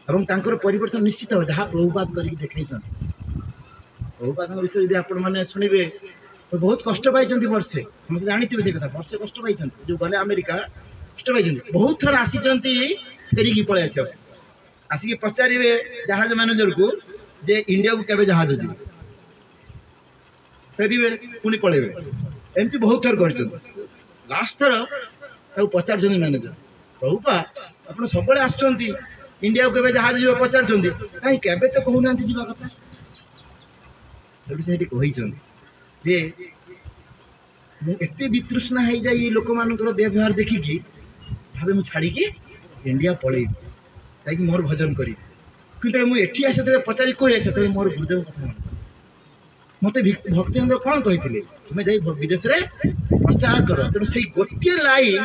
Speaker 1: ଏବଂ ତାଙ୍କର ପରିବର୍ତ୍ତନ ନିଶ୍ଚିତ ହେବ, ଯାହା ପ୍ରଭୁପାଦ କରିକି ଦେଖାଇଛନ୍ତି। ପ୍ରଭୁପାଦଙ୍କ ବିଷୟରେ ଯଦି ଆପଣମାନେ ଶୁଣିବେ ବହୁତ କଷ୍ଟ ପାଇଛନ୍ତି ବର୍ଷେ, ସମସ୍ତେ ଜାଣିଥିବେ ସେ କଥା। ବର୍ଷେ କଷ୍ଟ ପାଇଛନ୍ତି, ଯେଉଁ ଗଲେ ଆମେରିକା କଷ୍ଟ ପାଇଛନ୍ତି। ବହୁତ ଥର ଆସିଛନ୍ତି ଫେରିକି ପଳେଇ ଆସିବା, ଆସିକି ପଚାରିବେ ଜାହାଜ ମ୍ୟାନେଜରକୁ ଯେ ଇଣ୍ଡିଆକୁ କେବେ ଜାହାଜ ଯିବ, ଫେରିବେ ପୁଣି ପଳେଇବେ। ଏମିତି ବହୁତ ଥର କରିଛନ୍ତି। ଲାଷ୍ଟ ଥର ତାକୁ ପଚାରୁଛନ୍ତି ମ୍ୟାନେଜର, ପ୍ରଭୁପା ଆପଣ ସବୁବେଳେ ଆସୁଛନ୍ତି, ଇଣ୍ଡିଆକୁ କେବେ ଜାହାଜ ଯିବ ପଚାରୁଛନ୍ତି, କାହିଁ କେବେ ତ କହୁନାହାନ୍ତି ଯିବା କଥା। ସେଠୁ ସେଇଠି କହିଛନ୍ତି ଯେ ମୁଁ ଏତେ ବିତୃଷ୍ଣା ହେଇଯାଇ ଏଇ ଲୋକମାନଙ୍କର ବ୍ୟବହାର ଦେଖିକି ଭାବେ ମୁଁ ଛାଡ଼ିକି ଇଣ୍ଡିଆ ପଳେଇବି, ଯାଇକି ମୋର ଭଜନ କରିବି। କିନ୍ତୁ ମୁଁ ଏଠି ଆସେ ଯେତେବେଳେ ପଚାରି କୁହେ ସେତେବେଳେ ମୋର ଗୁରୁଦେବ କଥା ମନେ ପଡ଼େ। ମୋତେ ଭକ୍ତିବୃନ୍ଦ କ'ଣ କହିଥିଲେ, ତୁମେ ଯାଇ ବିଦେଶରେ ପ୍ରଚାର କର। ତେଣୁ ସେଇ ଗୋଟିଏ ଲାଇନ୍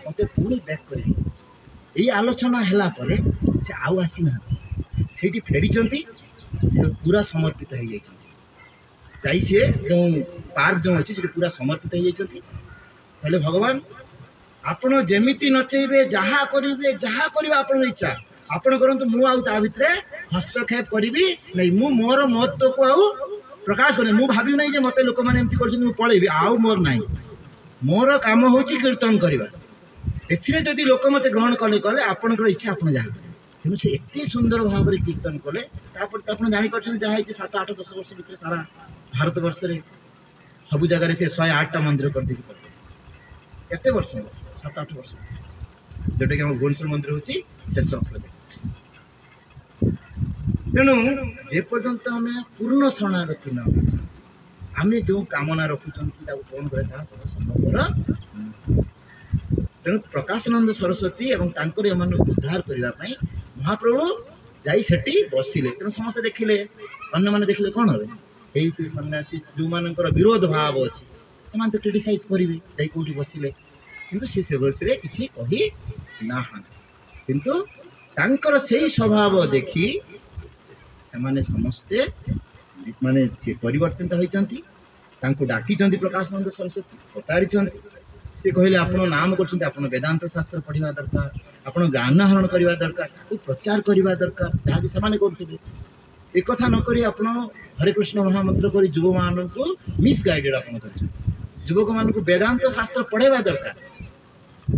Speaker 1: ମୋତେ ପୁଣି ବ୍ୟାକ୍ କରିବି। ଏଇ ଆଲୋଚନା ହେଲା ପରେ ସେ ଆଉ ଆସିନାହାନ୍ତି, ସେଇଠି ଫେରିଛନ୍ତି, ସେ ପୁରା ସମର୍ପିତ ହେଇଯାଇଛନ୍ତି। ଯାଇ ସିଏ ଯେଉଁ ପାର୍କ ଯେଉଁ ଅଛି ସେଠି ପୁରା ସମର୍ପିତ ହେଇଯାଇଛନ୍ତି। ହେଲେ ଭଗବାନ ଆପଣ ଯେମିତି ନଚେଇବେ, ଯାହା କରିବେ ଆପଣଙ୍କ ଇଚ୍ଛା ଆପଣ କରନ୍ତୁ, ମୁଁ ଆଉ ତା ଭିତରେ ହସ୍ତକ୍ଷେପ କରିବି ନାହିଁ। ମୁଁ ମୋର ମହତ୍ତ୍ୱକୁ ଆଉ ପ୍ରକାଶ କରିବି। ମୁଁ ଭାବିବି ନାହିଁ ଯେ ମୋତେ ଲୋକମାନେ ଏମିତି କରୁଛନ୍ତି ମୁଁ ପଳେଇବି, ଆଉ ମୋର ନାହିଁ। ମୋର କାମ ହେଉଛି କୀର୍ତ୍ତନ କରିବା। ଏଥିରେ ଯଦି ଲୋକ ମୋତେ ଗ୍ରହଣ କଲେ ଆପଣଙ୍କର ଇଚ୍ଛା, ଆପଣ ଯାହା କରିବେ। ତେଣୁ ସେ ଏତେ ସୁନ୍ଦର ଭାବରେ କୀର୍ତ୍ତନ କଲେ। ତାପରେ ତ ଆପଣ ଜାଣିପାରୁଛନ୍ତି ଯାହା ହେଇଛି 7, 8, 10 ବର୍ଷ ଭିତରେ ସାରା ଭାରତ ବର୍ଷରେ ସବୁ ଜାଗାରେ ସେ 108ଟା ମନ୍ଦିର କରିଦେଇକି ପଡ଼ିଲେ। କେତେ ବର୍ଷ? 7, 8 ବର୍ଷ, ଯେଉଁଟାକି ଆମ ଭୁବନେଶ୍ୱର ମନ୍ଦିର ହେଉଛି ଶେଷ ପ୍ରୋଜେକ୍ଟ। ତେଣୁ ଯେପର୍ଯ୍ୟନ୍ତ ଆମେ ପୂର୍ଣ୍ଣ ଶରଣାଗତି ନ ହେଉଛୁ, ଆମେ ଯେଉଁ କାମନା ରଖୁଛନ୍ତି ତାକୁ କ'ଣ କରେ ତାହା ସମ୍ଭବପର। ତେଣୁ ପ୍ରକାଶାନନ୍ଦ ସରସ୍ୱତୀ ଏବଂ ତାଙ୍କର ଏମାନଙ୍କୁ ଉଦ୍ଧାର କରିବା ପାଇଁ ମହାପ୍ରଭୁ ଯାଇ ସେଠି ବସିଲେ। ତେଣୁ ସମସ୍ତେ ଦେଖିଲେ, ଅନ୍ୟମାନେ ଦେଖିଲେ କ'ଣ হবে, ଏଇ ସେ ସନ୍ନ୍ୟାସୀ ଯେଉଁମାନଙ୍କର ବିରୋଧ ଭାବ ଅଛି ସେମାନେ ତ କ୍ରିଟିସାଇଜ୍ କରିବେ, ଯାଇ କେଉଁଠି ବସିଲେ। କିନ୍ତୁ ସେ ବର୍ଷରେ କିଛି କହି ନାହାନ୍ତି। କିନ୍ତୁ ତାଙ୍କର ସେଇ ସ୍ୱଭାବ ଦେଖି ସେମାନେ ସମସ୍ତେ ମାନେ ପରିବର୍ତ୍ତିତ ହୋଇଛନ୍ତି। ତାଙ୍କୁ ଡାକିଛନ୍ତି ପ୍ରକାଶାନନ୍ଦ ସରସ୍ୱତୀ, ପଚାରିଛନ୍ତି। ସେ କହିଲେ ଆପଣ ନାମ କରୁଛନ୍ତି, ଆପଣ ବେଦାନ୍ତ ଶାସ୍ତ୍ର ପଢ଼ିବା ଦରକାର, ଆପଣ ଜ୍ଞାନ ଆହରଣ କରିବା ଦରକାର, ତାକୁ ପ୍ରଚାର କରିବା ଦରକାର, ଯାହାକି ସେମାନେ କରୁଥିଲେ। ଏକଥା ନକରି ଆପଣ ହରେ କୃଷ୍ଣ ମହାମନ୍ତ୍ର କରି ଯୁବମାନଙ୍କୁ ମିସ୍ଗାଇଡେଡ୍ ଆପଣ କରିଛନ୍ତି। ଯୁବକମାନଙ୍କୁ ବେଦାନ୍ତ ଶାସ୍ତ୍ର ପଢ଼ାଇବା ଦରକାର।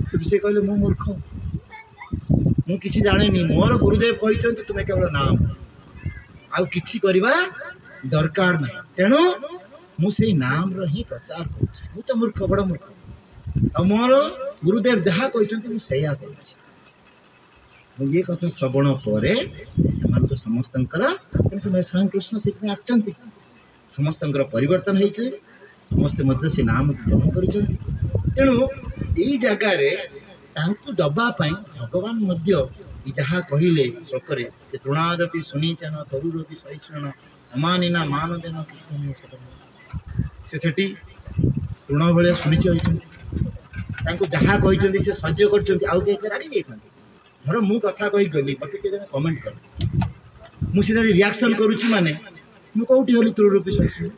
Speaker 1: କିନ୍ତୁ ସେ କହିଲେ ମୁଁ ମୂର୍ଖ, ମୁଁ କିଛି ଜାଣିନି, ମୋର ଗୁରୁଦେବ କହିଛନ୍ତି ତୁମେ କେବଳ ନାମ, ଆଉ କିଛି କରିବା ଦରକାର ନାହିଁ। ତେଣୁ ମୁଁ ସେଇ ନାମର ହିଁ ପ୍ରଚାର କରୁଛି। ମୁଁ ତ ମୂର୍ଖ, ବଡ଼ ମୂର୍ଖ, ଆଉ ମୋର ଗୁରୁଦେବ ଯାହା କହିଛନ୍ତି ମୁଁ ସେଇଆ କରୁଛି। ମୁଁ ଏ କଥା ଶ୍ରବଣ ପରେ ସେମାନଙ୍କୁ ସମସ୍ତଙ୍କର, ସ୍ୱୟଂ କୃଷ୍ଣ ସେଥିପାଇଁ ଆସିଛନ୍ତି, ସମସ୍ତଙ୍କର ପରିବର୍ତ୍ତନ ହେଇଛି, ସମସ୍ତେ ମଧ୍ୟ ସେ ନାମକୁ ଗ୍ରହଣ କରିଛନ୍ତି। ତେଣୁ ଏଇ ଜାଗାରେ ତାଙ୍କୁ ଦେବା ପାଇଁ ଭଗବାନ ମଧ୍ୟ ଯାହା କହିଲେ ଶ୍ଲୋକରେ, ଯେ ତୃଣାଦପି ଶୁଣିଚନ ତରୁରପି ସହିଷ୍ଣୁନ ଅମାନିନା ମାନଦେନ କୀର୍ତ୍ତନୀୟ ସେଟା। ସେ ସେଠି ତୃଣ ଭଳିଆ ଶୁଣିଛି ହୋଇଛନ୍ତି, ତାଙ୍କୁ ଯାହା କହିଛନ୍ତି ସେ ସହ୍ୟ କରିଛନ୍ତି। ଆଉ କେହି ରାଗି ଯାଇଥାନ୍ତି। ଧର ମୁଁ କଥା କହିଗଲି, ମୋତେ କିଏ ଜଣେ କମେଣ୍ଟ କଲେ, ମୁଁ ସେଟା ରିଆକ୍ସନ୍ କରୁଛି, ମାନେ ମୁଁ କେଉଁଠି ହେଲି ତୃଣରୂପୀ ସହିଷ୍ଣୁ।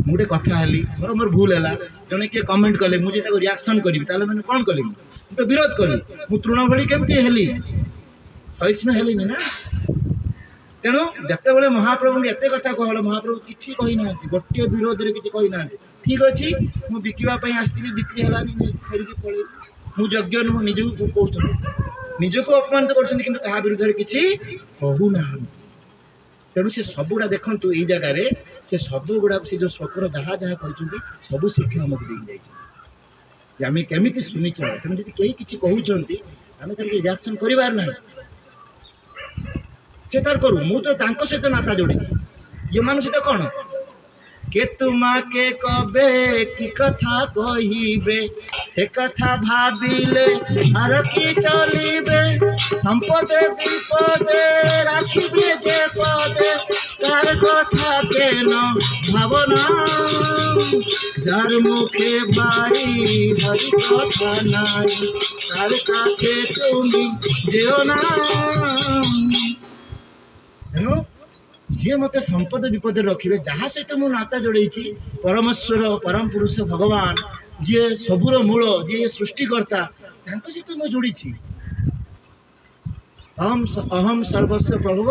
Speaker 1: ମୁଁ ଗୋଟେ କଥା ହେଲି, ଧର ମୋର ଭୁଲ ହେଲା, ଜଣେ କିଏ କମେଣ୍ଟ କଲେ, ମୁଁ ଯଦି ତାକୁ ରିଆକ୍ସନ୍ କରିବି ତାହେଲେ ମାନେ କ'ଣ କଲି, ମୁଁ ତ ବିରୋଧ କଲି। ମୁଁ ତୃଣ ଭଳି କେମିତି ହେଲି, ସହିଷ୍ଣୁ ହେଲିନି ନା। ତେଣୁ ଯେତେବେଳେ ମହାପ୍ରଭୁଙ୍କୁ ଏତେ କଥା କୁହାଗଲା, ମହାପ୍ରଭୁ କିଛି କହିନାହାନ୍ତି, ଗୋଟିଏ ବିରୋଧରେ କିଛି କହିନାହାନ୍ତି। ଠିକ୍ ଅଛି, ମୁଁ ବିକିବା ପାଇଁ ଆସିଥିଲି, ବିକ୍ରି ହେଲାନି, ଫେରିକି ପଳେଇଲି, ମୁଁ ଯୋଗ୍ୟ ନୁହଁ, ନିଜକୁ କହୁଛନ୍ତି, ନିଜକୁ ଅପମାନିତ କରୁଛନ୍ତି, କିନ୍ତୁ କାହା ବିରୁଦ୍ଧରେ କିଛି କହୁନାହାନ୍ତି। ତେଣୁ ସେ ସବୁଗୁଡ଼ା ଦେଖନ୍ତୁ, ଏଇ ଜାଗାରେ से सब गुड़ा से जो श्लोकर जहाँ जहाँ कहते सब शिक्षा आमको दे जाए आम केमी शुनी तेनाली कहीं किसी कहते आम रिएक्शन करार ना से तार करू मु तो सहित नाता जोड़ी ये मान सहित कौन के तुमाके कबे की कथा कहिबे से कथा भाविले आर की चलिबे संपदे विपदे राखिबे जे पदे तार कथा के न भावना जार मुखे भारी हरि कथा नाई तार काछे तुमी जेओ ना जी मत संपद विपद रखिए जहाँ सहित मु नाता जोड़े परमेश्वर परम पुरुष भगवान जी सबूर मूल जी सृष्टिकर्ता सहित मु जोड़ी अहम सर्वस्व प्रभव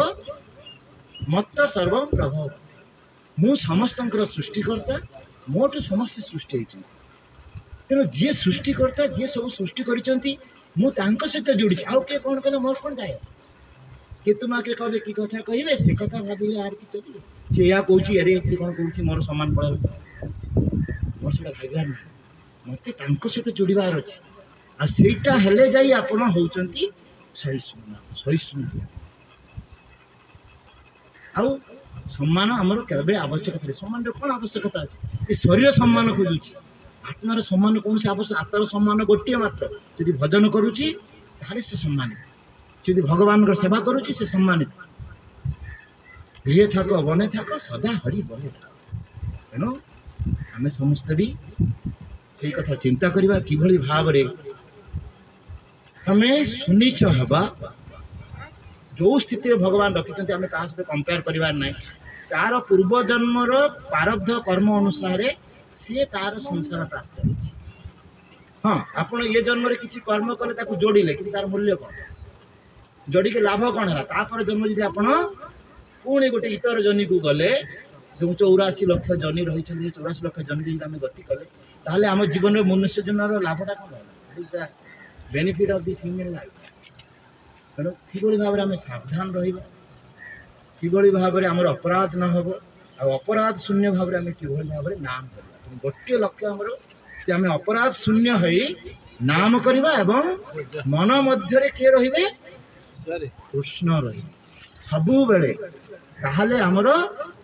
Speaker 1: मत सर्व प्रभव मु समस्त सृष्टिकर्ता मोटू समस्त सृष्टि होती तेणु जी सृष्टिकर्ता जी सब सृष्टि कर सहित जोड़ी आउ किए कौन कले मोर कौन जाए के तुमाके कबे की कथा कहे से कथा भाविले आर कि चलिए से या कौच अरे से कौन कौच मोर सम्मान पड़ा मोर से भागार ना मत सहित जोड़ार अच्छे आईटा हेले जाई आपण होचंती सहिष्णु आउ सम्मान आमर केबे आवश्यकता सम्मान कौन आवश्यकता अच्छे ये शरीर सम्मान खोजुची आत्मार सम्मान कौन से आवश्यक आत्मार सम्मान गोटे मात्र यदि भजन करुची ताले से सम्मानित यदि भगवान को सेवा करुच्ची से सम्मानित गृह थाक बने थाक सदा हरि बने थाक तेणु आम समस्त भी से कथा चिंता करवा कि भाव आम सुनिच हवा जो स्थिति भगवान रखिंट आम क्या सहित कंपेयर करार ना तार पूर्वजन्मर प्रारब्ध कर्म अनुसार सी तार संसार प्राप्त होती हाँ आपड़ ये जन्म किसी कर्म कले जोड़िले कि तार मूल्य कौन जोड़ी के लाभ कौन है तापर जन्म जी आप पुणी गोटे इतर जनी को गले जो 84 लक्ष जनी रही 84 लक्ष जनी आम गति कले ताहले आम जीवन में मनुष्य जन्म लाभटा कौन है benefit of this human life तेणु कि भाव में सावधान रहा कि भाव में आम अपराध न हो अपराध शून्य भाव में कि भाव में नाम करवा गोटे लक्ष्य आमर आम अपराध शून्य हो नाम करवा एवं मन मध्य किए रे कृष्ण रही सबु बेले ताहले आमर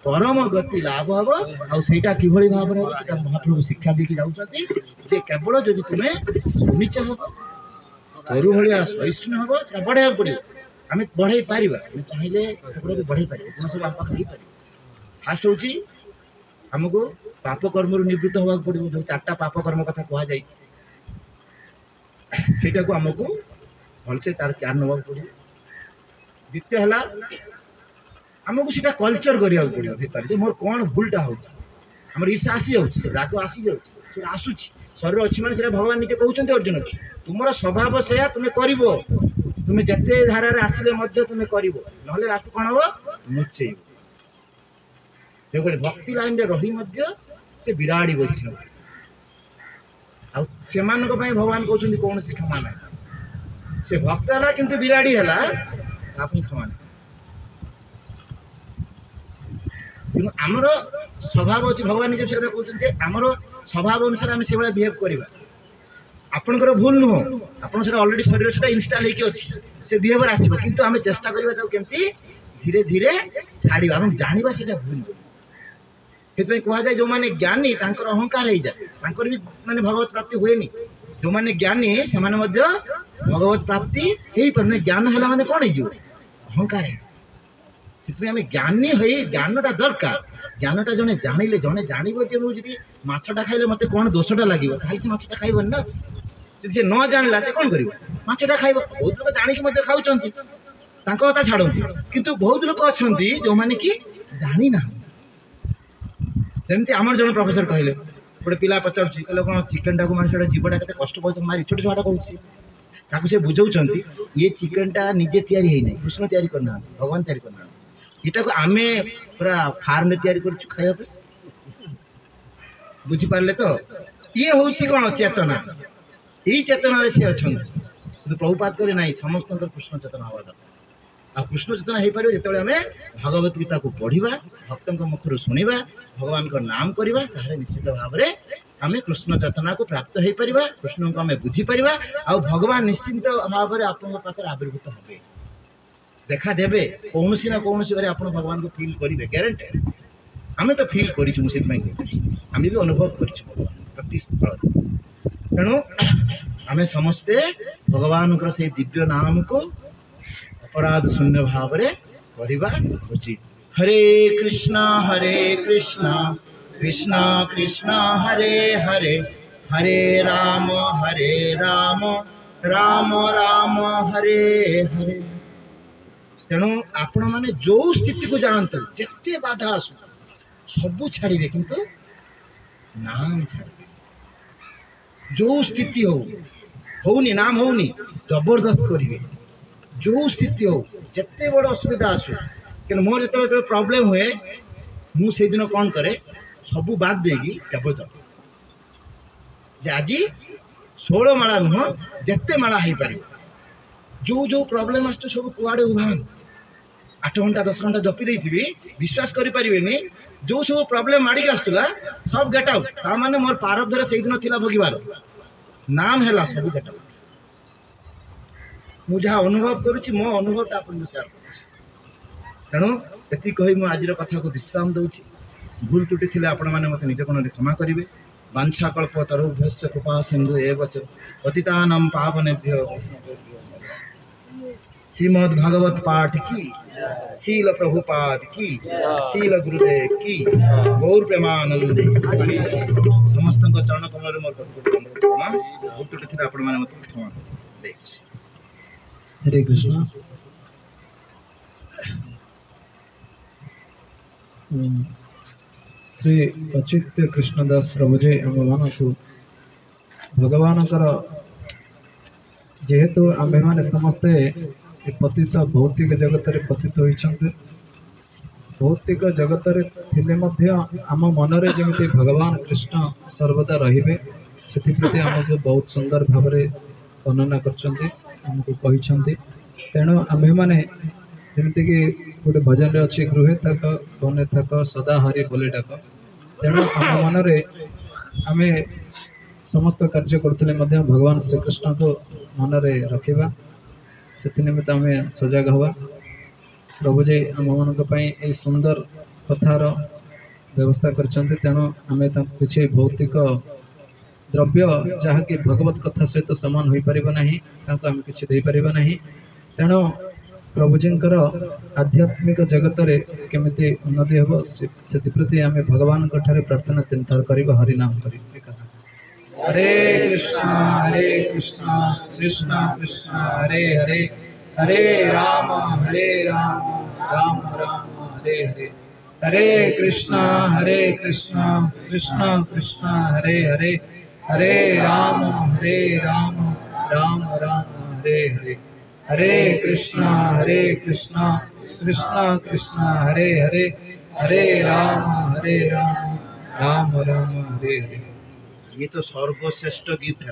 Speaker 1: परम गति लाभ हम आईटा कि भाव में महाप्रभु शिक्षा देकी जाऊँगी जे केवल जदि तुम्हें सुनिच हम तरु भाया सहिष्णु हम से बढ़ाया पड़ो आम बढ़ाई पार चाहिए बढ़ाई पार सब आम पाखे फास्ट हूँ आमको पाप कर्म निवृत्त होगा पड़ो जो 4टा पाप कर्म कथा कहुई से आमको भलसे तार केयर नवा पड़ो द्वितीय है आमको सीटा कल्चर करा पड़ो भीतर जो मोर कौन भूलटा होमर ईर्षा आसी जाऊँ राग आसी जाऊँ आसूँ शरीर अच्छी मैंने भगवान निजे कहते अर्जुन तुम स्वभाव से तुम्हें कर तुम्हें जिते धारा आसिले तुम्हें कर ना लास्ट कौन हम मुचे देखो भक्ति लाइन रे रही से विराड़ी वैष्णव से भगवान कहते कौन सी क्षमा ना से भक्त है किंतु विराड़ी है क्षमा ना आमर स्वभाव अच्छी भगवान निजे से कहते आमर स्वभाव अनुसार आम से बिहेव करवा आपणकर भूल नुह आप अलरेडी शरीर से इनस्टॉल होगी अच्छी से बिहेवियर आसो किंतु आम चेष्टा करवा केमती धीरे धीरे छाड़ा आम जाना से भूल से कहुए जो मैंने ज्ञानी अहंकार हो जाए भी माने भगवत प्राप्ति हुए जो मैंने ज्ञानी से भगवत प्राप्ति हो पारे ज्ञान है माने कौन हो अहंकार है आम ज्ञानी हो ज्ञानटा दरकार ज्ञानटा जड़े जानिले जड़े जानव जे मुझे माछटा खाइले मत कौन दोषटा लगे से माछटा खाइबन ना सी न जानला से कौन कर माछटा खाइब बहुत लोग जाणी खाऊँ कथा छाड़ती किंतु बहुत लोग अच्छा जो मैंने कि जानी ना जमी आम जन प्रोफेसर कहले गोटे पिला पचार कौन चिकेन टाक मारे जीवटा के कष्ट पड़ता मारी छोट छुआटा कहूँ से बुझाऊँ ये चिकेनटा निजे तैयारी है कृष्ण तैयारी करना भगवान तैयारी करना यहाँ को आम पूरा फार्म तैयारी कर बुझीपारे तो ये हूँ कौन चेतना यही चेतना से अच्छा प्रभुपात करे ना समस्त कृष्ण चेतना हवा दरकार आ कृष्ण चेतना हो पार जो आम भगवत गीता को पढ़ा भक्तों मुखर शुणा भगवान को नाम करवा निश्चित भाव में आम कृष्ण चेतना को प्राप्त हो पार कृष्ण को आम बुझीपर आ भगवान निश्चित भाव में आप आविर्भूत हे देखा देवे कौन ना कौन बारे आप भगवान को फील करेंगे ग्यारंटी आम तो फील करूँ से आम भी अनुभव कर भगवान प्रति स्थल तेणु आम समस्ते भगवान से दिव्य नाम को अपराध शून्य भाव में करवा उचित। हरे कृष्णा कृष्ण कृष्ण हरे हरे हरे राम राम राम हरे हरे। तेणु आपण मैंने जो स्थिति को जानते जिते बाधा आसू सबू छाड़े किंतु नाम छाड़े जो स्थिति होनी नाम होनी जबरदस्त करेंगे जो स्थिति हो जिते बड़ असुविधा आसू कि मोर जो प्रॉब्लम हुए मुझे दिन कौन करे सबू बाद देगी केवल जे आज 16 माला नुह जिते माला हो पार जो जो प्रॉब्लम आस सब कुआड़े उभान 8 घंटा 10 घंटा जपी देती विश्वास करें जो सब प्रॉब्लम माड़िक आसला सब गेट आउट ताने मोर पारब्धर से दिन थी भोगार नाम है सब गेट आउट मुझे अनुभव करुच्ची मो अनुभव आपको सेयार कर तेणु ये कही मुझे आज कथा को विश्राम दूसरी भूल त्रुटि थी आपण मैंने मत निज कोण क्षमा करेंगे वांछाकल्प तरुभ्यश्च कृपा सिंधु एव च पतितानां पावनेभ्यो श्रीमद् भागवत पाठ की शील प्रभुपाद की शील गुरुदेव की गौर प्रेमानंदे समस्त चरण कमल मोर क्षमा भूल त्रुटि थी आपण मैंने मत क्षमा करेंगे।
Speaker 3: हरे कृष्ण। श्री अच्युत कृष्णदास प्रभुजी आम मान को भगवान जेहेतु आम्भे मैंने समस्ते पतित भौतिक जगत रे पतित होइछन्ते भौतिक जगत रे थिले मध्य आम मनरे जेमिति भगवान कृष्ण सर्वदा रहिबे सेथिप्रति आमको बहुत सुंदर भाव में वर्णना करछन्ते आमको कहिछन्ते। तेणु आम्भे माने जेमितिक गोटे भजन अच्छी गृहे थक बने थक सदा हरि बोले डाक तेणु आम मनरे आमे समस्त कार्य करथिले मध्य भगवान श्रीकृष्ण को मनरे रखिबा से निमित्त आम सजग हवा प्रभुजी आम मान सुंदर कथार व्यवस्था करछन्ते तेणु आमे किसी भौतिक द्रव्य जहाँकि भगवत कथा सहित समान हो पार ना आम किसी दे पार ना तेणु प्रभुजींकर आध्यात्मिक जगत रे केमिति उन्नति हे से प्रति आम भगवान प्रार्थना 3 थर कर हरिनाम कर हरे कृष्णा कृष्ण कृष्ण हरे हरे हरे राम राम राम हरे हरे हरे कृष्णा कृष्ण कृष्ण हरे हरे हरे राम राम राम हरे हरे हरे कृष्णा कृष्ण कृष्ण हरे हरे हरे राम राम राम हरे हरे।
Speaker 1: ये तो सर्वश्रेष्ठ गिफ्ट है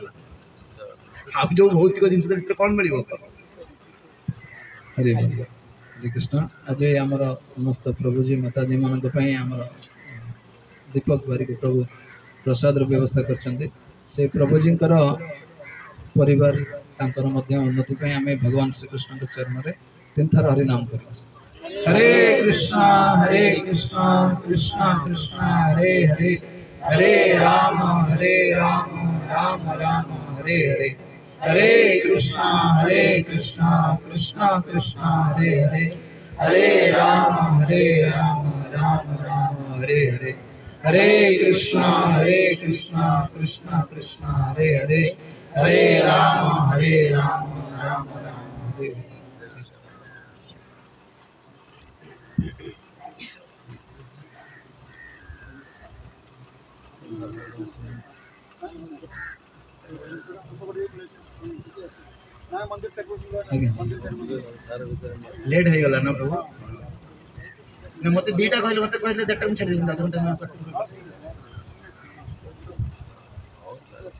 Speaker 1: आप जो भौतिक जिन कौन मिल
Speaker 3: हरे हरे कृष्ण। आज आमर समस्त प्रभुजी माताजी मान आमर दीपक बारिक प्रभु प्रसाद व्यवस्था करछन्ते से प्रभुजी परिवार तांकर मध्य उन्नति आम भगवान श्रीकृष्ण के चरण में 3 थर हरिनाम कर हरे कृष्ण कृष्ण कृष्ण हरे हरे हरे राम राम राम हरे हरे हरे कृष्ण कृष्ण कृष्ण हरे हरे हरे राम राम राम हरे हरे हरे कृष्ण कृष्ण कृष्ण हरे हरे हरे राम राम राम हरे हरे।
Speaker 1: लेट हो गला ना प्रभु ना मत दीटा कहले मत कहले देटा में छाड़ी दिंदा तुम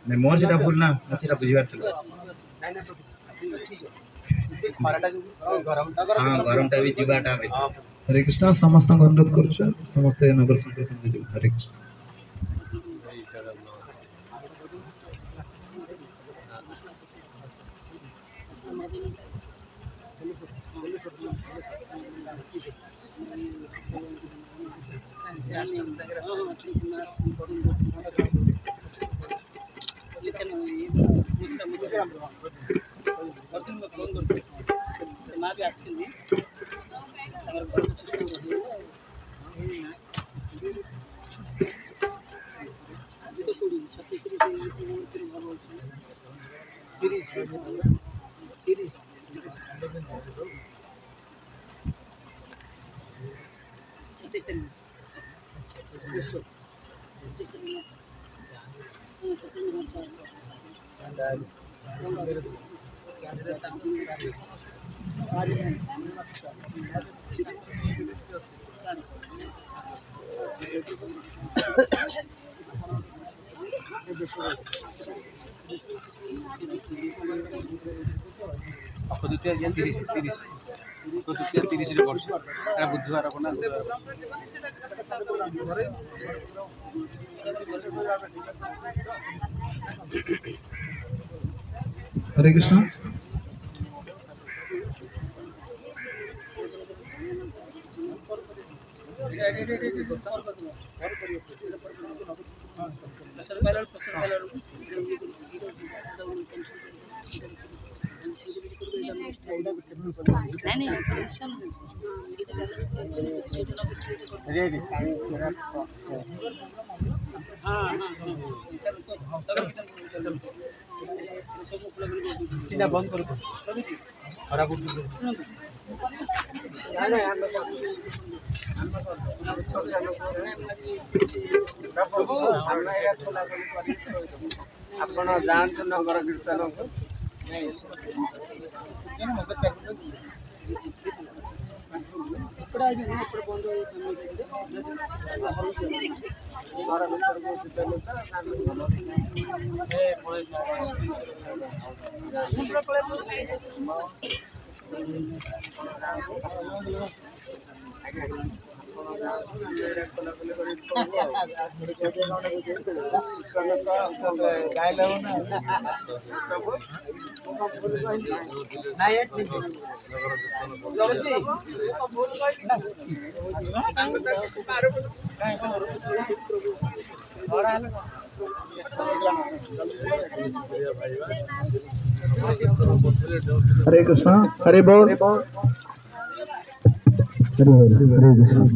Speaker 1: ने मोर सेटा भूल ना मछीटा बुझिबार थिला हाँ गरमटा भी जीवाटा बेसी
Speaker 3: हरे कृष्ण समस्त अनुरोध कर समस्ते नगर संकीर्तन हरे कृष्ण
Speaker 4: द्वितीय 30 तो द्वितीय 30 रे वर्ष एटा बुधवार को ना
Speaker 3: हरे कृष्ण
Speaker 4: सीधा बंद करो खराब
Speaker 2: ଆପଣ ଯାଆନ୍ତୁ ନଗର କୀର୍ତ୍ତନକୁ
Speaker 3: हरे कृष्ण हरे बोल
Speaker 2: हरे हरे कृष्ण